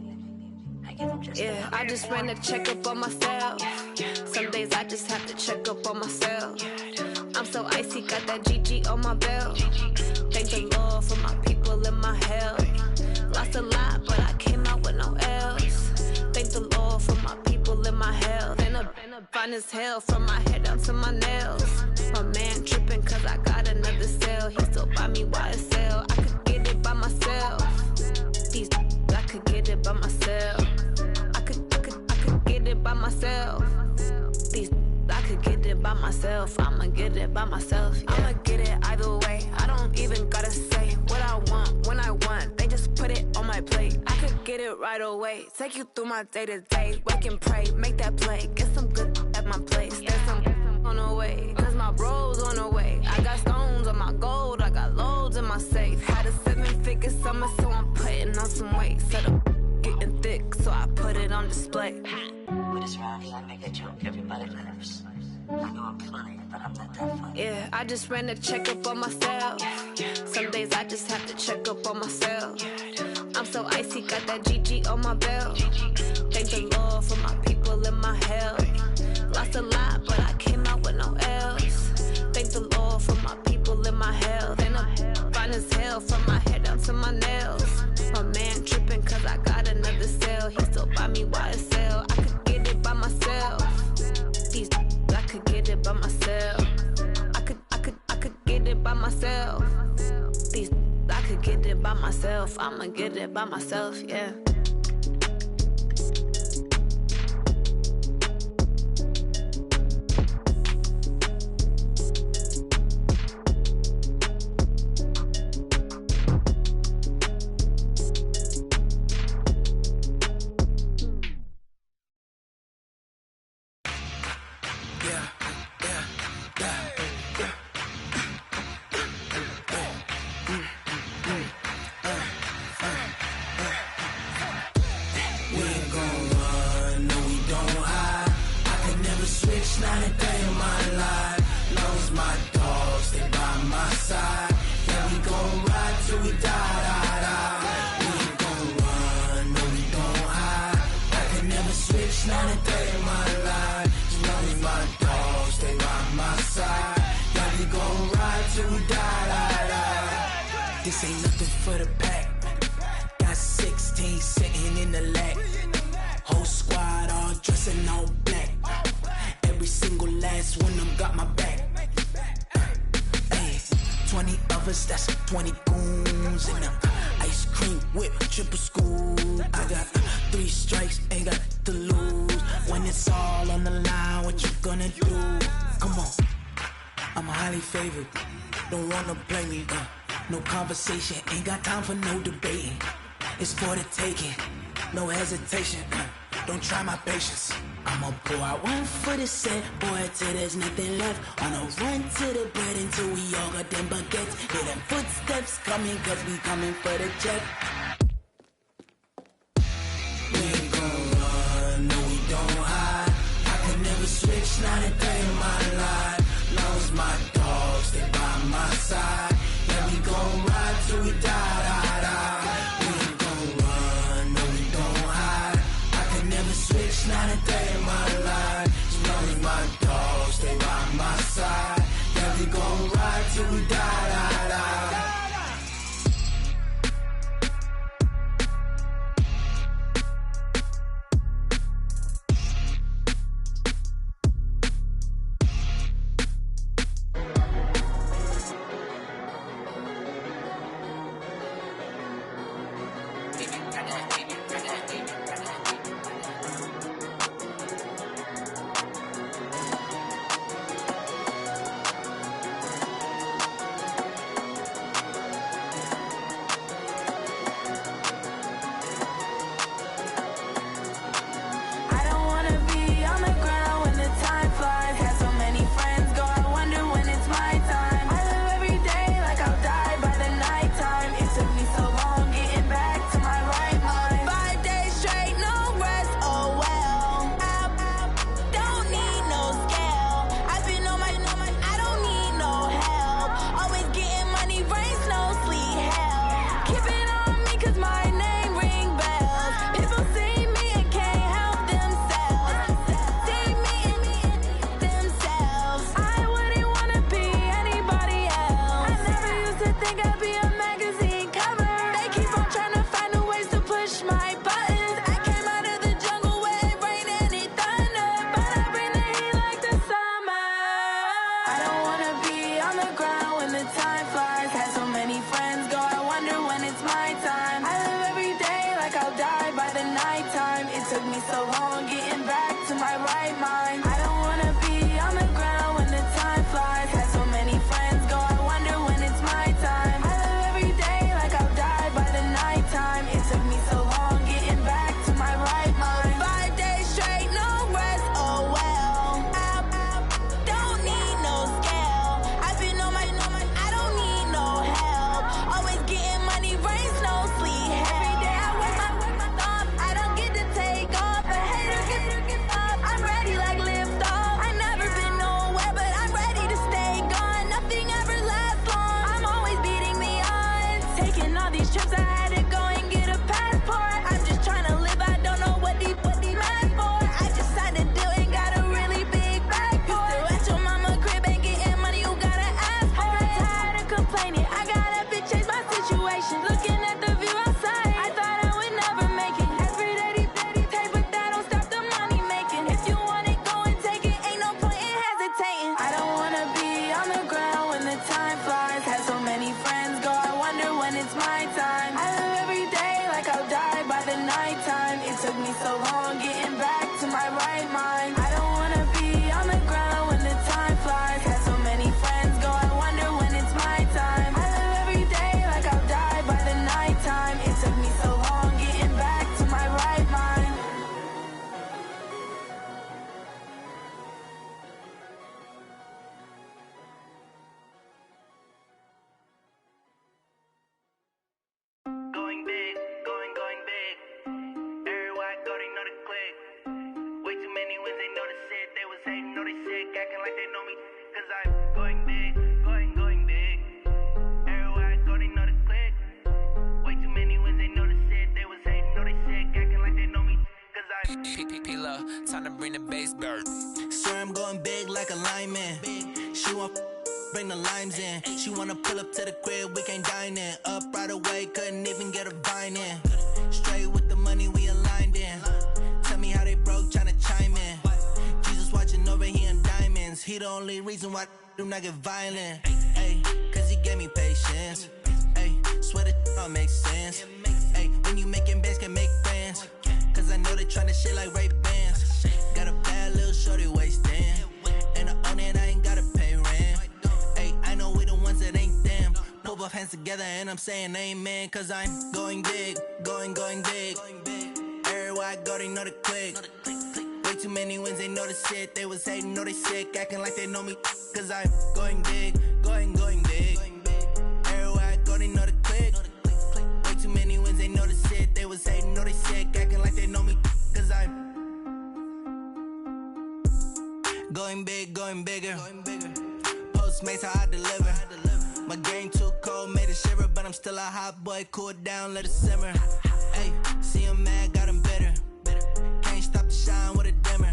I give them just yeah, I just ran a checkup on myself. Some days I just have to check up on myself. I'm so icy, got that GG on my belt. Thank the Lord for my people and my health. Lost a lot, but I came out with no L's. Thank the Lord for my people and my health. And I'm fine as hell from my head down to my nails. My man tripping cause I got another cell. He still buy me YSL. I could get it by myself. myself. These I could get it by myself. I could get it by myself. These I could get it by myself. I'ma get it by myself. Yeah. I'ma get it either way. I don't even gotta say what I want when I want. They just put it on my plate. I could get it right away. Take you through my day to day. Wake and pray, make that play. Get some good at my place. There's some on the way, cause my bro's on the way. I got stones on my gold. I got loads in my safe. Had a 7-figure summer, so I'm putting on some weight. Set up getting thick, so I put it on display. With this round here, I make a joke, everybody laughs. I know I'm funny, but I'm not that funny. Yeah, I just ran a checkup on myself. Some days I just have to check up on myself. I'm so icy, got that GG on my belt. Thank the Lord for my people in my health. Lost a lot, but I came out with no else. Thank the Lord for my people in my health. And I'm fine as hell from my head down to my nails. My man tripping cause I got another sale. He still buy me YSL. I could get it by myself. These I could get it by myself. I could get it by myself. These I could get it by myself. I'ma get it by myself, yeah. This ain't nothing for the pack. Got 16 sitting in the lap. Whole squad all dressing all black. Every single last one of them got my back. Hey, 20 of us, that's 20 goons. And the ice cream whip, triple scoop. I got 3 strikes, ain't got to lose. When it's all on the line, what you gonna do? Come on, I'm highly favored. Don't wanna play me, no conversation, ain't got time for no debating. It's for the taking, no hesitation. Don't try my patience. I'ma pour out one for the set, boy, till there's nothing left. On a run to the bread until we all got them baguettes. Hear them footsteps coming, cause we coming for the check. We ain't gon' run, no we don't hide. I can never switch, not a day in my life. Long as my dogs stay by my side. Yeah, we gon' ride till we die. We ain't gon' run, no we don't hide. I can never switch, not a day in my life. As long as my dogs stay by my side. Yeah, we gon' ride till we die. so long getting back to my right mind. I don't wanna be on the ground when the time flies. Had so many friends go, I wonder when it's my time. I live every day like I'll die by the nighttime. It took me so long getting back to my right mind. 5 days straight, no rest, oh well. I don't need no scale. I've been on my, I don't need no help. Always getting money, rains, no sleep. Every day I work my thumb. I don't get to take off. A hater get up. I'm ready like lift off. I never been nowhere, but I'm ready to stay gone. Nothing ever lasts long. I'm always beating the odds. Taking all these trips, I had to go and get a passport. I'm just trying to live. I don't know what these mad for. I just signed a deal and got a really big bag for it. Still at your mama crib and getting money, you gotta ask for it. Tired of complaining. I gotta change my situation. Looking at the view outside, I thought I would never make it. Every day they take, but that don't stop the money making. If you want it, go and take it. Ain't no point in hesitating. I don't wanna be on the ground when the time flies. Had so many friends go, I wonder when it's my time. I live every day like I'll die by the nighttime. It took me so long getting back to my right mind. I don't wanna be on the ground when the time flies. Had so many friends go, I wonder when it's my time. I live every day like I'll die by the nighttime. It took me so long getting back to my right mind. Going big, going big. Everywhere I go, they know the click. Way too many wins, they know the shit. They was hating, know they sick, acting like they know me. Cause I'm going big, going big. Everywhere I go, they know the click. Way too many wins, they know the shit. They was hating, know they sick, acting like they know me. Cause I'm P-P-P-Love, time to bring the bass bird. Swear I'm going big like a lineman. She want bring the limes in. She wanna pull up to the crib, we can't dine in. Up right away, couldn't even get a vine in. Straight with the money we aligned in. Tell me how they broke, tryna chime in. Jesus watching over here in diamonds. He the only reason why do not get violent. Ay, cause he gave me patience. Ay, swear that all makes sense. Ay, when you making bands, can make friends. Cause I know they tryna shit like Ray Bans. Got a bad little shorty wasting. And I own it, I ain't gotta pay rent. Ay, I know we the ones that ain't them. Pull both hands together and I'm saying amen. Cause I'm going big, going big. Everywhere I go, they know the click. Way too many wins, they know the shit. They was hating, know they sick, acting like they know me. Cause I'm going big, going big. Everywhere I go, they know the click. Way too many wins, they know the shit. They was hating, know they sick, acting like they know me. Cause I'm going big, going bigger. Postmates, how I deliver. My game too cold, made it shiver. But I'm still a hot boy, cool it down, let it simmer. Hey, see him mad, got him bitter. Can't stop the shine with a dimmer.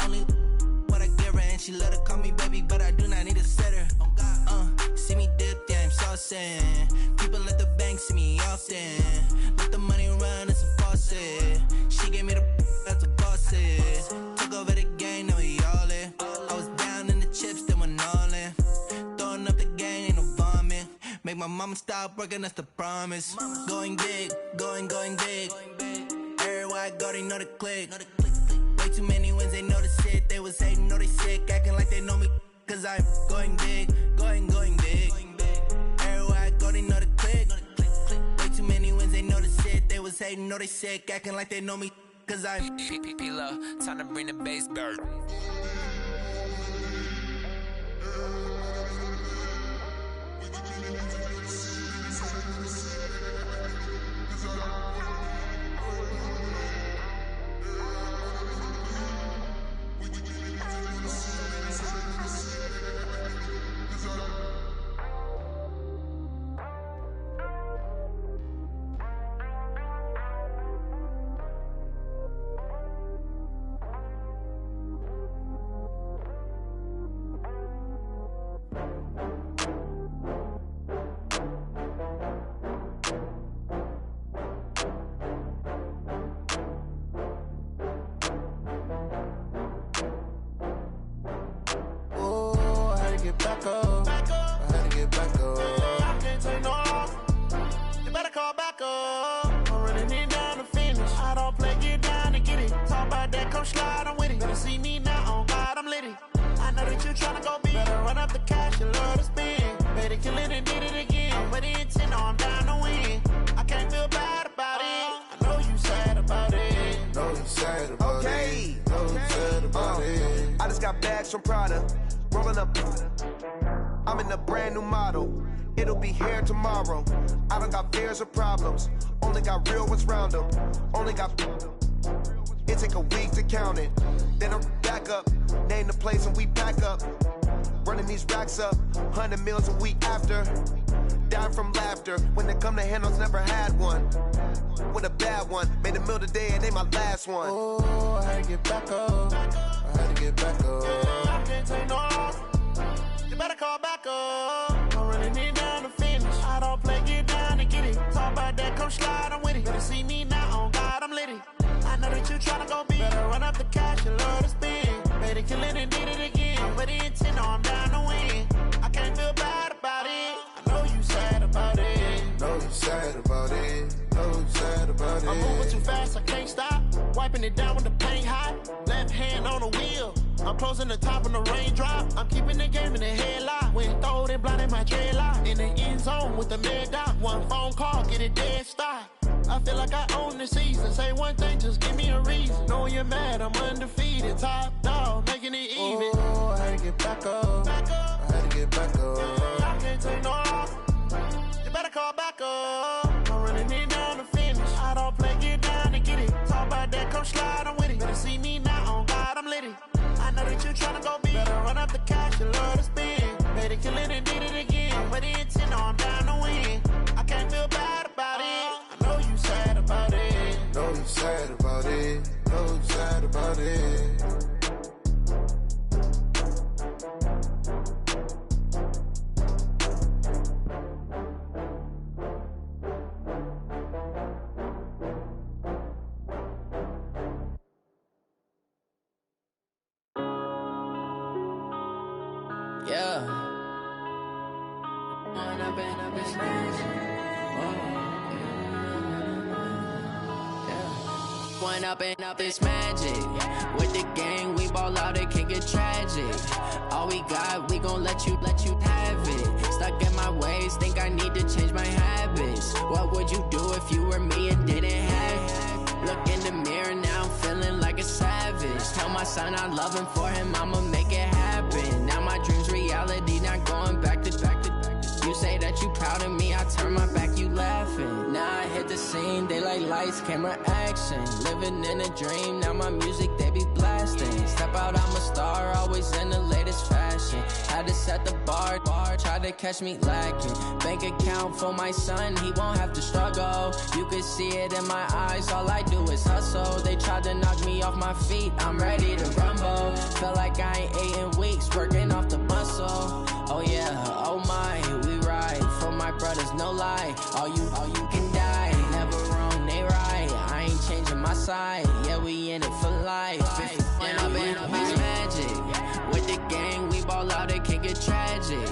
Only what I give her, and she let her call me baby, but I do not need a sitter. See me dip, yeah, I'm saucing. People at the bank see me often. Let the money run, it's a faucet. She gave me the that's a boss it. Took over the game, now we all in. I was down in the chips, then went all in. Throwing up the game, ain't no vomit. Make my mama stop working, that's the promise. Going big, going big. Everywhere I go, they know the click. Way too many wins, they know the shit. They was hating, know they sick, acting like they know me. Cause I'm going big, going big. Everywhere I go, they know the click. Way too many wins, they know the shit. They was hating, know they sick, acting like they know me. Cause I'm P-P-P-Love, time to bring the bass bird. bags from Prada. Rolling up, I'm in a brand new model. It'll be here tomorrow. I don't got fears or problems. Only got real ones round them. Only got. It take a week to count it. Then I'm back up. Name the place and we pack up. Running these racks up. 100 meals a week after. Down from laughter. When they come to handles, never had one. With a bad one. Made a meal today and they my last one. Oh, I had to get back up. I had to get back up. I can't take no off. You better call back up. I'm really need down to finish. I don't play, get down and get it. Talk about that, come slide, I'm with it. Better see me now, on God, I'm litty. I know that you tryna go big. Better run up the cash, you love to spend. Better kill it and did it again. I'm with the intent, no, I'm down to win. I can't feel bad about it. I know you sad about it. Know you sad about it. Know you sad about it. I'm moving too fast, I can't stop. Wiping it down with the paint hot. Left hand on the wheel. I'm closing the top when the raindrop. I'm keeping the game in the headlock. When throwed and blinded my dreadlock. In the end zone with the mad dot. One phone call, get it dead stop. I feel like I own the season. Say one thing, just give me a reason. Knowing you're mad, I'm undefeated. Top dog, making it even. Oh, I had to get back up. I had to get back up. I can't take no off. You better call back up. I'm running it down to finish. I don't play, get down and get it. Talk about that, come slide, I'm with it. Better see me now, on God, I'm litty. I know that you tryna go big. Better run up the cash, you love to spend. Better kill it and did it again. With the intent, no, I'm down to win. I can't feel bad about it. I know you sad about it. Know you sad about it. Know you sad about it. Yeah. One up and up is magic. With the gang, we ball out, it can get tragic. All we got, we gon' let you have it. Stuck in my ways, think I need to change my habits. What would you do if you were me and didn't have it? Look in the mirror now, I'm feeling like a savage. Tell my son I love him, for him I'ma make it happen. Now my dream's reality, not going back to. You say that you proud of me, I turn my back, you laughing. Now I hit the scene, they like lights, camera, action. Living in a dream, now my music, they be blasting. Step out, I'm a star, always in the latest fashion. Had to set the bar, try to catch me lacking. Bank account for my son, he won't have to struggle. You can see it in my eyes, all I do is hustle. They tried to knock me off my feet, I'm ready to rumble. Felt like I ain't ate in weeks, working off the muscle. Oh yeah, oh my, we ride for my brothers, no lie. All you can die, never wrong, they right. I ain't changing my side, yeah, we in it for life. And up is magic. With the gang, we ball out, it can get tragic.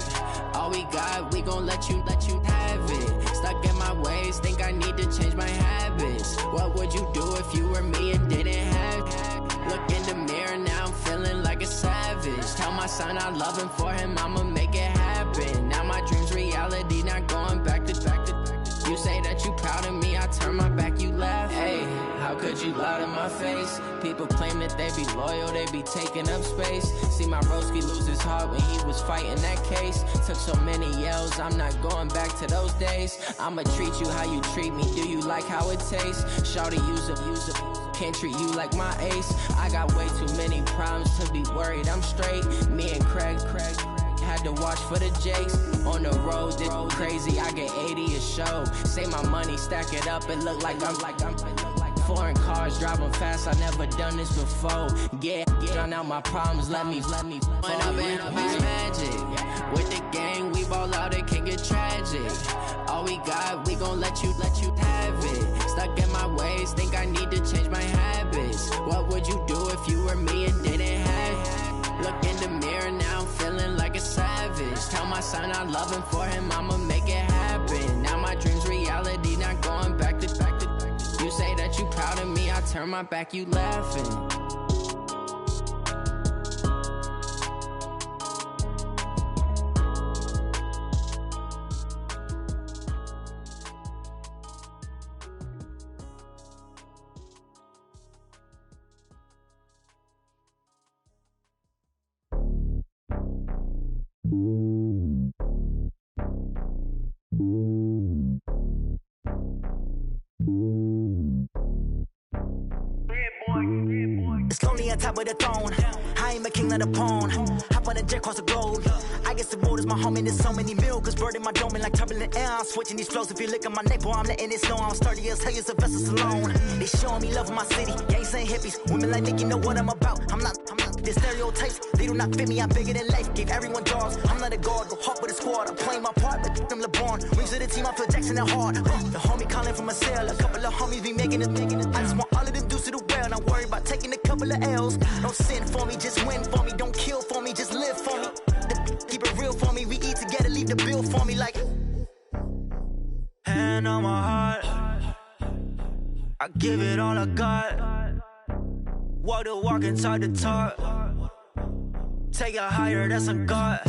All we got, we gon' let you have it. Stuck in my ways, think I need to change my habits. What would you do if you were me and didn't have it? Look in the mirror, now I'm feeling like a savage. Tell my son I love him, for him I'ma make it happen. Now my dream's reality, not going back to. You say that you proud of me, I turn my back, you laugh. Hey, how could you lie to my face? People claim that they be loyal, they be taking up space. See my broski lose his heart when he was fighting that case. Took so many yells, I'm not going back to those days. I'ma treat you how you treat me, do you like how it tastes? Shawty, use up, can't treat you like my ace. I got way too many problems to be worried, I'm straight. Me and Craig had to watch for the Jakes. On the road, this crazy, I get 80 a show. Say my money, stack it up, it look like I'm foreign cars, driving fast, I never done this before. Yeah, drown out my problems, let me One up and is magic. With the gang, we ball out, it can get tragic. All we got, we gon' let you have it. Stuck in my ways, think I need to change my habits. What would you do if you were me and didn't have it? Look in the mirror, now I'm feeling like a savage. Tell my son I love him, for him I'ma make it happen. Now my dream's reality, not going back to. You say that you proud of me, I turn my back, you laughing. It's lonely on top of the throne. I ain't a king of the pawn. Hop on a jet across the globe. I guess the world is my home and there's so many milkers birding my dome like turbulent air. I'm switching these flows. If you look at my neck, boy, I'm letting it snow. I'm sturdy as hell, Sylvester Stallone. They showing me love in my city. Gangs ain't hippies. Women like Nick, you know what I'm about. I'm not the stereotypes. They do not fit me. I'm bigger than life. Gave everyone dogs. I'm not a guard. Go hard with a squad. I'm playing my part, but them LeBron. Rings to the team. I feel Jackson and hard. The homie calling from a cell. A couple of homies be making it. I just want all of them dudes to do well. Not worry about taking a couple of L's. Don't sin for me, just win for me. Don't kill for me, just live for me. Keep it real for me. We eat together, leave the bill for me like. Hand on my heart, I give it all I got. Walk the walk and talk the talk. Take it higher, that's a God.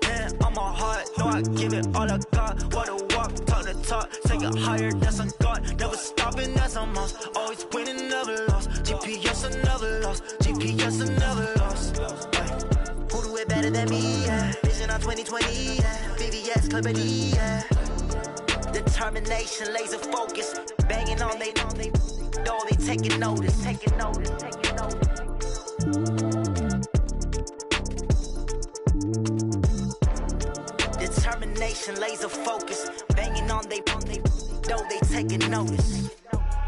Hand on my heart, no, I give it all I got. Walk the walk, talk the talk. Take it higher, that's a God. Never stopping, that's a must. Always winning, never lost. GPS, I never lost. GPS, I never lost. Who do it better than me? Yeah. Vision on 2020. Yeah. VVS, Clippity. Yeah. Determination, laser focus. Banging on they door, they taking notice. Taking notice. Taking notice. Determination, laser focus. Banging on they door, they taking notice.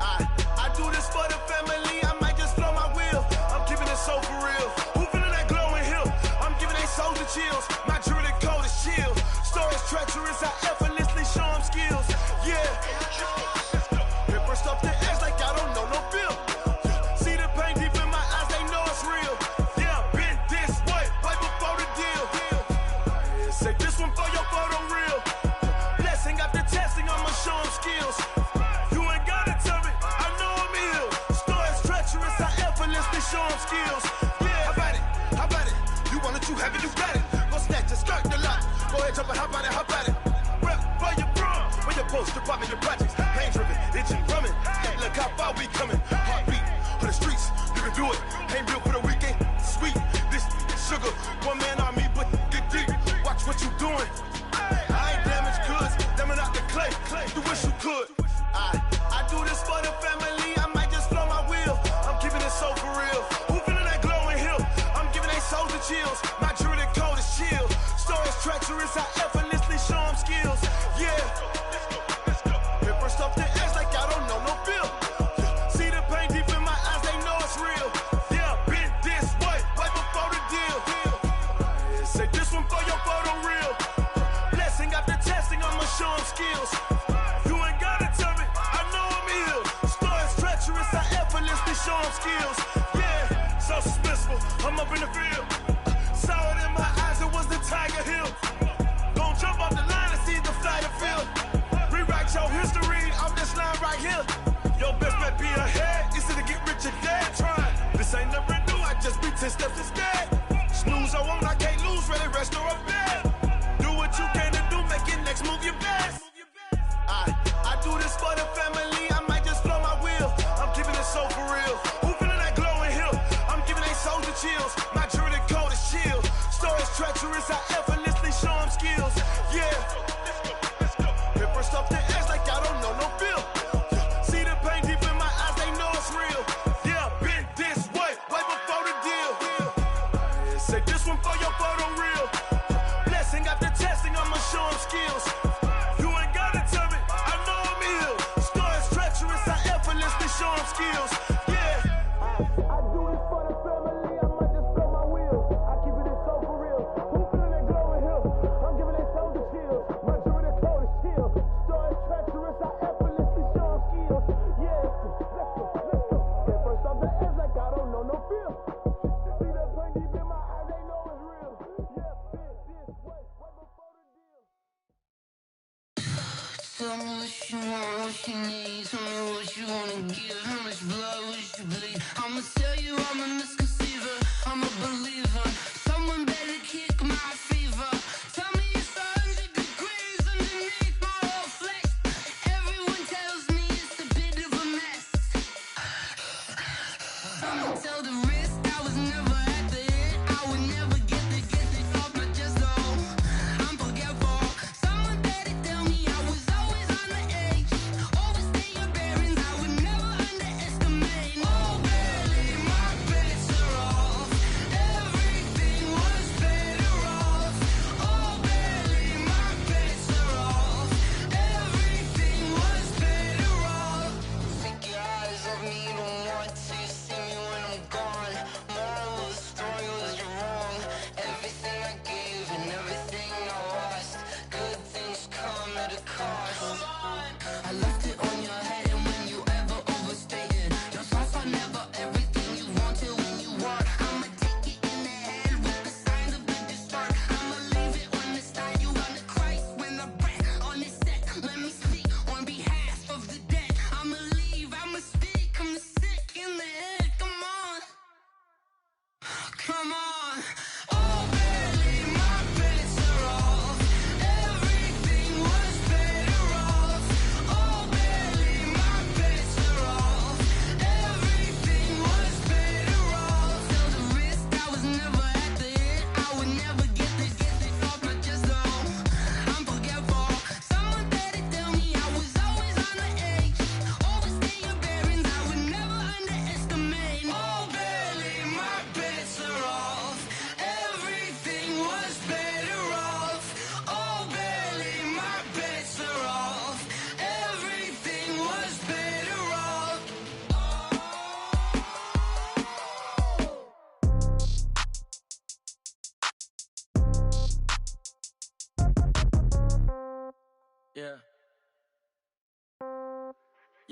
I do this for the family. I might just blow my wheel. I'm keeping it so for real. Who feeling that glowing hill? I'm giving they soldier chills. My jewelry code is chill. Stories treacherous. I effortlessly show them skills. Yeah. Paper stuff the edge like I don't know no bill. See the pain deep in my eyes. They know it's real. Yeah, been this way right before the deal. Say this one for your photo reel. Blessing after testing. I'ma show them skills. Show them skills. Yeah, how about it? You want it, you have it, you got it. Go snatch it, start the lot. Go ahead, jump it, how about it? Rep for your bro, for your post, your your projects. Pain driven, engine drumming. Hey, look how far we coming. Heartbeat for the streets, you can do it. Ain't built for the weekend. Sweet, this sugar, one man army, but get deep. Watch what you doing. I ain't damaged goods, them are not the clay. You wish you could. I do this for the family. I might just blow my wheel. I'm keeping it so for real. Who feeling that glowing hill? I'm giving they soldier chills. My jewelry code is chill. Stories treacherous. I effortlessly show them skills. Yeah. Paper stuff the edge like I don't know no bill. See the pain deep in my eyes. They know it's real. Yeah, been this way right before the deal. Say this one for your photo reel. Blessing after testing. I'ma show them skills. Show them skills, yeah, so suspenseful. I'm up in the field. Saw it in my eyes, it was the Tiger Hill. Gon' jump off the line and see the flight of field. Rewrite your history off this line right here. Your best bet be ahead, easy to get rich or dead. Trying, this ain't never new, I just be 10 steps instead. Snooze, I won't, I can't lose, ready, rest or a bed. Do what you can to do, make your next move your best. I do this for the family, I might just blow my wheel. I'm keeping it so for real. Who feeling that glowing hill? I'm giving they soldier chills. My jewelry code is chill. Stories treacherous. I effortlessly show them skills. Yeah. Paper stuff the edge like I don't know no bill. See the pain deep in my eyes. They know it's real. Yeah, been this way right before the deal. Say this one for your photo reel. Blessing after testing. I'ma show them skills. Show them skills, yeah. I do this for the family. I might just blow my wheel. I keep it so for real. Who feeling that glowing hill? I'm giving it soldier chills. My jewelry code is chill. Stories treacherous. I effortlessly show them skills, yeah. Let's go. Get first off the edge like I don't know no feel. See that pain deep in my eyes, they know it's real. Yeah, been this way right before the deal. Tell me what you want, what you need. Tell me what you wanna give. How much blood would you bleed? I'ma tell you I'm a misconceiver. I'm a believer. Someone better kick my fever. Tell me it's 100 degrees underneath my whole flesh. Everyone tells me it's a bit of a mess. I'ma tell the risk I was never at the end. I would never get the off my chest though.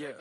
Yeah.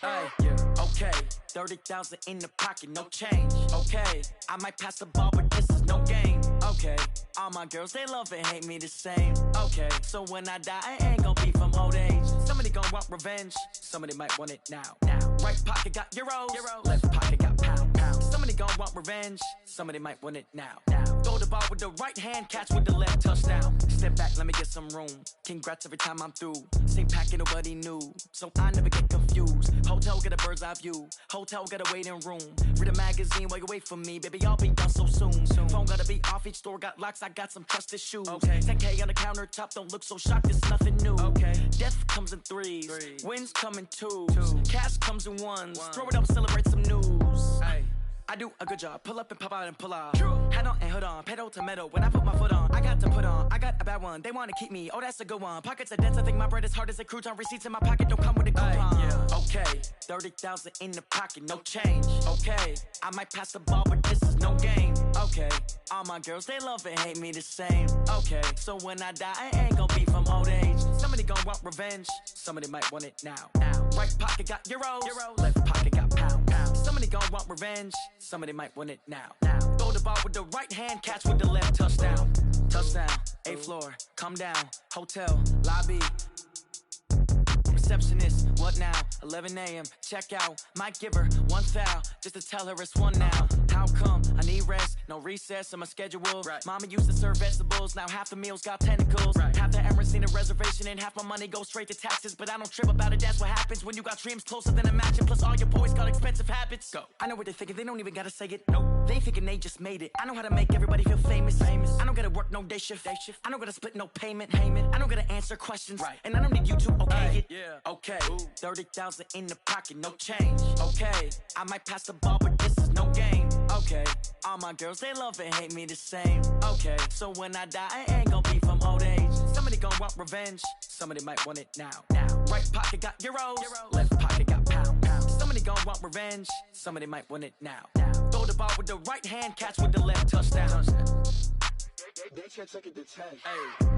Hey, yeah. Okay, 30,000 in the pocket, no change. Okay, I might pass the ball, but this is no game. Okay, all my girls, they love and hate me the same. Okay, so when I die, I ain't gon' be from old age. Somebody gon' want revenge, somebody might want it now. Right pocket got euros, left pocket got pounds. Somebody gon' want revenge, somebody might want it now. Throw the ball with the right hand, catch with the left, touchdown. Step back, let me get some room. Congrats every time I'm through. Same packet, nobody knew, so I never get confused. Hotel get a bird's eye view, hotel get a waiting room. Read a magazine while you wait for me, baby, I'll be done so soon. Phone gotta be off, each store got locks, I got some trusted shoes. Okay. 10K on the countertop, don't look so shocked, it's nothing new. Okay. Death comes in threes, wins come in twos. Cash comes in ones, throw it up, celebrate some news. Ay. I do a good job, pull up and pop out and pull off. Head on and hood on, pedal to metal. When I put my foot on, I got to put on. I got a bad one, they wanna keep me, oh that's a good one. Pockets are dense, I think my bread is hard as a crouton. Receipts in my pocket don't come with a coupon. Yeah. Okay, 30,000 in the pocket, no change. Okay, I might pass the ball, but this is no game. Okay, all my girls, they love and hate me the same. Okay, so when I die, I ain't gon' be from old age. Somebody gon' want revenge, somebody might want it now. Right pocket got euros, left pocket got pounds. Somebody gon' want revenge, somebody might want it now. Throw the ball with the right hand, catch with the left, touchdown. Touchdown, 8th floor, come down, hotel, lobby. Receptionist, what now? 11 a.m., check out. Might give her one foul, just to tell her it's one now. How come? I need rest, no recess in my schedule. Mama used to serve vegetables, now half the meals got tentacles. Half the Emirates need a reservation and half my money goes straight to taxes. But I don't trip about it, that's what happens when you got dreams closer than a match. And plus all your boys got expensive habits. Go. I know what they're thinking, they don't even gotta say it. Nope. They thinking they just made it. I know how to make everybody feel famous. I don't gotta work no day shift. I don't gotta split no payment. I don't gotta answer questions. And I don't need you to okay it. Okay, 30,000 in the pocket, no change. Okay, I might pass the ball, but this is no game. Okay, all my girls, they love and hate me the same. Okay, so when I die, I ain't gon' be from old age. Somebody gon' want revenge, somebody might want it now. Right pocket got euros, left pocket got pounds. Somebody gon' want revenge, somebody might want it now. Throw the ball with the right hand, catch with the left, touchdown. They can't take it to 10. Hey.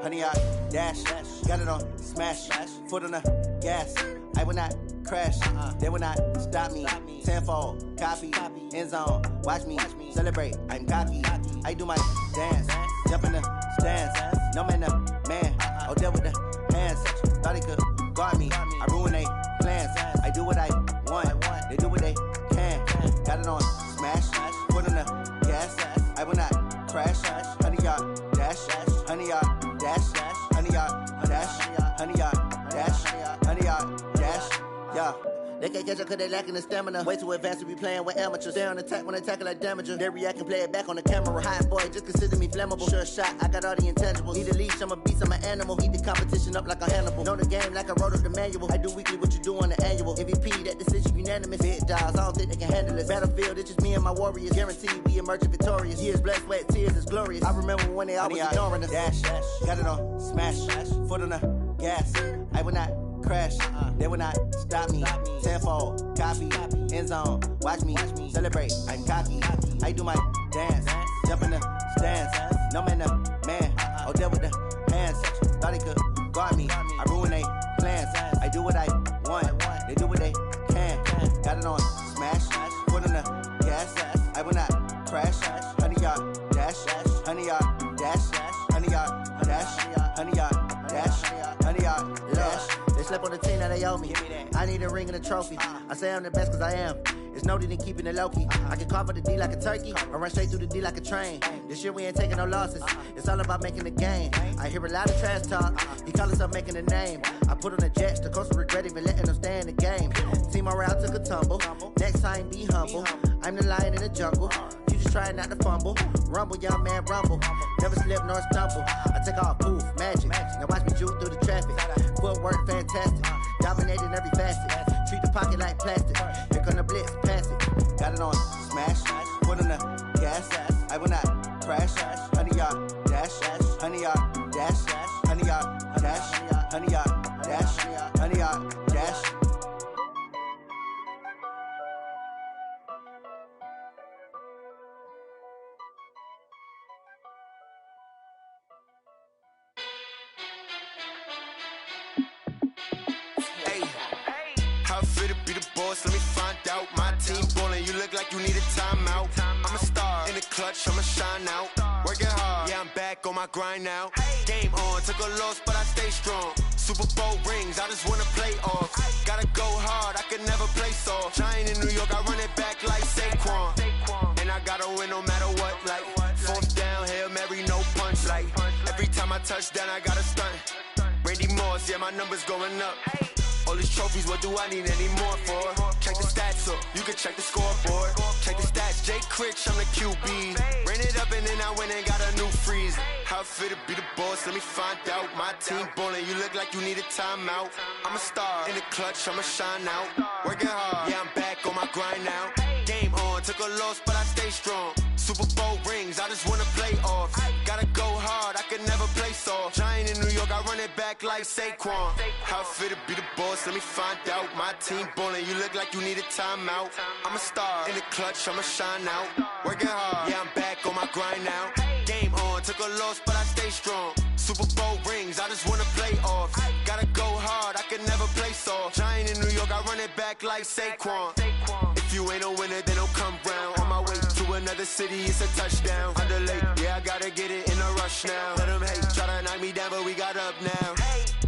Honey, I dash, got it on smash, foot on the gas. I will not crash, they will not stop me. Tenfold, copy, end zone, watch me celebrate. I'm cocky, I do my dance, jump in the stands. No man, the man, oh there with the hands. Thought he could guard me, I ruin they plans. I do what I want, they do what they can. Got it on smash, foot on the gas. I will not crash, honey, y'all dash, honey, y'all dash, honey, y'all dash, honey, y'all dash, honey, y'all dash, yeah. They can't catch up cause they lacking the stamina. Way too advanced to be playing with amateurs. Stay on attack when they tackle like damager. They react and play it back on the camera. Hot boy, just consider me flammable. Sure shot, I got all the intangibles. Need a leash, I'm a beast, I'm an animal. Eat the competition up like a Hannibal. Know the game like I wrote up the manual. I do weekly what you do on the annual. MVP, that decision unanimous. Hit dials, I don't think they can handle it. Battlefield, it's just me and my warriors. Guaranteed we emerging victorious. Years, blood, sweat, tears, is glorious. I remember when they always ignoring us. Dash, got it on smash, foot on the gas. I will not crash, they will not stop me. Tenfold, copy, end zone, watch me celebrate. I'm cocky, I do my dance, jump in the stands. No man, the man, oh there with the hands. Thought he could guard me, I ruin they plans. I do what I want, they do what they can. Got it on smash, foot on the gas. I will not crash, honey y'all dash, honey y'all dash, honey y'all dash, honey y'all dash, honey y'all dash. They slept on the team that they owe me. I need a ring and a trophy. I say I'm the best cause I am. It's no need in keeping it low-key. I can carve up the D like a turkey or run straight through the D like a train. This year we ain't taking no losses. It's all about making the game. I hear a lot of trash talk. He call himself making a name. I put on the Jets. The coach will regret even letting them stay in the game. Team morale took a tumble. Next time be humble. I'm the lion in the jungle. You just trying not to fumble. Rumble, young man, rumble. Never slip nor stumble. I take off, poof, magic. Now watch me juke through the traffic. Footwork fantastic. Dominating every facet. Treat the pocket like plastic. Here come the blitz, pass it. got it on smash, foot on the gas, I will not crash, honey yard dash, honey yard dash, honey yard dash, honey yard dash, honey yard dash. How fit to be the boss? Let me find out. My team ballin', you look like you need a timeout. I'm a star in the clutch, I'ma shine out. Working hard, yeah, I'm back on my grind now. Game on, took a loss, but I stay strong. Super Bowl rings, I just wanna play off. Gotta go hard, I can never play soft. Giant in New York, I run it back like Saquon. And I gotta win no matter what, like fourth down, Hail Mary, no punch. Like every time I touch down, I gotta stunt. Randy Moss, yeah, my numbers going up. All these trophies, what do I need any more for? Check the stats up, you can check the scoreboard. Check the stats, Jay Critch, I'm the QB. Ran it up and then I went and got a new freeze. How fit to be the boss, let me find out. My team ballin', you look like you need a timeout. I'm a star in the clutch, I'ma shine out. Working hard, yeah, I'm back on my grind now. Game on, took a loss, but I stay strong. Super Bowl rings, I just wanna play off. Gotta go hard, I can never play soft. Giant in New York, I run it back like Saquon. How fit to be the boss, let me find out. My team ballin', you look like you need a timeout. I'm a star in the clutch, I'ma shine out. Working hard, yeah, I'm back on my grind now. Game on, took a loss, but I stay strong. Super Bowl rings, I just wanna play off. Gotta go hard, I can never play soft. Giant in New York, I run it back like Saquon. If you ain't a winner, then don't come round. On my way to another city, it's a touchdown. Underlay, yeah, I gotta get it in a rush now. Let them hate, try to knock me down, but we got up now.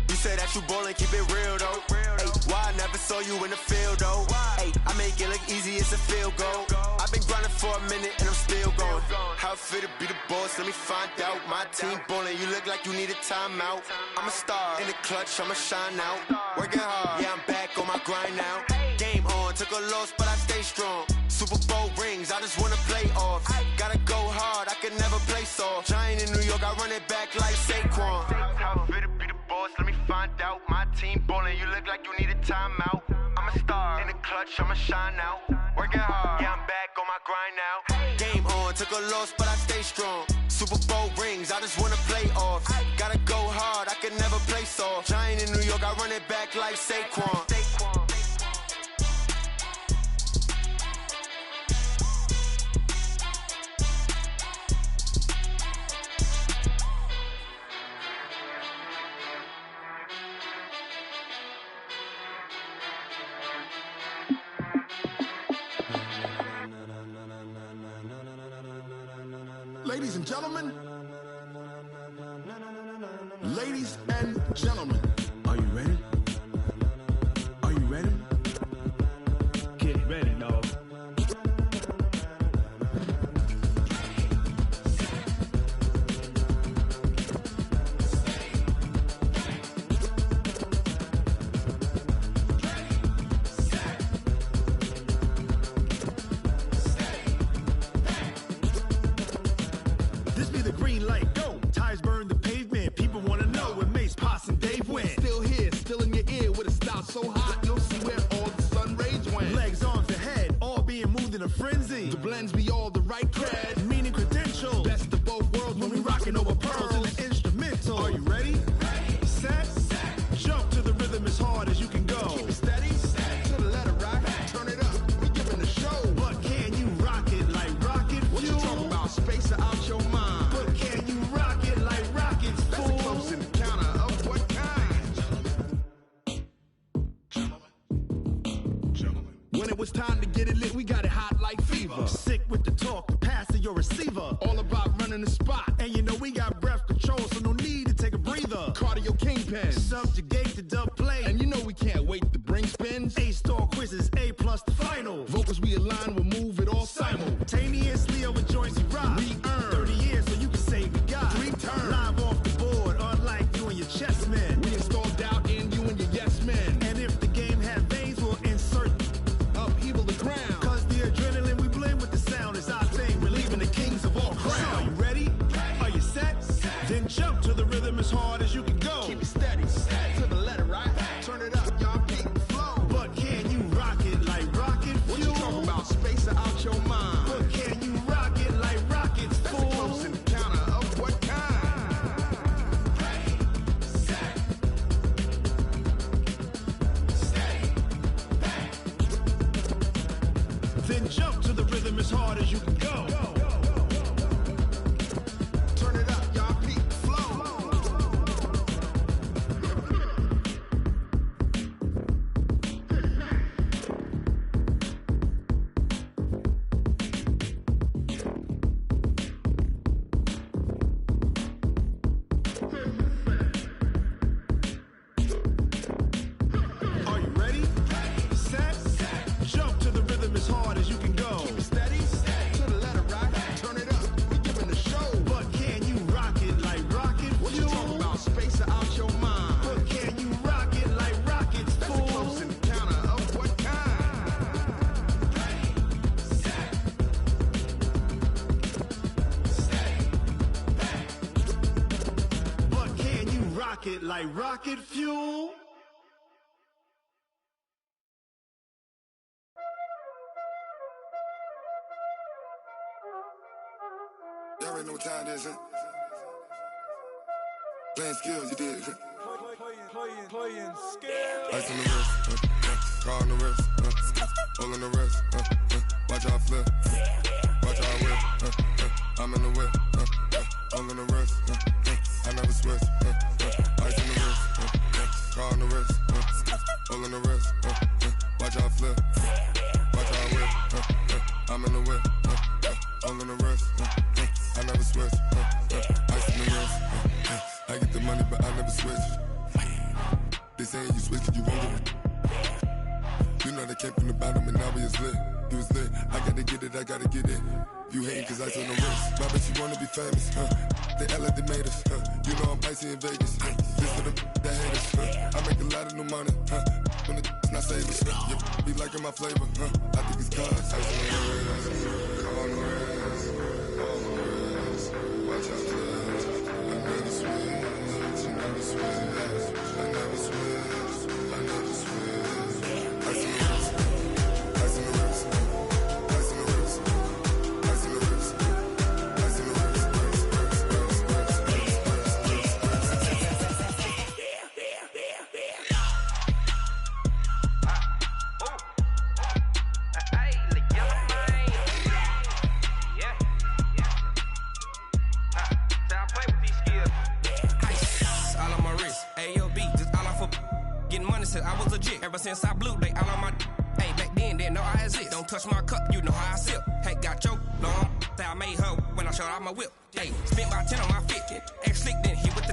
You said that you ballin', keep it real though. Hey, why I never saw you in the field though? Hey, I make it look easy, it's a field goal. I've been grinding for a minute and I'm still going. How fit to be the boss, let me find out. My team ballin', you look like you need a timeout. I'm a star in the clutch, I'ma shine out. Working hard, yeah, I'm back on my grind now. Game on, took a loss, but I stay strong. Super Bowl rings, I just wanna play off. Gotta go hard, I can never play soft. Giant in New York, I run it back like Saquon. How fit to be the boss, let me find out. My team ballin', you look like you need a timeout. I'm a star in the clutch, I'ma shine out. Working hard, yeah, I'm back on my grind now. Game on, took a loss, but I stay strong. Super Bowl rings, I just wanna play off. Gotta go hard, I can never play soft. Giant in New York, I run it back like Saquon. Ladies and gentlemen, ladies and gentlemen, are you ready? Are you ready? Get ready, dog. This be the green light, go. Tires burn the pavement. People wanna know where Mace, Potts, and Dave went. Still here, still in your ear with a style so hot, you'll see where all the sun rays went. Legs, arms, and head, all being moved in a frenzy. The blends be all the right cred, meaning credentials. Best of both worlds when we rockin' over pearls in the instrumental. Are you ready? Set, jump to the rhythm as hard as you can go. Keep it steady, to the letter right. Turn it up, we giving the show. But can you rock it like rocket fuel? What you talking about? Space out your mind. But can you rock it like rockets, fool? That's a close encounter of what kind? Gentlemen. When it was time to get it lit, we got it hot like fever. Sick with the talk, the pass to your receiver. All about running the spot. And you know we got breath control, so no need to take a breather. Cardio kingpin, subjugate the dub play. And you know we can't wait to bring spins. A-star quizzes, A+ the final. Vocals we align, we'll move it all simultaneously over joints we rock. We earn 30 years so you can say we got 3 turns. Live off the board, unlike you and your chess men. We install doubt in you and your yes men. And if the game had veins, we'll insert upheaval the ground. Cause the adrenaline we blend with the sound is our thing. Relieving the kings of all crowns. So, you ready? and jump to the rhythm as hard as you can go. Turn it up, y'all. Peak flow. Are you ready? Set, jump to the rhythm as hard as you can go. Keep it steady, to the letter right. Turn it up, we giving the show. But can you rock it like rocket? What you talking about? Space out your mind. But can you rock it like rockets? That's a close encounter of what kind? But can you rock it like rocket fuel? Y'all already know what time it is, huh? Playing skills, you did. Playing skills. Ice on the wrist, car on the wrist, all on the wrist, watch how I flip, watch how I whip, I'm in the whip, all on the wrist, I never switch, ice on the wrist, car on the wrist, all on the wrist, watch how I flip, watch how I whip, I'm in the whip, all on the wrist, I never switch, ice on the wrist, I get the money but I never switch. They saying you switch cause you won't get it. You know they came from the bottom and now we is lit. You was lit, I gotta get it, I gotta get it. You hating cause ice on the wrist. My bitch, you wanna be famous, They act like they made us, You know I'm icy in Vegas, This for the that hate us, I make a lot of new money, When the not save us, You be liking my flavor, I think it's cause ice on the wrist, on the wrist, on the wrist. Watch out, cuz I never switch, I never switch. I never switch, I never switch. Ice on the wrist, ice on the wrist, ice on the wrist, ice on the wrist, ice on the wrist, I was legit. Ever since I blew, they all on my. Hey, back then, didn't know I exist. Don't touch my cup, you know how I sip. Hey, got your long. Say I made her when I showed out my whip. Hey, spent my 10 on my fit. Ex slick, then hit with the.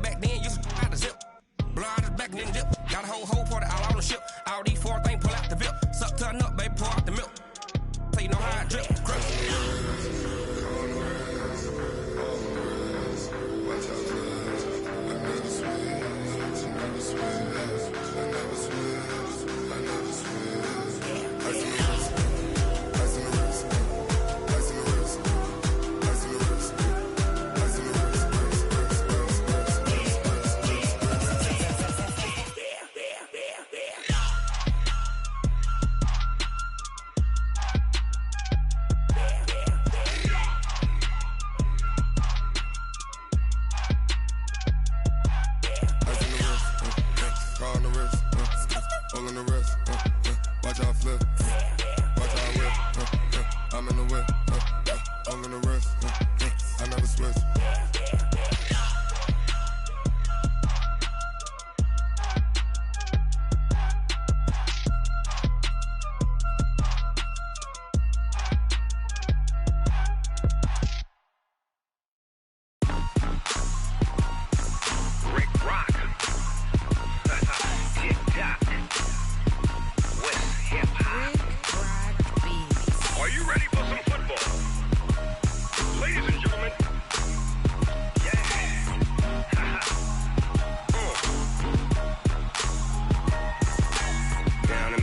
Back then, used to out the zip. Blow out the back, then dip. Got a whole party all on the ship. All these four things, pull out the VIP. Suck, turn up, baby, pour out the milk. So you know how I drip. Crush.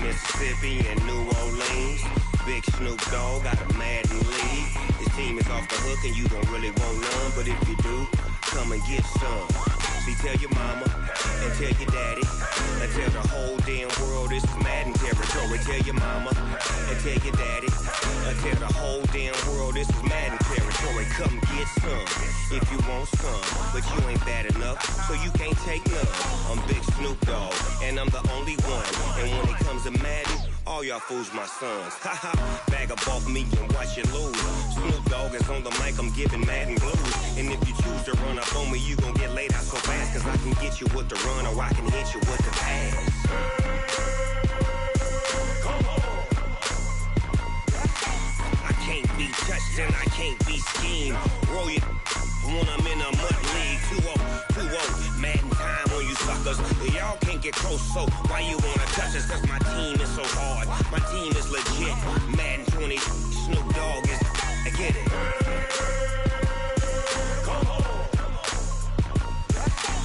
Mississippi and New Orleans. Big Snoop Dogg got a mad in league. His team is off the hook and you don't really want none, but if you do, come and get some. See, tell your mama and tell your daddy and tell the whole damn world this is Madden territory. Tell your mama and tell your daddy I tell the whole damn world this is Madden territory. Come get some if you want some, but you ain't bad enough, so you can't take none. I'm Big Snoop Dogg, and I'm the only one. And when it comes to Madden, all y'all fools my sons. Haha, bag up off me and watch you lose. Snoop Dogg is on the mic, I'm giving Madden blues. And if you choose to run up on me, you gon' get laid out so fast, cause I can get you with the run or I can hit you with the pass. I can't be touched and I can't be schemed. Roll you when I'm in a mud league. 2-0, Madden time on you suckers. Y'all can't get close, so why you wanna touch us? Cause my team is so hard, my team is legit. Madden 20, Snoop Dogg is, I get it.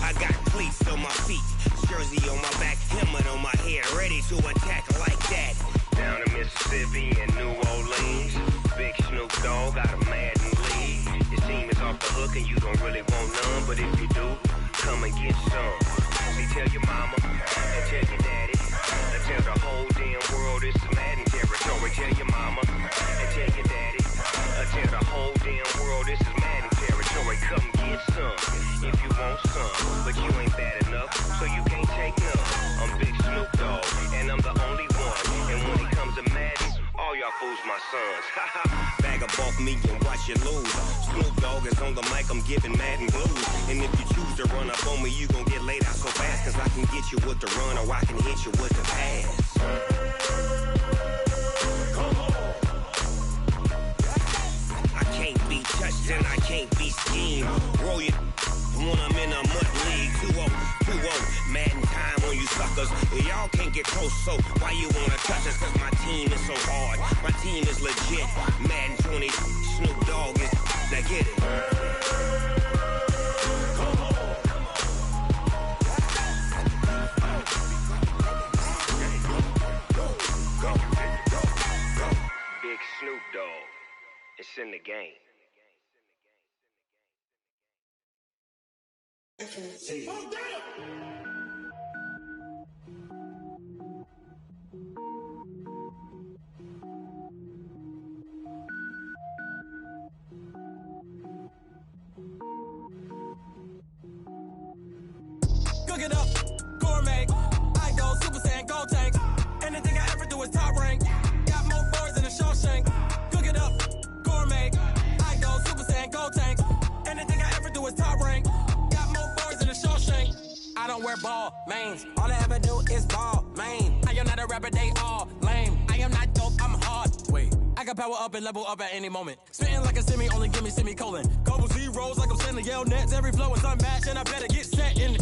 I got cleats on my feet, jersey on my back, helmet on my head, ready to attack like that. Down in Mississippi and New Orleans, Big Snoop Dogg got a Madden league. Your team is off the hook and you don't really want none, but if you do, come and get some. See, tell your mama and tell your daddy, and tell the whole damn world it's Madden territory. Tell your mama and tell your daddy, and tell the whole damn world this is Madden territory. Come get some if you want some, but you ain't bad enough, so you can't take none. I'm Big Snoop Dogg, and I'm the only one. And when it comes to Madden, all y'all fools my sons. Bag up off me and watch you lose. Snoop Dogg is on the mic, I'm giving Madden blues. And if you choose to run up on me, you gon' get laid out so fast, cause I can get you with the run or I can hit you with the pass. I can't be touched and I can't be schemed. Roll you when I'm in a mud league. 2-0, Madden time on you suckers. Y'all can't get close, so why you wanna touch us? Cause my team is so hard, my team is legit. Madden 20, Snoop Dogg is, now get it. Big Snoop Dogg, it's in the game. Cook it up, gourmet. I go Super Saiyan, go tank. Anything I ever do is top rank. Got more boards than a Shawshank. Cook it up, gourmet. I go Super Saiyan, go tank. Anything I ever do is top rank. Got more boards than a Shawshank. I don't wear ball mains. All I ever do is ball main. I am not a rapper, they all lame. I am not dope, I'm hard. Wait, I can power up and level up at any moment. Spitting like a semi, only give me semicolon. Couple zeros like I'm sending yell nets. Every flow is unmatched and I better get set in it.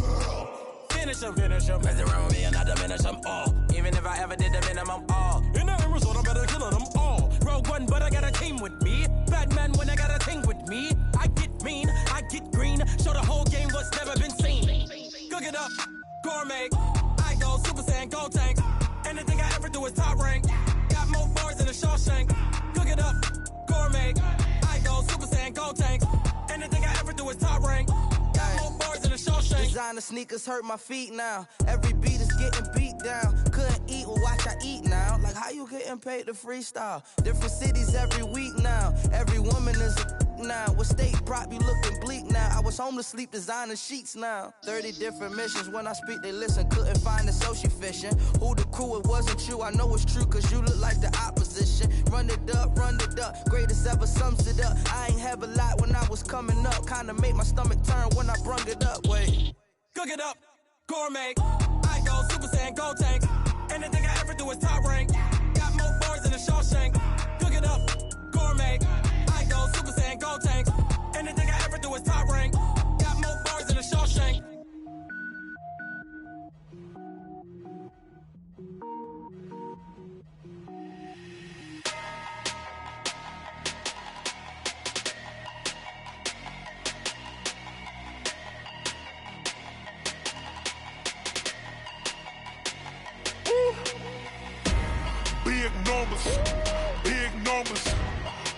Finish them. Mess around with me and I diminish them all. Even if I ever did the minimum all. In the end result, I'm better killing them all. Rogue One, but I got a team with me. Batman when I got a team with me. I get mean, I get green. Show the whole game what's never been seen. Cook it up, gourmet. I go Super Saiyan, go tank. Anything I ever do is top rank. Got more bars than a Shawshank. Cook it up, gourmet. I go Super Saiyan, go tank. Anything I ever do is top rank. Got more bars than a Shawshank. Designer sneakers hurt my feet now. Every beat is getting beat down. Couldn't eat, well watch I eat now. Like how you getting paid to freestyle? Different cities every week now. Every woman is a now. What state prop you looking bleak now? I was home to sleep designing sheets now. 30 different missions. When I speak they listen. Couldn't find the social fishing. Who the crew? It wasn't you. I know it's true cause you look like the opposition. Run it up. Greatest ever sums it up. I ain't have a lot when I was coming up. Kinda made my stomach turn when I brung it up. Wait. Cook it up, gourmet. I go Super Saiyan, go tank. Anything I ever do is top rank. Got more bars than a Shawshank. Cook it up, gourmet. I go Super Saiyan, go tank. Anything I ever do is top rank. Got more bars than a Shawshank. Big numbers,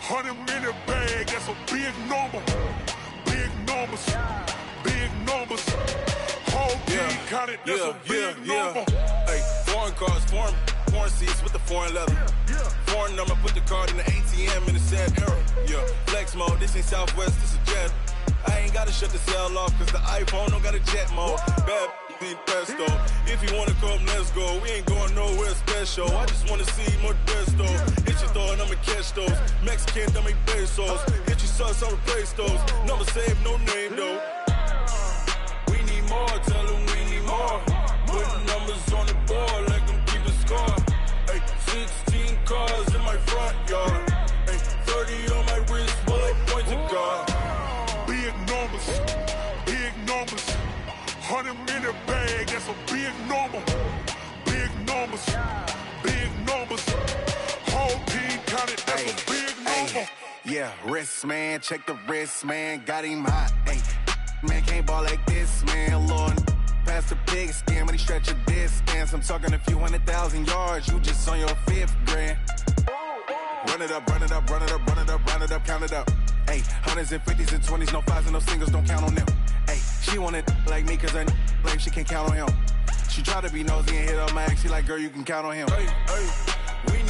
100-minute bag, that's a big number. Big numbers, whole team counted, that's a big number. Hey, foreign cars, foreign porn seats with the foreign leather. Foreign number, put the card in the ATM in the sad era. Yeah, flex mode, this ain't Southwest, this is jet. I ain't gotta shut the cell off, cause the iPhone don't got a jet mode. Bad need pesto. If you wanna come, let's go. We ain't going nowhere special. I just wanna see more desto. Hit your thought, I'ma catch those. Mexican, don't make pesos. Hit your sauce, I'll replace those. Number save, no name though. We need more, tell them we need more. Putting numbers on the board, like them keep a score. Ay, 16 cars in my front yard. Ay, 30 on my wrist, bullet point to God. Big numbers, big numbers. 100 minute bag, that's a big number. Big numbers, big numbers. Whole team counted, that's a big number. Yeah, wrist man, check the wrist man, got him hot. Ay, man can't ball like this, man. Lord, past the pig skin when he stretch a distance. I'm talking a few 100,000 yards, you just on your 5th grand. Run it up, run it up, run it up, run it up, run it up, count it up. Ay, hundreds and 50s and 20s, no 5s and no singles, don't count on them. Ay, she wanted like me cause her like she can't count on him. She tried to be nosy and hit up my ex, she like, girl, you can count on him. Hey, hey, we